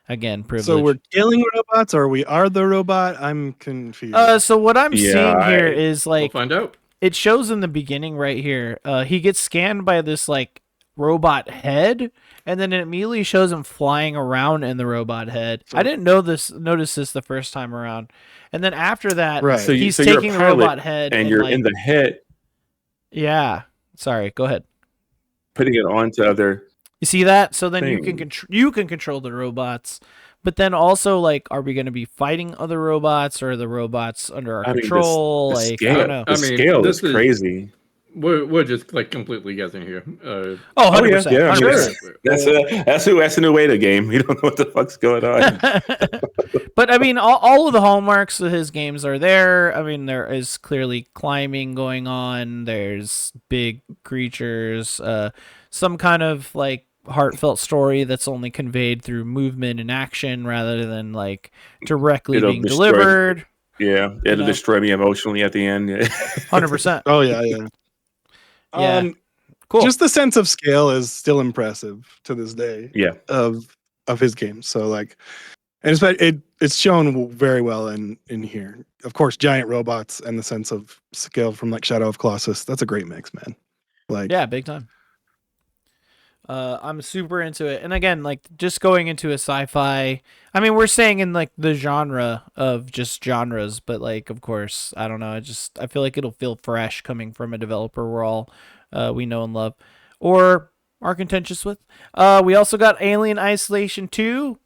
again, privilege. So we're killing robots, or we are the robot? I'm confused. So what I'm seeing here is like We'll find out. it shows in the beginning right here. He gets scanned by this like robot head, and then it immediately shows him flying around in the robot head. I didn't notice this the first time around, and then after that, Right. So he's you're a taking the pilot robot head and you're like, in the head, yeah. Sorry, go ahead. putting it onto other. You see that? So then you thing. can control the robots, but then also like, are we going to be fighting other robots, or are the robots under our control? The like, scale, I don't know. the scale is crazy. We're just like completely guessing here. 100%. yeah, 100%. That's a new way to game. You don't know what the fuck's going on. But I mean, all of the hallmarks of his games are there. I mean, there is clearly climbing going on. There's big creatures, some kind of like heartfelt story that's only conveyed through movement and action rather than like directly being delivered. Yeah, it'll destroy me emotionally at the end. 100%. Oh yeah. Yeah. Cool. Just the sense of scale is still impressive to this day. Yeah. Of his games. So like, and it's shown very well in here. Of course, giant robots and the sense of scale from like Shadow of Colossus. That's a great mix, man. Like, yeah, big time. I'm super into it. And again, like just going into a sci-fi, I mean, we're saying in like the genre of just genres, but like, of course, I don't know. I feel like it'll feel fresh coming from a developer we're all, we know and love or are contentious with. We also got Alien Isolation 2.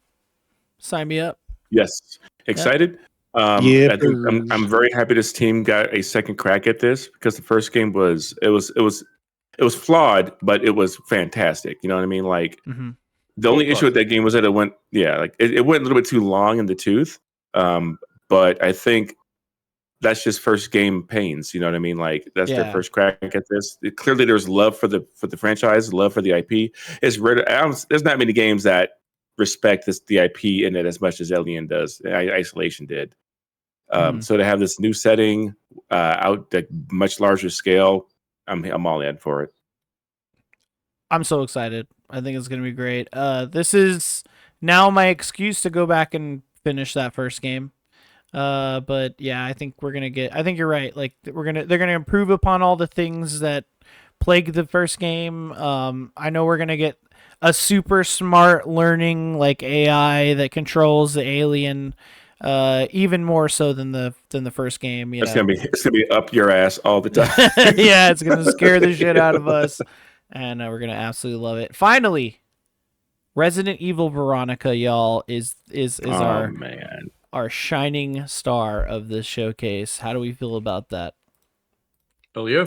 Sign me up. Yes. Excited? Yeah. I think I'm very happy this team got a second crack at this because the first game was flawed, but it was fantastic. You know what I mean? Like the only issue with that game was that it went a little bit too long in the tooth. But I think that's just first game pains. You know what I mean? Like that's their first crack at this. Clearly, there's love for the franchise, love for the IP. It's rare. There's not many games that respect the IP in it as much as Alien does. Isolation did. So to have this new setting out at much larger scale, I'm all in for it. I'm so excited. I think it's gonna be great. This is now my excuse to go back and finish that first game. But yeah, I think we're gonna get. I think you're right. Like they're gonna improve upon all the things that plagued the first game. I know we're gonna get a super smart learning like AI that controls the alien, even more so than the first game. It's gonna be up your ass all the time. Yeah, it's gonna scare the shit out of us, and we're gonna absolutely love it. Finally, Resident Evil Veronica, y'all, is our shining star of this showcase. How do we feel about that? Oh yeah,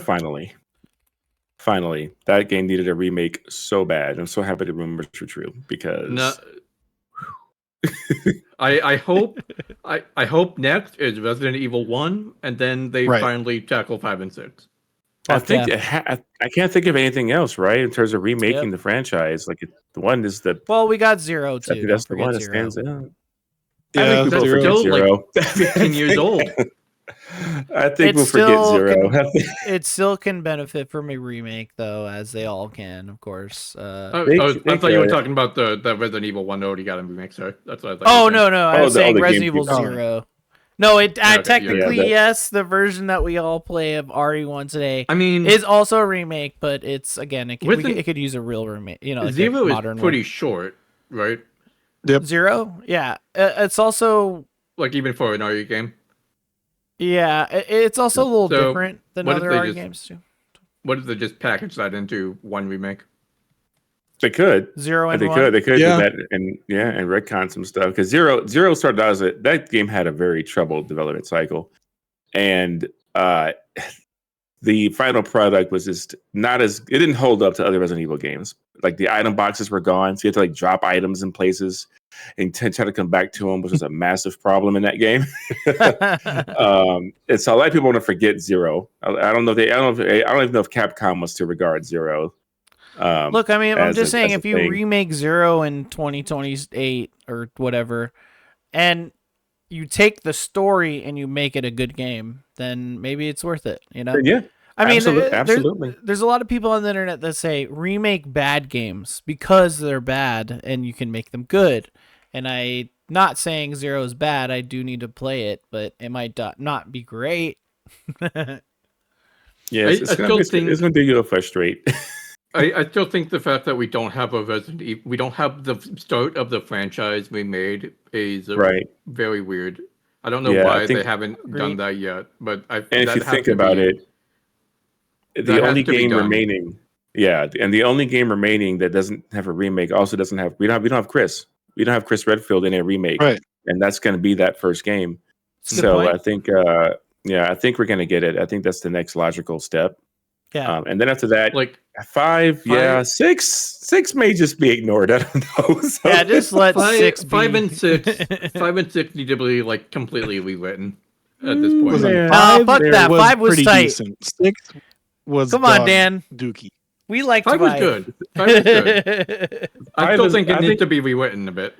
Finally, that game needed a remake so bad. I'm so happy the rumors were true because no, I hope next is Resident Evil 1, and then they Right. finally tackle 5 and 6. I Fuck think yeah. I can't think of anything else, right? In terms of remaking the franchise, like the one is the. Well, we got Zero I too. think that's the Don't one forget that Zero. stands out. Yeah, I think people that's forget still, Zero. 15 years old. I think we'll It's forget still Zero. It still can benefit from a remake, though, as they all can, of course. I thought you were talking about the Resident Evil 1 already got a remake, sorry. That's what I thought. Oh you were saying. no, I was the saying Resident GameCube. Evil Oh. 0. No, Okay, technically yeah. yes. The version that we all play of RE1 today I mean, is also a remake, but it's again it Wasn't- could use a real remake. You know, like a Zero modern is pretty one. short, right? Zero. Yeah, it's also Like even for an RE game. it's also a little So, different than what if other they RE just- games too. What if they just package that into one remake? They could. Zero and They one. could. They could Yeah. do that and retcon some stuff because Zero started out as that game had a very troubled development cycle, and the final product was just not as it didn't hold up to other Resident Evil games. Like the item boxes were gone, so you had to like drop items in places and try to come back to them, which was a massive problem in that game. And so a lot of people want to forget Zero. I don't know. I don't even know if Capcom was to regard Zero. Look, I mean, I'm as just a- saying, as a if you thing. remake Zero in 2028 or whatever, and you take the story and you make it a good game, then maybe it's worth it. You know? Yeah. I mean, absolutely. there's a lot of people on the internet that say remake bad games because they're bad and you can make them good. And I'm not saying Zero is bad. I do need to play it, but it might not be great. Yeah, it's I going still to do you a frustrate. I still think the fact that we don't have a Resident Evil, we don't have the start of the franchise we made is Right. very weird. I don't know Yeah, why I think- they haven't done Agreed. that yet, but And if you think about it, that the has only to be game done. remaining, and the only game remaining that doesn't have a remake also doesn't have. We don't have Chris. We don't have Chris Redfield in a remake, Right. and that's going to be that first game. That's a good So point. I think, I think we're going to get it. I think that's the next logical step. Yeah. And then after that, like 5, yeah, 6 may just be ignored. I don't know. So Yeah, just let 6 be. 5 and 6, 5 and 6 need to be like completely rewritten at this point. Listen, Yeah. Nah, 5 fuck that. was 5 was pretty tight. decent. 6 was Come on, dog Dan. dookie. We liked 5 was good. 5 was good. I still think it needs to be rewritten a bit.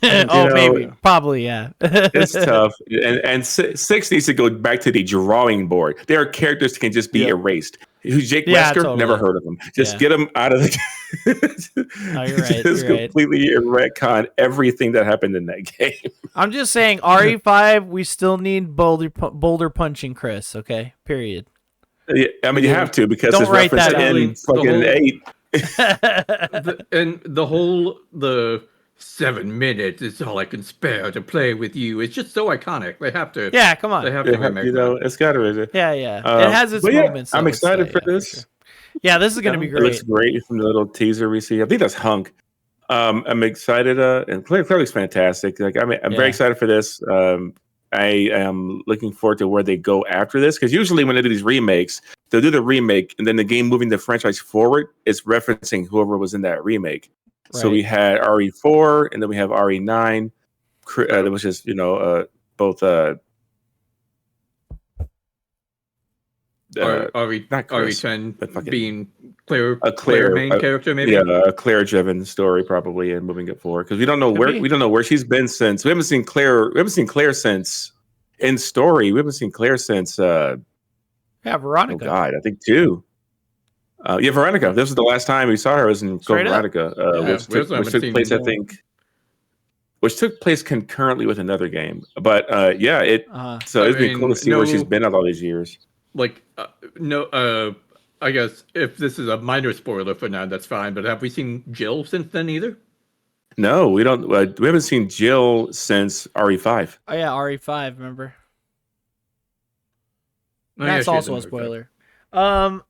Oh, know, maybe. Probably, yeah. it's tough, and 6 needs to go back to the drawing board. There are characters that can just be erased. Who's Jake Yeah, Wesker? totally. Never heard of him. Just Yeah. get him out of the. No, you're right, Just you're right. completely retcon everything that happened in that game. I'm just saying, RE5, we still need boulder punching Chris, okay? Period. Yeah, I mean, you have to because Don't it's write referenced that in out. fucking The 8. And the whole, the 7 minutes is all I can spare to play with you. It's just so iconic. They have to. Yeah, come on. They have to remake You know, that. it's got to. Yeah. It has its But yeah, moments. I'm though, it's excited that, for yeah, this. sure. Yeah, this is going to be It great. looks great from the little teaser we see. I think that's Hunk. I'm excited, and clearly looks fantastic. Like I'm Yeah. very excited for this. I am looking forward to where they go after this because usually when they do these remakes, they'll do the remake and then the game moving the franchise forward is referencing whoever was in that remake. So Right. we had RE4 and then we have RE9. That was just both. Not Chris, RE10 but fucking- being Claire, a Claire main character, maybe? Yeah, a Claire-driven story probably, and moving it forward because we don't know Could where be. we don't know where she's been since. We haven't seen Claire since in story, we haven't seen Claire since. Yeah, Oh Veronica. God, I think 2. Yeah, Veronica. This was the last time we saw her. Was in Code Straight up. Veronica, Yeah, which we also haven't took seen place, I more. think, which took place concurrently with another game. But yeah, so it's been cool to see where she's been all these years. Like, I guess if this is a minor spoiler for now, that's fine. But have we seen Jill since then either? No, we don't. We haven't seen Jill since RE5. Oh yeah, RE5. Remember? Oh, yeah, That's she is also in a RE5. spoiler.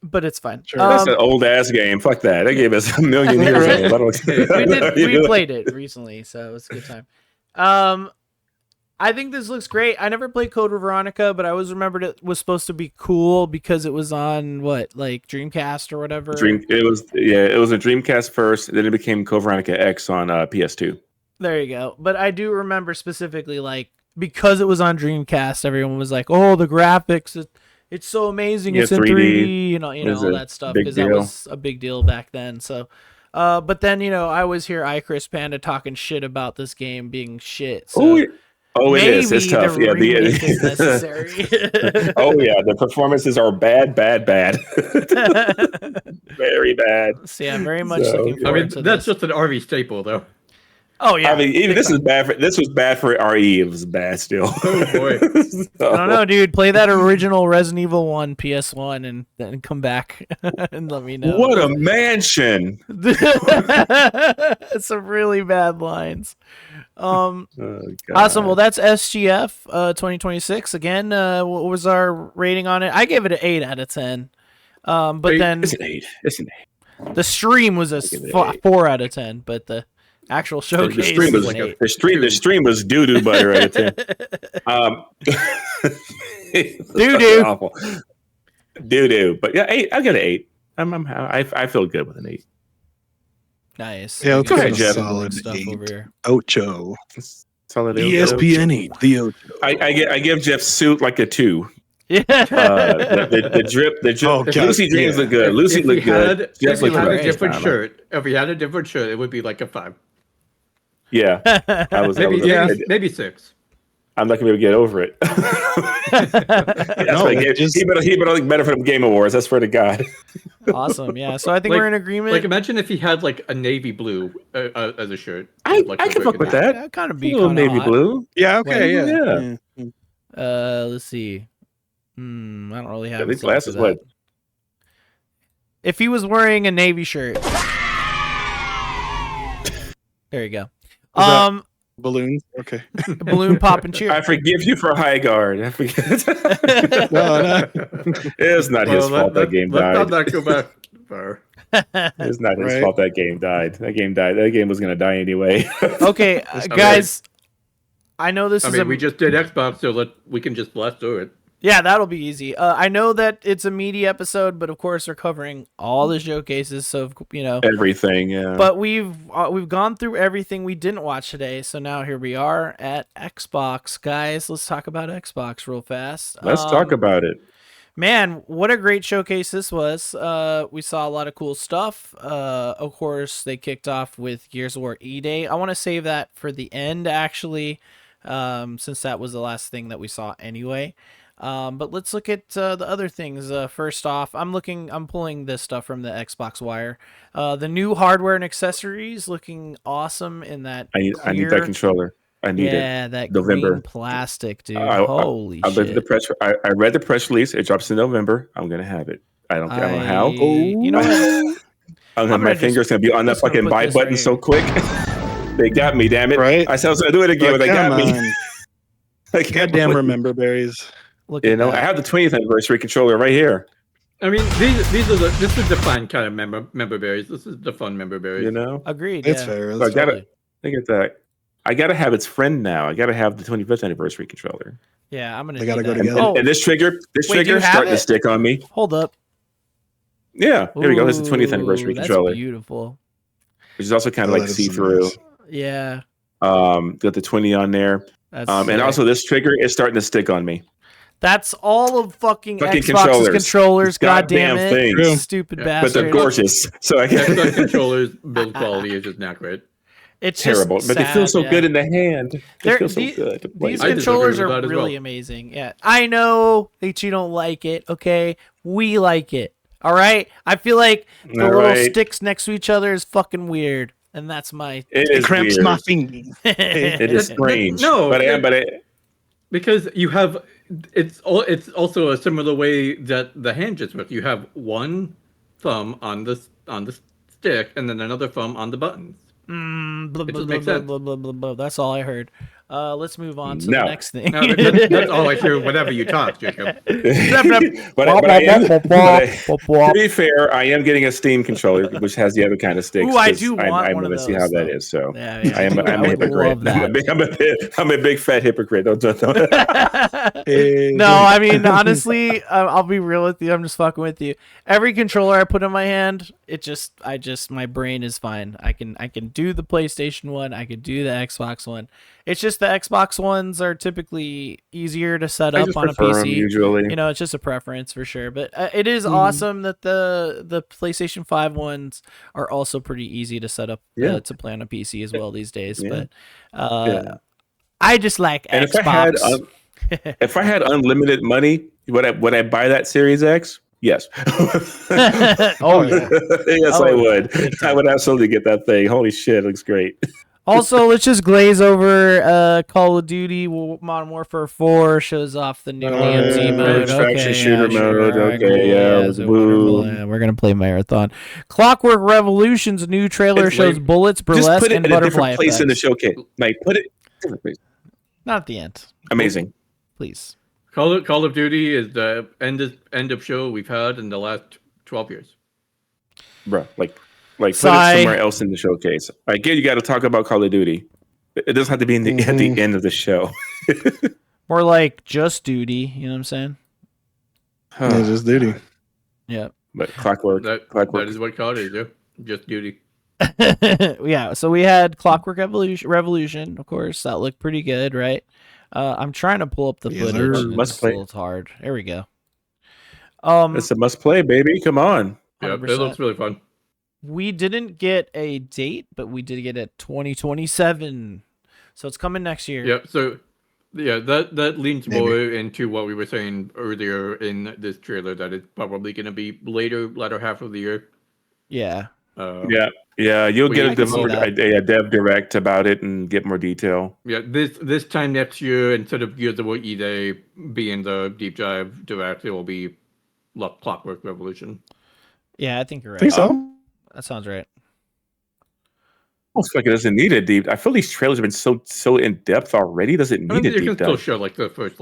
But it's fine. Sure. That's an old ass game. Fuck that. They gave us a million years old. I don't, we played it recently, so it was a good time. I think this looks great. I never played Code Veronica, but I always remembered it was supposed to be cool because it was on like Dreamcast or whatever. It was a Dreamcast first, then it became Code Veronica X on PS2. There you go. But I do remember specifically, like, because it was on Dreamcast, everyone was like, "Oh, the graphics, it's so amazing. Yeah, It's in 3D. 3D, you know, Was all a that stuff." big Because that deal. was a big deal back then. So, but then I always hear Icarus Panda talking shit about this game being shit. So it is. It's maybe tough. the Yeah, remake is necessary. oh yeah, the performances are bad. Very bad. So yeah, I'm very much So, looking yeah. I forward mean, to that's this. just an RV staple, though. Oh yeah, I mean, even big this time. is bad for. This was bad for RE. It was bad still. Oh boy. So, I don't know, dude. Play that original Resident Evil 1 PS1 and then come back and let me know. What a mansion! Some really bad lines. Oh, God. Awesome. Well, that's SGF 2026. Again, what was our rating on it? I gave it an 8 out of 10. But then It's an 8. It's an 8. the stream was a give it an 4 out of 10, but the actual showcase The stream was was an 8. the stream was doo doo butter out of 10. Doo-doo. Awful. Doo doo. But yeah, 8. I'll get an 8. I feel good with an 8. Nice. Yeah, We let's got go some ahead, Jeff. solid stuff 8. over here. Ocho. Solid eight. ESPN 8. The Ocho. I give Jeff's suit like a 2. Yeah. The drip. Oh, God, Lucy James yeah. look good. Lucy If we look good. had, Jeff if we looked had a great. different shirt, it would be like a 5. Yeah, Maybe 6. I'm not gonna be able to get over it. He better look better for them Game Awards. I swear to God. Awesome. Yeah. So I think we're in agreement. Like, imagine if he had like a navy blue as a shirt. I Like, can fuck with that. That kind of A be little kinda navy hot. blue. Yeah, okay, Yeah. Let's see. I don't really have Yeah, these something glasses. for that. What? If he was wearing a navy shirt. There you go. that- Balloons. Okay. Balloon pop and cheer. I forgive you for High Guard. I forget. No. It's not his fault that game died. Let's not go back far. It's not his Right. fault that game died. That game died. That game was gonna die anyway. Okay, guys. I know this I is mean, a we just did Xbox, so we can just blast through it. yeah, that'll be easy. I know that it's a meaty episode, but of course we're covering all the showcases, so Everything. Yeah. But we've gone through everything we didn't watch today, so now here we are at Xbox, guys. Let's talk about Xbox real fast. Let's talk about it. Man, what a great showcase this was. We saw a lot of cool stuff. Of course, they kicked off with Gears of War E-Day. I want to save that for the end, actually, since that was the last thing that we saw anyway. But let's look at the other things. First off, I'm pulling this stuff from the Xbox Wire. The new hardware and accessories looking awesome in that I need clear- that controller. I need it. Yeah, that November. green plastic, dude. I Holy read shit. the press. I read the press release. It drops in November. I'm gonna have it. I don't know how. You know what? I'm gonna my just- finger's gonna be on that just gonna fucking put buy this button right so here. quick. They got me, damn it! Right? I said I was gonna do it again, but they got me. I can't Goddamn believe- remember berries. Look You at know, that. I have the 20th anniversary controller right here. I mean, this is the fun kind of member berries. This is the fun member berries. You know, Agreed. It's yeah. fair. So I That's gotta Totally. look at that. I gotta have its friend now. I gotta have the 25th anniversary controller. Yeah, I'm gonna. They do gotta go that. together. Oh, And this trigger Wait, do you have starting it? to stick on me. hold up. Yeah, here we go. This is the 20th Ooh, anniversary that's controller, beautiful. which is also kind of Oh, like that is see so through. nice. Yeah. Got the 20 on there. That's And sick. also this trigger is starting to stick on me. That's all of fucking Fucking Xbox's controllers. God damn Goddamn it. things. Stupid Yeah. But bastard. they're gorgeous. So I Xbox can controllers build quality is just not great. It's terrible, just but they feel sad, so yeah. good in the hand. They They're- feel so the- good. to play. These I disagree controllers with are that as really well. amazing. Yeah, I know that you don't like it. Okay, we like it. All right. I feel like the All little right. sticks next to each other is fucking weird, and that's my. It It is cramps weird. my fingers. It is strange. No, but it- because you have it's also a similar way that the hand just works. You have one thumb on the stick and then another thumb on the buttons. Blah, It blah, just blah, makes blah, sense. blah, blah, blah, blah. That's all I heard. Let's move on to the No. next thing. No, that's all I hear whenever you talk, Jacob. but I am. To be fair, I am getting a Steam controller, which has the other kind of sticks. Ooh, I 'cause do want I'm one of gonna see those, how that though. is. So Yeah, I am. I I'm a would hypocrite. love that. I'm a big fat hypocrite. Don't. No, I mean honestly, I'll be real with you. I'm just fucking with you. Every controller I put in my hand, my brain is fine. I can do the PlayStation one. I can do the Xbox one. It's just the Xbox ones are typically easier to set I up just on a prefer 'em PC. usually. You know, it's just a preference for sure. But it is awesome that the PlayStation 5 ones are also pretty easy to set up to play on a PC as well these days. Yeah. But I just like And Xbox. if I had unlimited money, would I buy that Series X? Yes. Oh yeah. Yes, Oh, I yeah. would. Big time. I would absolutely get that thing. Holy shit, it looks great. Also, let's just glaze over Call of Duty Modern Warfare 4 shows off the new DMZ mode. extraction Okay, shooter yeah, sure. mode. All right, Okay, cool. yeah, so woo. wonderful. Yeah, we're gonna play marathon. Clockwork Revolution's new trailer It's shows like- bullets, Just burlesque, put it and in a butterfly different place in the effects. showcase. Like, put it in a different place. Not at the end, Amazing. please. Call of Duty is the end of show we've had in the last 12 years. Bro, like put Sigh. it somewhere else in the showcase. I get you got to talk about Call of Duty. It doesn't have to be at the end of the show. More like just duty. You know what I'm saying? Yeah, just duty. Yeah. But Clockwork. That is what COD is, yeah. Just duty. Yeah, so we had Clockwork Revolution, of course. That looked pretty good, right? I'm trying to pull up the Yes, footage. sir. And Must it's play. a little hard. There we go. It's a must play, baby. Come on. Yeah, 100%. it looks really fun. We didn't get a date, but we did get a 2027. So it's coming next year. Yeah, so that leans Maybe. more into what we were saying earlier in this trailer, that it's probably going to be latter half of the year. Yeah. Yeah, you'll We get can see that. a dev direct about it and get more detail. Yeah, this time next year, instead of Gears of War E-Day being the deep dive direct, it will be Clockwork Revolution. Yeah, I think you're right. Think so? That sounds right. Almost like it doesn't need a deep. I feel these trailers have been so in depth already. Does it I mean, need a you can deep still dive? show like the first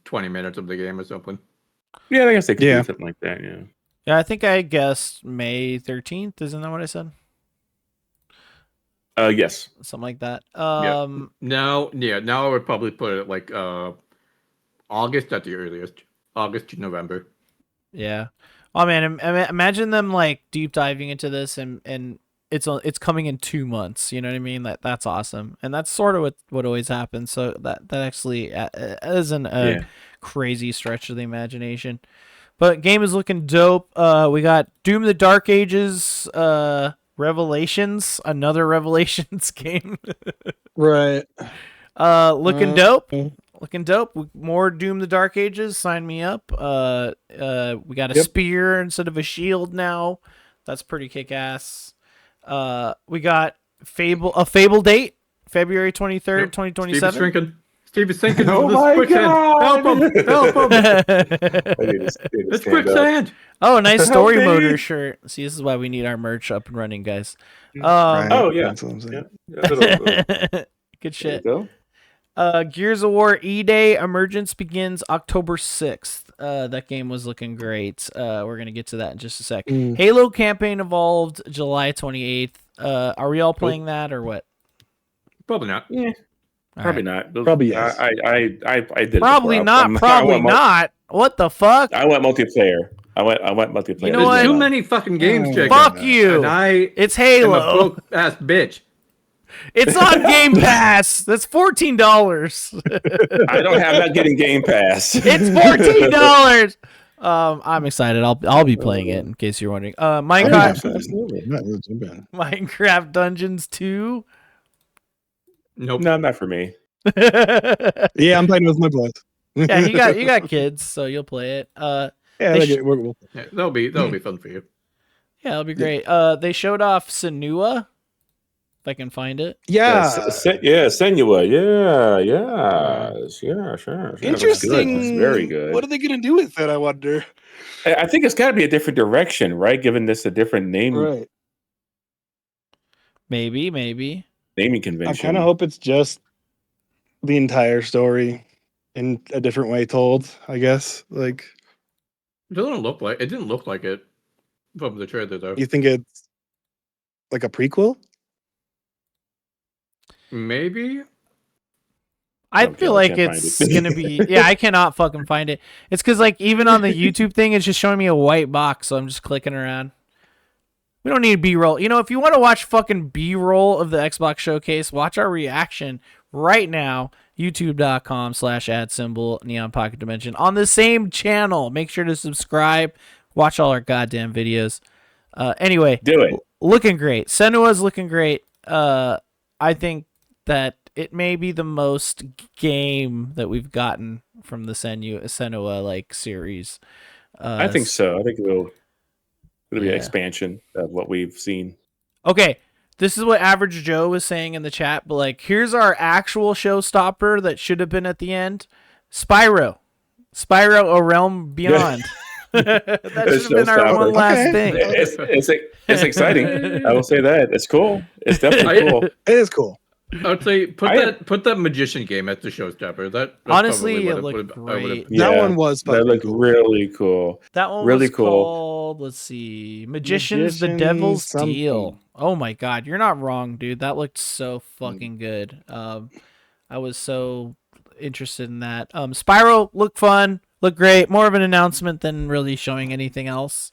20 minutes of the game or something. Yeah, I guess they could Yeah. do something like that. Yeah. Yeah, I think I guessed May 13th. Isn't that what I said? Yes. Something like that. Now I would probably put it like August at the earliest. August to November. Yeah. Oh man, imagine them like deep diving into this and it's coming in 2 months. You know what I mean? That's awesome, and that's sort of what always happens. So that actually isn't a crazy stretch of the imagination. But game is looking dope. We got Doom: The Dark Ages, Revelations, another Revelations game. Right. Looking dope. Looking dope. More Doom: The Dark Ages. Sign me up. We got a spear instead of a shield now. That's pretty kick-ass. We got a Fable date, February 23rd, 2027. Steve is sinking. Oh This my quicksand. God. Help him! Help him! It's quicksand. Oh, nice Help story me. motor shirt. See, this is why we need our merch up and running, guys. Right. Oh, yeah. That's what I'm saying. Good shit. There you go. Gears of War E-Day Emergence begins October 6th. That game was looking great. We're going to get to that in just a sec. Halo Campaign Evolved July 28th. Are we all playing that or what? Probably not. Yeah. All Probably right. not. Probably yes. I did it Probably before. not. Probably I want not. What the fuck? I want multiplayer. I want multiplayer. You know There's what? too many fucking games, Jacob. Fuck you. And I It's am a Halo. broke ass bitch. It's on Game Pass. That's $14. I don't have not getting Game Pass. It's $14. I'm excited. I'll be playing it in case you're wondering. Minecraft Absolutely. Not really too bad. Minecraft Dungeons 2. Nope. No, not for me. Yeah, I'm playing with my boys. Yeah, you got kids, so you'll play it. Yeah, They we'll Yeah, that'll be fun for you. Yeah, it'll be great. They showed off Senua, if I can find it. yeah. Senua. Yeah, sure. Interesting. Looks good. Looks very good. What are they gonna do with it? I wonder. I think it's got to be a different direction, right? Given this a different Right. Maybe. naming I convention. kind of hope it's just the entire story in a different way told. I guess. Like, It didn't look like it from the trailer though. you think it's like a prequel? Maybe. I Okay, feel I like can't find it's it. gonna be. Yeah, I cannot fucking find it. It's because like even on the YouTube thing, it's just showing me a white box, so I'm just clicking around. We don't need B-roll. You know, if you want to watch fucking B-roll of the Xbox showcase, watch our reaction right now. YouTube.com/ad symbol Neon Pocket Dimension on the same channel. Make sure to subscribe. Watch all our goddamn videos. Anyway, Do it. looking great. Senua's looking great. I think that it may be the most game that we've gotten from the Senua like series. I think so. I think it'll be Yeah. an expansion of what we've seen. Okay, this is what Average Joe was saying in the chat, but like, here's our actual showstopper that should have been at the end: Spyro, A Realm Beyond. That should have been our Showstopper. one last Okay. thing. It's exciting. I will say that. It's cool. It's definitely cool. It is cool. I'd say put that magician game at the showstopper. That Honestly, probably it would've- looked I would've- great. That one was That fucking looked cool. really cool. That one Really was cool. called, let's see, Magicians the Devil's something. Deal. Oh my god, you're not wrong, dude. That looked so fucking good. I was so interested in that. Spyro looked fun, looked great. More of an announcement than really showing anything else.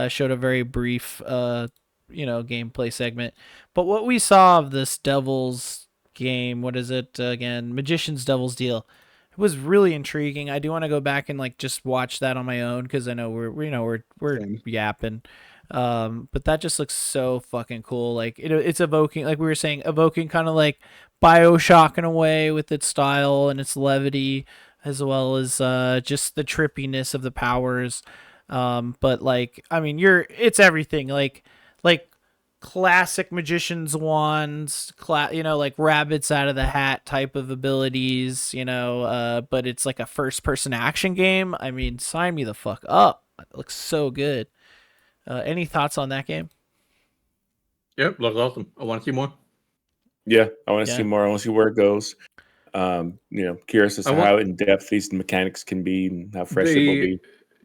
Showed a very brief, gameplay segment. But what we saw of this Devil's game, what is it again? Magician's Devil's Deal. It was really intriguing. I do want to go back and like just watch that on my own because I know we're Same. yapping. But that just looks so fucking cool. Like it's evoking, like we were saying, evoking kind of like BioShock in a way with its style and its levity, as well as just the trippiness of the powers. But like, I mean, it's everything. Like classic magician's wands, like rabbits out of the hat type of abilities, but it's like a first person action game. I mean, sign me the fuck up. It looks so good. Any thoughts on that game? Yep, looks awesome. I want to see more. Yeah, I want to Yeah. see more. I want to see where it goes. Curious as to I want- how in depth these mechanics can be and how fresh it will be.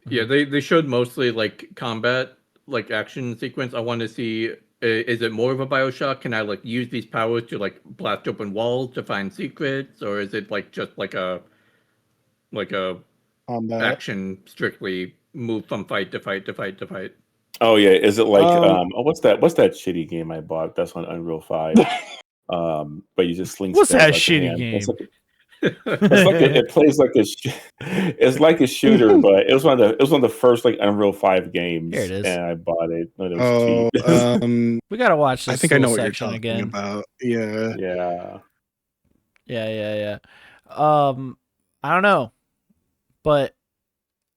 Yeah, they showed mostly like combat, like action sequence. I want to see, is it more of a BioShock? Can I like use these powers to like blast open walls to find secrets, or is it like just like a Combat. action strictly move from fight to fight to fight to fight? Oh yeah, is it like what's that shitty game I bought? That's on Unreal 5. But you just sling. What's spells that like a shitty hand. game? It plays like it's like a shooter, but it was one of the first like Unreal 5 games. Here it is. And I bought it. And it was Oh, cheap. We gotta watch this. I think I know little what you're section talking again. about. Yeah. Yeah. I don't know, but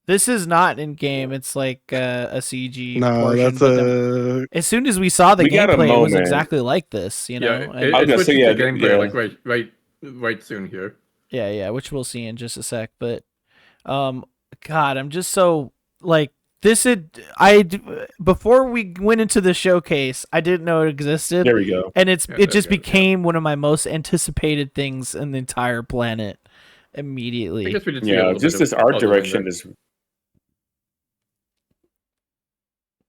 this is not in game. It's like a CG. No, portion, that's but then a. as soon as we saw the We got a gameplay, it was moment. exactly like this. Yeah, and- I was gonna say, yeah, the gameplay yeah. like right soon here. yeah, which we'll see in just a sec. But, God, I'm just so like this. Before we went into the showcase, I didn't know it existed, There we go. and it there just we go, became one of my most anticipated things in the entire planet I immediately. guess we did see a Yeah, little just bit this of art puzzling direction there. is.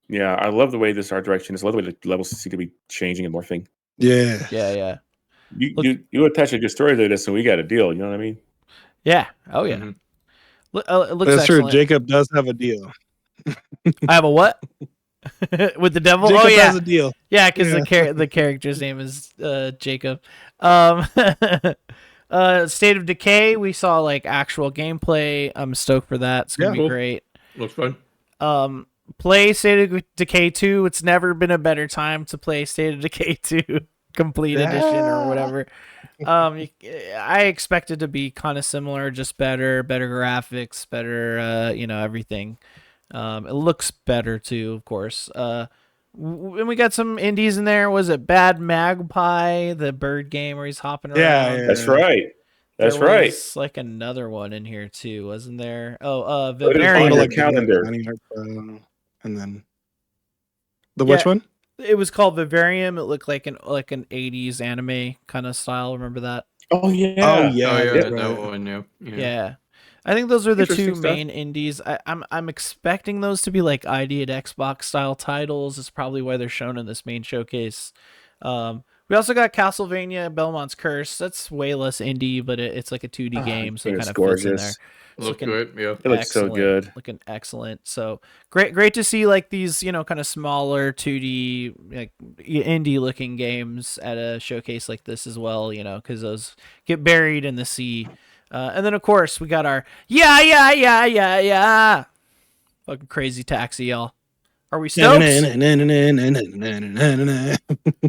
Yeah, I love the way this art direction is. I love the way the levels seem to be changing and morphing. Yeah. Yeah. You attach a good story to this, and we got a deal. You know what I mean? Yeah. Oh yeah. Mhm. It looks That's true. excellent. Jacob does have a deal. I have a what? With the devil? Jacob Oh yeah. has a deal. Yeah, because Yeah. the character's name is Jacob. State of Decay, we saw like actual gameplay. I'm stoked for that. It's gonna Yeah. be Cool. great. Looks fun. Play State of Decay 2. It's never been a better time to play State of Decay 2. complete edition or whatever. I expect it to be kind of similar, just better graphics, better, everything. It looks better too, of course. And we got some indies in there. Was it Bad Magpie, the bird game where he's hopping around? Yeah. That's right. That's there right. was like another one in here too, wasn't there? Oh, Put it on Vivarium. your calendar. And then which one? It was called Vivarium. It looked like an 80s anime kind of style. Remember that? Oh yeah. Oh yeah. Oh yeah, that's that right. one. Yeah. I think those are the two Interesting stuff. main indies. I'm expecting those to be like ID at Xbox style titles. It's probably why they're shown in this main showcase. We also got Castlevania Belmont's Curse. That's way less indie, but it's like a 2D game, so it it's kind of fits in there. gorgeous. It's Look good. Yeah. It looks so excellent. good. Looking excellent. So great to see like these, kind of smaller 2D, like indie looking games at a showcase like this as well, because those get buried in the sea. And then of course we got our fucking Crazy Taxi, y'all. Are we stoked?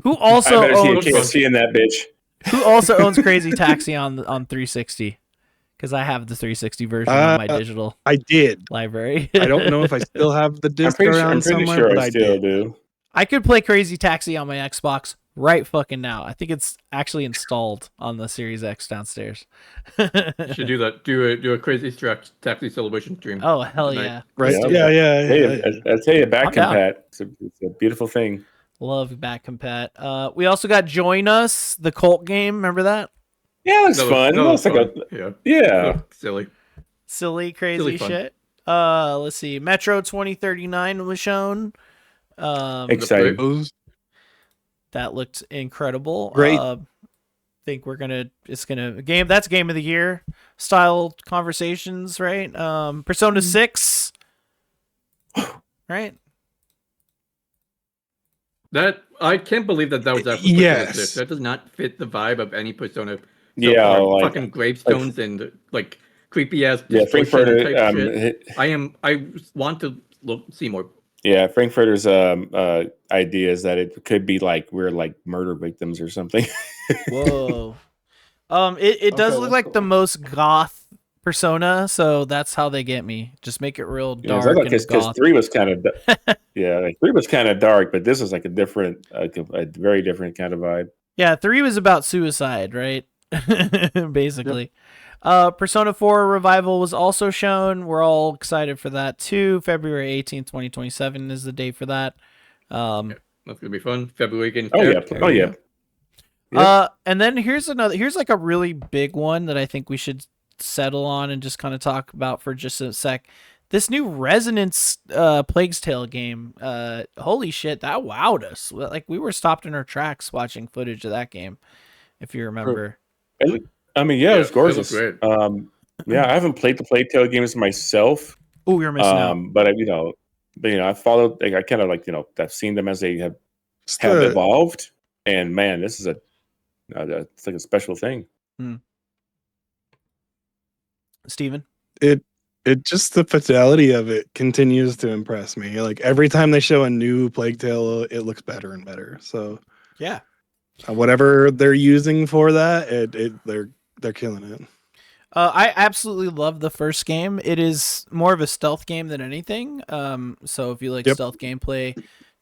Who also I better see a owns KFC in that bitch. Who also owns Crazy Taxi on 360? Because I have the 360 version on my digital I did. library. I don't know if I still have the I'm disc pretty around somewhere, sure but I I still did. do. I could play Crazy Taxi on my Xbox right fucking now. I think it's actually installed on the Series X downstairs. You should do that. Do a crazy taxi celebration stream. Oh hell tonight. yeah! Right? Yeah. Yeah. Hey, I'll tell you, back I'm down. compat. It's a beautiful thing. Love back compat. We also got Join Us, the cult game. Remember that? Yeah, it's fun. That Looks was like fun. yeah. Look silly. Silly, crazy Silly fun. shit. Let's see. Metro 2039 was shown. Exciting. Those- That looked incredible. Great. Think it's gonna that's game of the year style conversations, right? Persona 6. Right? That I can't believe that was actually Yes. Persona 6. That does not fit the vibe of any Persona. So Yeah, far. like- fucking gravestones and like creepy ass Yeah, destruction Frankfurter. type shit. I want to see more. Yeah, Frankfurter's idea is that it could be like we're like murder victims or something. Whoa. It does Okay, look that's like cool. the most goth Persona, so that's how they get me. Just make it real Yeah, dark and because goth. 3 was kind of like 3 was kind of dark, but this is like a different, a very different kind of vibe. Yeah, 3 was about suicide, right? Basically. Persona 4 Revival was also shown. We're all excited for that too. February 18th, 2027 is the date for that. That's gonna be fun. February again. Oh yeah. And then here's like a really big one that I think we should settle on and just kind of talk about for just a sec. This new Resonance Plague's Tale game. Holy shit, that wowed us. Like we were stopped in our tracks watching footage of that game, if you remember. I mean, yeah, it was it gorgeous. looked great. Yeah, I haven't played the Plague Tale games myself. Oh, you're missing out. But I followed. Like, I kind of like I've seen them as they have evolved, and man, this is it's like a special thing. Steven? It just the fidelity of it continues to impress me. Like every time they show a new Plague Tale, it looks better and better. So Yeah. Whatever they're using for that, they're killing it. I absolutely love the first game. It is more of a stealth game than anything. So if you like stealth gameplay,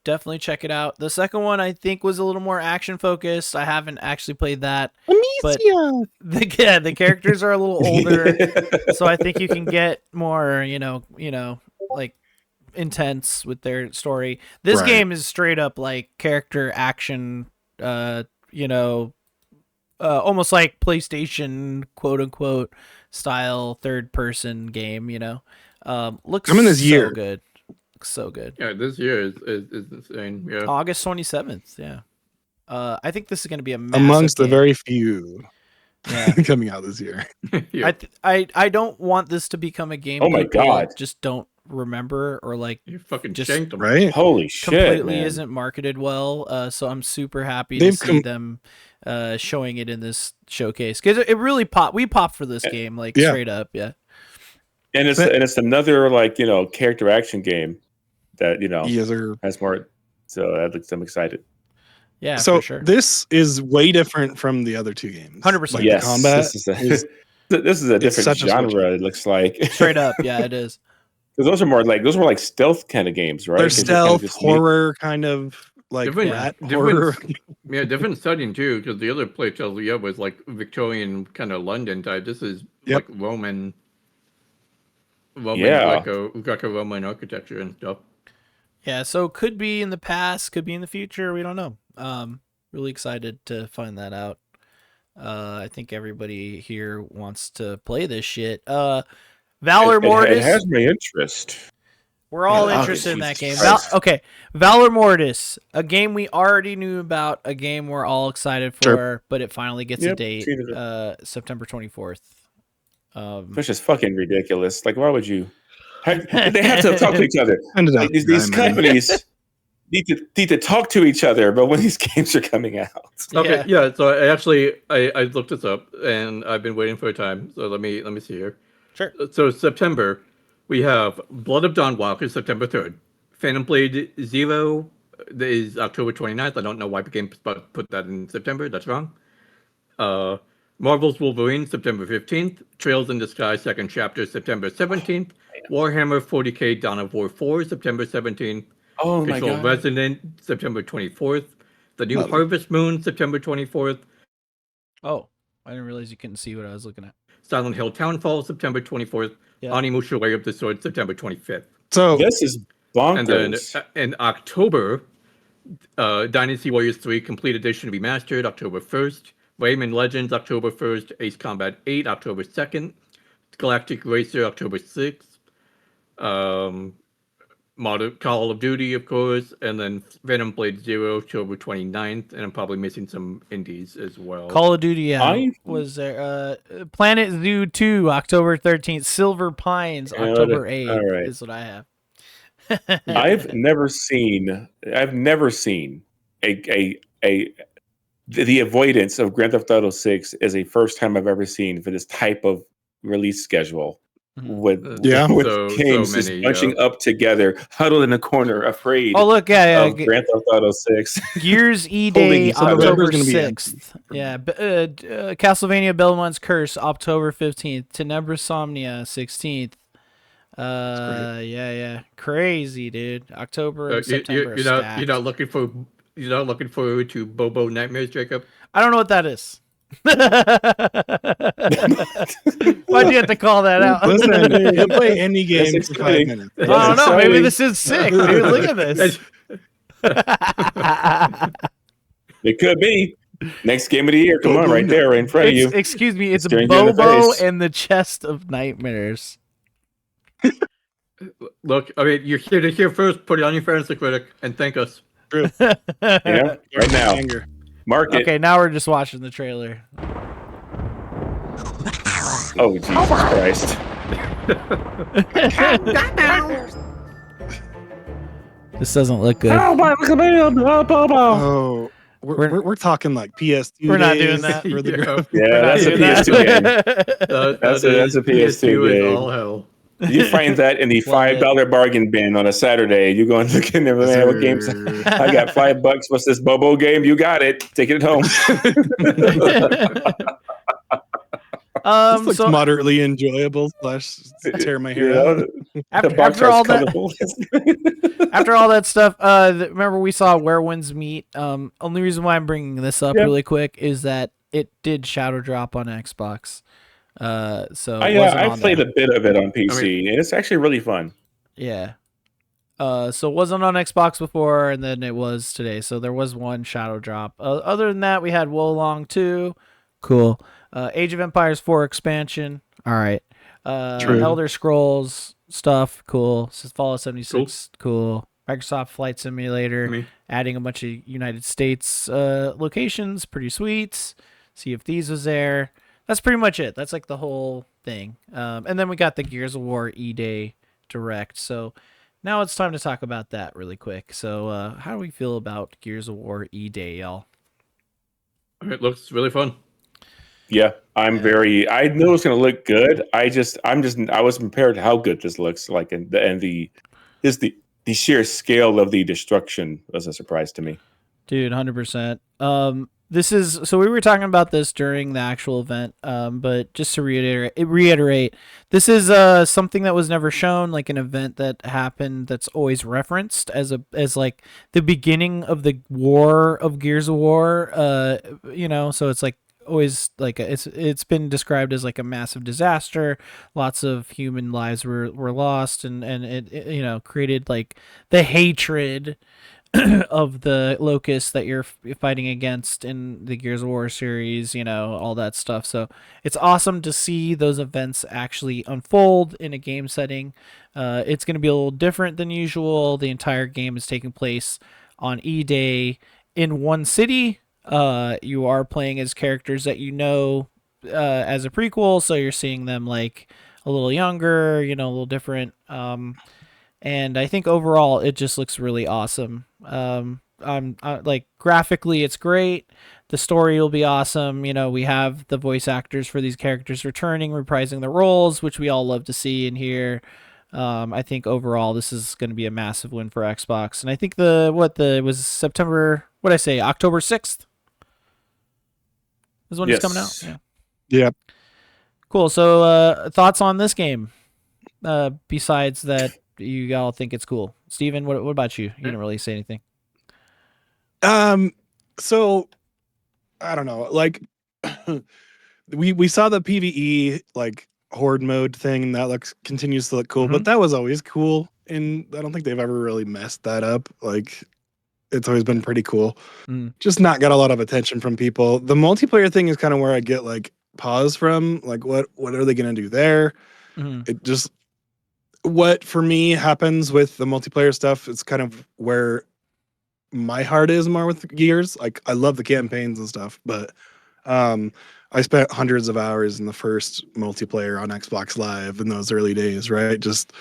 definitely check it out. The second one I think was a little more action focused. I haven't actually played that, but the characters are a little older, so I think you can get more, like intense with their story. This game is straight up like character action, almost like PlayStation quote unquote style third person game, looks Coming this so year. good. Looks so good. Yeah, this year is insane. Yeah. August 27th, yeah. I think this is going to be a massive Amongst the game. very few Yeah. coming out this year. Yeah. I don't want this to become a game Oh my people, like, God. just don't remember or like You fucking just shanked them. Right? Holy shit, completely man. isn't marketed well. So I'm super happy They've to see them showing it in this showcase because it really popped. We popped for this game, like straight up, yeah. And it's another character action game that Yes, sir. has more. So I'm excited. Yeah, So for sure. this is way different from the other two games. 100%. Like Yes, the combat this is a, is this is a different such a switch genre. It looks like Straight up, yeah, it is. because those were like stealth kind of games, right? they're 'Cause you're kind of stealth just horror kind of like Different- rat horror. Yeah, different setting too, because the other playtale we had was like Victorian kind of London type. This is Yep. like Roman Yeah. Greco-Roman architecture and stuff. Yeah, so could be in the past, could be in the future. We don't know. Really excited to find that out. I think everybody here wants to play this shit. Valor Mortis. It has my interest. We're all Oh, interested in that game. Jesus Christ. Okay, Valor Mortis, a game we already knew about, a game we're all excited for, Sure. but it finally gets a Yep, date, seen it. September 24th. That's just fucking ridiculous. Like, why would you? They have to talk to each other. Ended up Like, these time, man. companies need to talk to each other, but when these games are coming out, Okay, yeah. So I looked this up and I've been waiting for a time. So let me see here. Sure. So September, we have Blood of Dawn Walker, September 3rd. Phantom Blade Zero is October 29th. I don't know why GameSpot put that in September. That's wrong. Marvel's Wolverine, September 15th. Trails in the Sky, second chapter, September 17th. Warhammer 40k Dawn of War 4, September 17th. oh my Visual god, Resident, September 24th. The new Lovely. Harvest Moon, September 24th. Oh, I didn't realize you couldn't see what I was looking at. Silent Hill Townfall, September 24th. Yeah. Onimusha Way of the Sword, September 25th. So this is And then bonkers. in October, Dynasty Warriors 3 Complete Edition Remastered, October 1st. Rayman Legends, October 1st. Ace Combat 8, October 2nd. Galactic Racer, October 6th. Call of Duty, of course. And then Venom Blade Zero, October 29th. And I'm probably missing some indies as well. Call of Duty, yeah, I- was there. Planet Zoo 2, October 13th. Silver Pines, October 8th all right. is what I have. I've never seen the avoidance of Grand Theft Auto 6 is a first time I've ever seen for this type of release schedule. With Yeah. with So games just many, bunching up together, huddled in a corner, afraid Oh, look, yeah, of Grand Theft Auto 6. Gears E Holding Day, each other. October November's gonna be 6th. Yeah, Castlevania Belmont's Curse, October 15th. Tenebra Somnia, 16th. Yeah, crazy, dude. October and September. You're not looking forward to Bobo Nightmares, Jacob? I don't know what that is. Why'd you have to call that out? listen, you play any game That's for 5 exciting. minutes. I don't know. Maybe exciting. this is sick, dude. Look at this. It could be next game of the year. Come on, right there, right in front of you. Excuse me. It's Staring you in the Bobo face. and the Chest of Nightmares. Look, I mean, you're here to hear first. Put it on your Fantasy Critic and thank us. Yeah, right now. Anger. Mark it. Okay, now we're just watching the trailer. Oh, Jesus Christ. This doesn't look good. Oh, we're talking like PS2. We're not days doing that. for the Yeah. growth. Yeah, that's a Doing that. PS2 game. That's a PS2 is game. all hell. You find that in the $5 bargain bin on a Saturday. You go and look in there, man, what games? I got $5. What's this Bobo game? You got it. Take it home. This looks So moderately enjoyable / tear my hair You know, out. the after, box after all art's that, colorful. after all that stuff, remember we saw Where Winds Meet. Only reason why I'm bringing this up Yep. really quick is that it did shadow drop on Xbox. So it I wasn't on played there. a bit of it on PC, and it's actually really fun. Yeah. So it wasn't on Xbox before, and then it was today. So there was one shadow drop. Other than that, we had Wolong 2. Cool. Age of Empires 4 expansion. All right. True. Elder Scrolls stuff. Cool. Fallout 76. Cool. Microsoft Flight Simulator. Me. Adding a bunch of United States locations. Pretty sweet. See if these was there. That's pretty much it. That's like the whole thing. And then we got the Gears of War E-Day Direct. So now it's time to talk about that really quick. So how do we feel about Gears of War E-Day, y'all? It looks really fun. Yeah, I know it's going to look good. I was prepared to how good this looks like, and the sheer scale of the destruction was a surprise to me. Dude, 100%. This is so we were talking about this during the actual event, but just to reiterate, this is something that was never shown, like an event that happened that's always referenced as like the beginning of the war of Gears of War. So it's like always like it's been described as like a massive disaster. Lots of human lives were lost, and it created like the hatred of the locusts that you're fighting against in the Gears of War series, all that stuff. So it's awesome to see those events actually unfold in a game setting. It's going to be a little different than usual. The entire game is taking place on E-Day in one city. You are playing as characters that as a prequel, so you're seeing them like a little younger, a little different. And I think overall it just looks really awesome. Like graphically, it's great. The story will be awesome. We have the voice actors for these characters returning, reprising their roles, which we all love to see and hear. I think overall this is going to be a massive win for Xbox. And I think October 6th is when it's coming out. Yeah. Cool. So thoughts on this game? Besides that, you all think it's cool. Steven, what about you? You didn't really say anything. So I don't know. Like we saw the PvE like horde mode thing, and that continues to look cool. But that was always cool, and I don't think they've ever really messed that up. Like it's always been pretty cool. Just not got a lot of attention from people. The multiplayer thing is kind of where I get like pause from. Like what are they gonna do there? It just what for me happens with the multiplayer stuff, it's kind of where my heart is more with Gears. Like I love the campaigns and stuff, but I spent hundreds of hours in the first multiplayer on Xbox Live in those early days, right? Just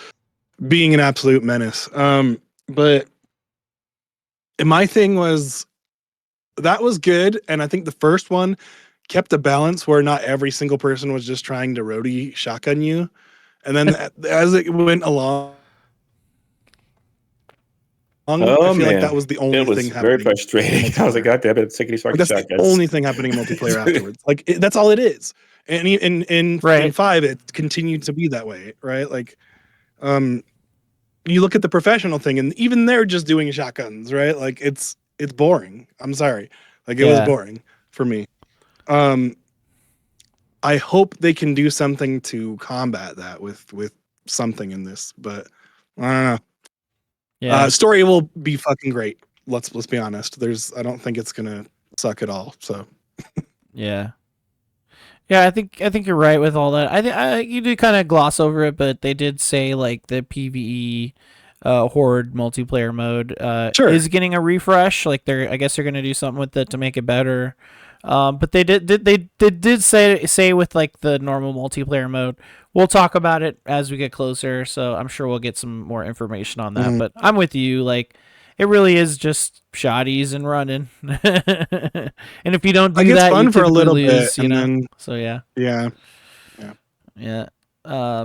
being an absolute menace. But my thing was that was good, and I think the first one kept a balance where not every single person was just trying to roadie shotgun you. And then as it went along, I feel like that was the only thing happening. It was very frustrating. I was like, God damn it, I'm sick of these fucking shotguns. That's the only thing happening in multiplayer afterwards. Like that's all it is. And in 5, it continued to be that way, right? Like, you look at the professional thing, and even they're just doing shotguns, right? Like it's boring. I'm sorry, like it was boring for me. I hope they can do something to combat that with something in this, but I don't know. Yeah, story will be fucking great. Let's be honest. I don't think it's gonna suck at all. So, yeah. I think you're right with all that. I think you did kind of gloss over it, but they did say like the PvE horde multiplayer mode is getting a refresh. Like I guess they're gonna do something with it to make it better. But they did say with like the normal multiplayer mode, we'll talk about it as we get closer. So I'm sure we'll get some more information on that. But I'm with you. Like it really is just shotties and running. And if you don't do that, fun you for a little lose, bit, Then, so yeah.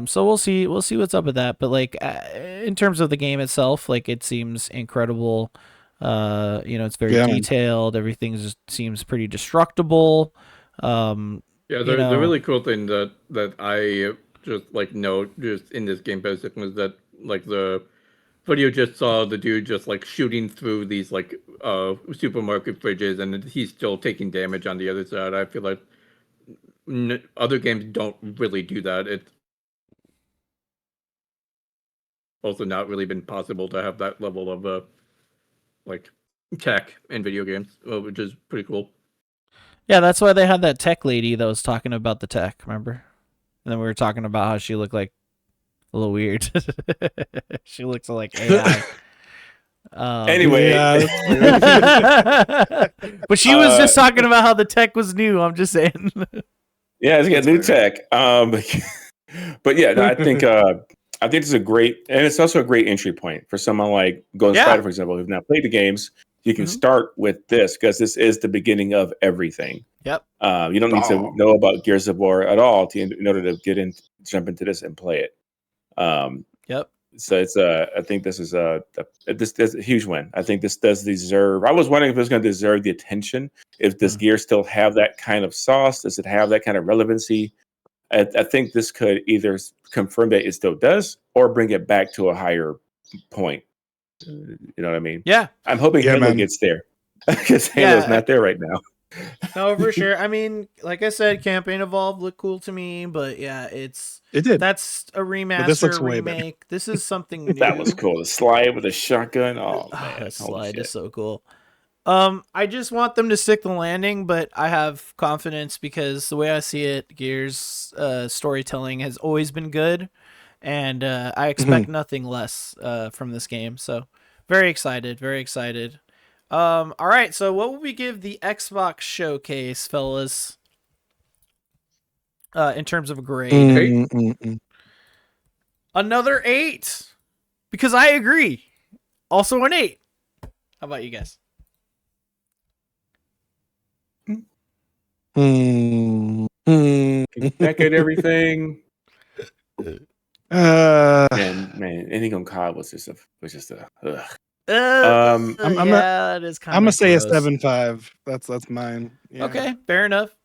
So we'll see what's up with that. But like in terms of the game itself, like it seems incredible. It's very detailed. Everything just seems pretty destructible. The really cool thing that I just like note just in this game basically was that like the video just saw the dude just like shooting through these like supermarket fridges, and he's still taking damage on the other side. I feel like other games don't really do that. It's also not really been possible to have that level of like tech in video games, which is pretty cool. Yeah, that's why they had that tech lady that was talking about the tech, remember? And then we were talking about how she looked like a little weird. She looks like AI. Anyway. But she was just talking about how the tech was new, I'm just saying. Yeah, it's got new tech. But yeah, I think it's a great, and it's also a great entry point for someone like Ghost Spider, for example, who've not played the games. You can start with this because this is the beginning of everything. Yep. You don't need to know about Gears of War at all in order to jump into this and play it. Yep. So it's I think this is this a huge win. I think this does deserve. I was wondering if it's going to deserve the attention. If does Gear still have that kind of sauce? Does it have that kind of relevancy? I think this could either confirm that it still does, or bring it back to a higher point. You know what I mean? Yeah. I'm hoping Yeah, Halo man. gets there because Halo's not there right now. No, for sure. I mean, like I said, Campaign Evolved looked cool to me, but yeah, It did. that's a remaster, this looks way better. remake. This is something new. That was cool. The slide with a shotgun. Oh Oh, man, that holy slide shit. is so cool. I just want them to stick the landing, but I have confidence because the way I see it, Gears storytelling has always been good, and I expect nothing less from this game. So very excited, very excited. All right, so what will we give the Xbox showcase, fellas? In terms of a grade, another 8, because I agree. Also an 8. How about you guys? Back at everything. Man, anything on COD was just a. Ugh. Yeah, it is kind of. I'm gonna say a gross. 7.5. That's mine. Yeah. Okay, fair enough.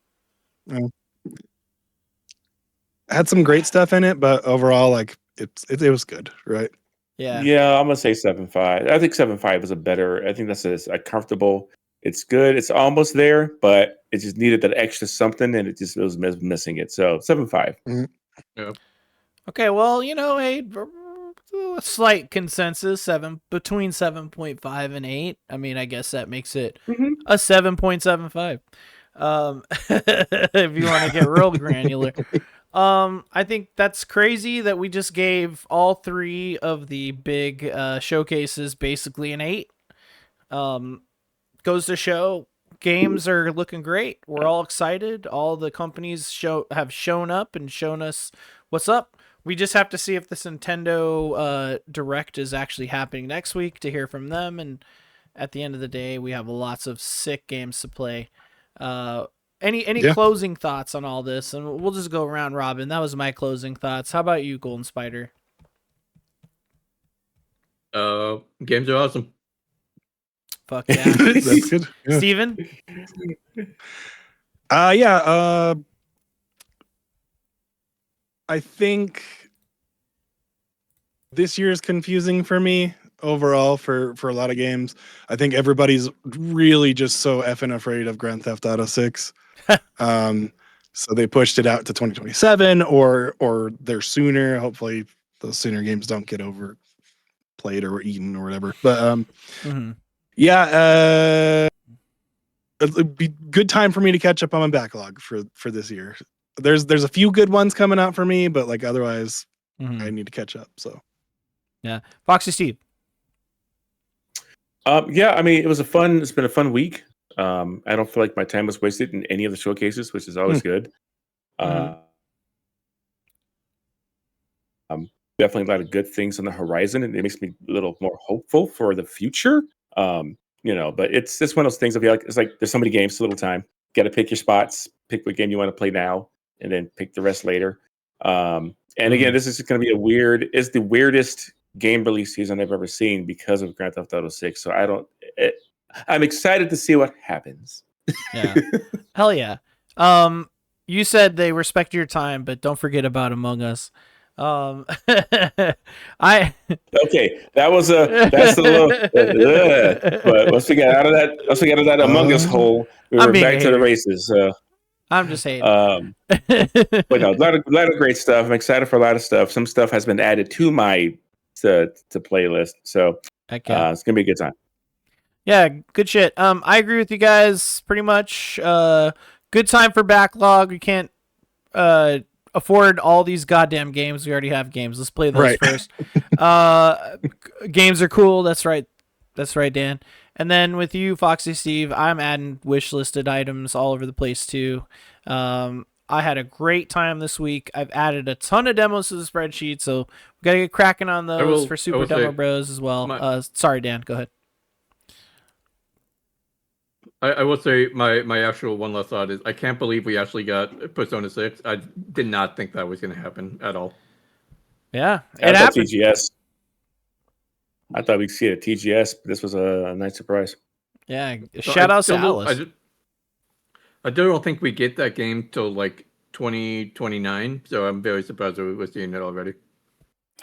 Had some great stuff in it, but overall, like it was good, right? Yeah. Yeah, I'm gonna say 7.5. I think 7.5 is a better. I think that's a comfortable. It's good. It's almost there, but it just needed that extra something, and it was missing it. So 7.5. Okay, well, a slight consensus, between 7.5 and 8. I mean, I guess that makes it a 7.75. If you want to get real granular. I think that's crazy that we just gave all 3 of the big showcases basically an 8. Goes to show games are looking great. We're all excited. All the companies have shown up and shown us what's up. We just have to see if this Nintendo Direct is actually happening next week to hear from them. And at the end of the day, we have lots of sick games to play. Any closing thoughts on all this? And we'll just go around robin. That was my closing thoughts. How about you, Golden Spider? Games are awesome. Fuck yeah. That's good. Yeah. Steven? I think this year is confusing for me overall for a lot of games. I think everybody's really just so effing afraid of Grand Theft Auto 6. So they pushed it out to 2027 or they're sooner. Hopefully those sooner games don't get overplayed or eaten or whatever. But it'd be good time for me to catch up on my backlog for this year. There's a few good ones coming out for me, but like otherwise I need to catch up. So yeah. Foxy Steve. Yeah, I mean it's been a fun week. I don't feel like my time was wasted in any of the showcases, which is always good. Definitely a lot of good things on the horizon, and it makes me a little more hopeful for the future. But it's just one of those things. I feel like it's like there's so many games, so little time. Got to pick your spots, pick what game you want to play now, and then pick the rest later. And again, this is going to be it's the weirdest game release season I've ever seen because of Grand Theft Auto 6. So I'm excited to see what happens. Yeah. Hell yeah. You said they respect your time, but don't forget about Among Us. Okay, that's a little. But once we got out of that Among Us hole, we were back to the races. I'm just hating. But no, a lot of great stuff. I'm excited for a lot of stuff. Some stuff has been added to my to playlist, so it's gonna be a good time. Yeah, good shit. I agree with you guys pretty much. Good time for backlog. We can't afford all these goddamn games. We already have games. Let's play those first. Games are cool. That's right, Dan. And then with you, Foxy Steve, I'm adding wish listed items all over the place too. I had a great time this week. I've added a ton of demos to the spreadsheet, so we gotta get cracking on those for Super Demo Bros as well. Sorry, Dan, go ahead. I will say my actual one last thought is I can't believe we actually got Persona 6. I did not think that was going to happen at all. Yeah, it happened. TGS. I thought we'd see it at TGS, but this was a nice surprise. Yeah, So shout I out to still don't- Alice. I don't think we get that game till like 2029, so I'm very surprised that we're seeing it already.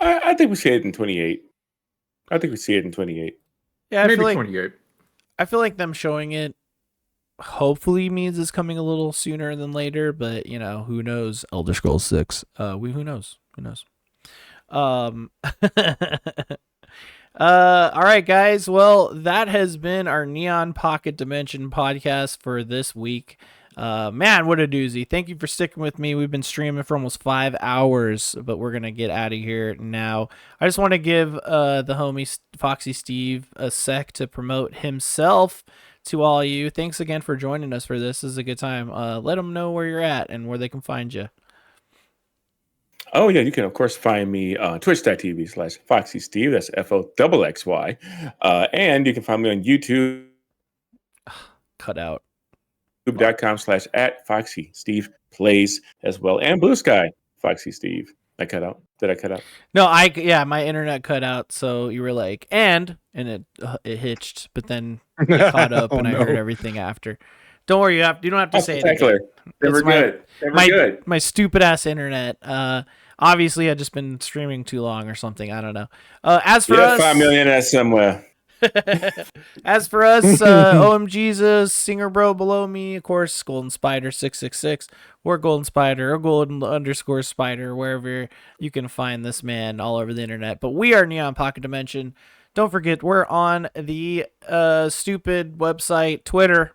I think we see it in 28. I think we see it in 28. Yeah, I Maybe feel like 28. I feel like them showing it hopefully means it's coming a little sooner than later, but you know, who knows? Elder Scrolls 6. Who knows? Who knows? All right, guys. Well, that has been our Neon Pocket Dimension podcast for this week. Man, what a doozy. Thank you for sticking with me. We've been streaming for almost 5 hours, but we're going to get out of here now. I just want to give the homie Foxy Steve a sec to promote himself to all you. Thanks again for joining us for this. This is a good time. Let them know where you're at and where they can find you. Oh, yeah. You can, of course, find me on twitch.tv/FoxySteve. That's FOXXY. And you can find me on YouTube. Cut out. YouTube.com/@FoxySteve plays as well. And Blue Sky, Foxy Steve. I cut out. Did I cut out? No, my internet cut out. So you were like, and it hitched, but then it caught up, and I heard everything after. Don't worry, you don't have to say it Spectacular. again. They were It's my- good. They were good. My stupid ass internet. Obviously, I've just been streaming too long or something. I don't know. As for us, 5 million as somewhere. As for us, OMG's Singer Bro below me, of course, Golden Spider 666, or Golden Spider, or Golden_Spider, wherever you can find this man all over the internet. But we are Neon Pocket Dimension. Don't forget, we're on the stupid website Twitter.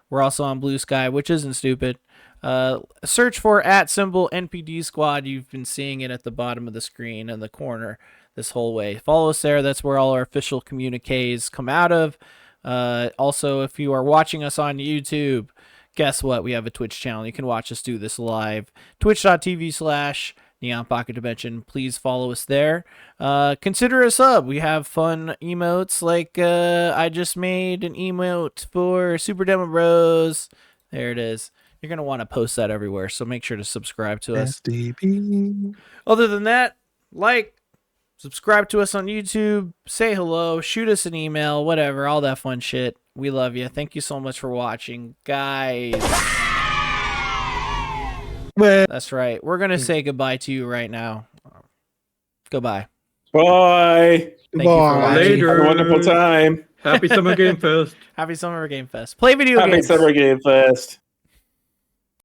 We're also on Blue Sky, which isn't stupid. Search for @NPD Squad. You've been seeing it at the bottom of the screen in the corner this whole way. Follow us there. That's where all our official communiques come out of. Also, if you are watching us on YouTube, guess what? We have a Twitch channel. You can watch us do this live. Twitch.tv/Neon Pocket Dimension. Please follow us there. Consider a sub. We have fun emotes like I just made an emote for Super Demo Bros. There it is. You're going to want to post that everywhere, so make sure to subscribe to us. SDB. Other than that, subscribe to us on YouTube, say hello, shoot us an email, whatever, all that fun shit. We love you. Thank you so much for watching, guys. That's right. We're going to say goodbye to you right now. Goodbye. Bye. Thank you for watching. Later. Have a wonderful time. Happy Summer Game Fest. Happy Summer Game Fest. Play video Happy games. Summer Game Fest.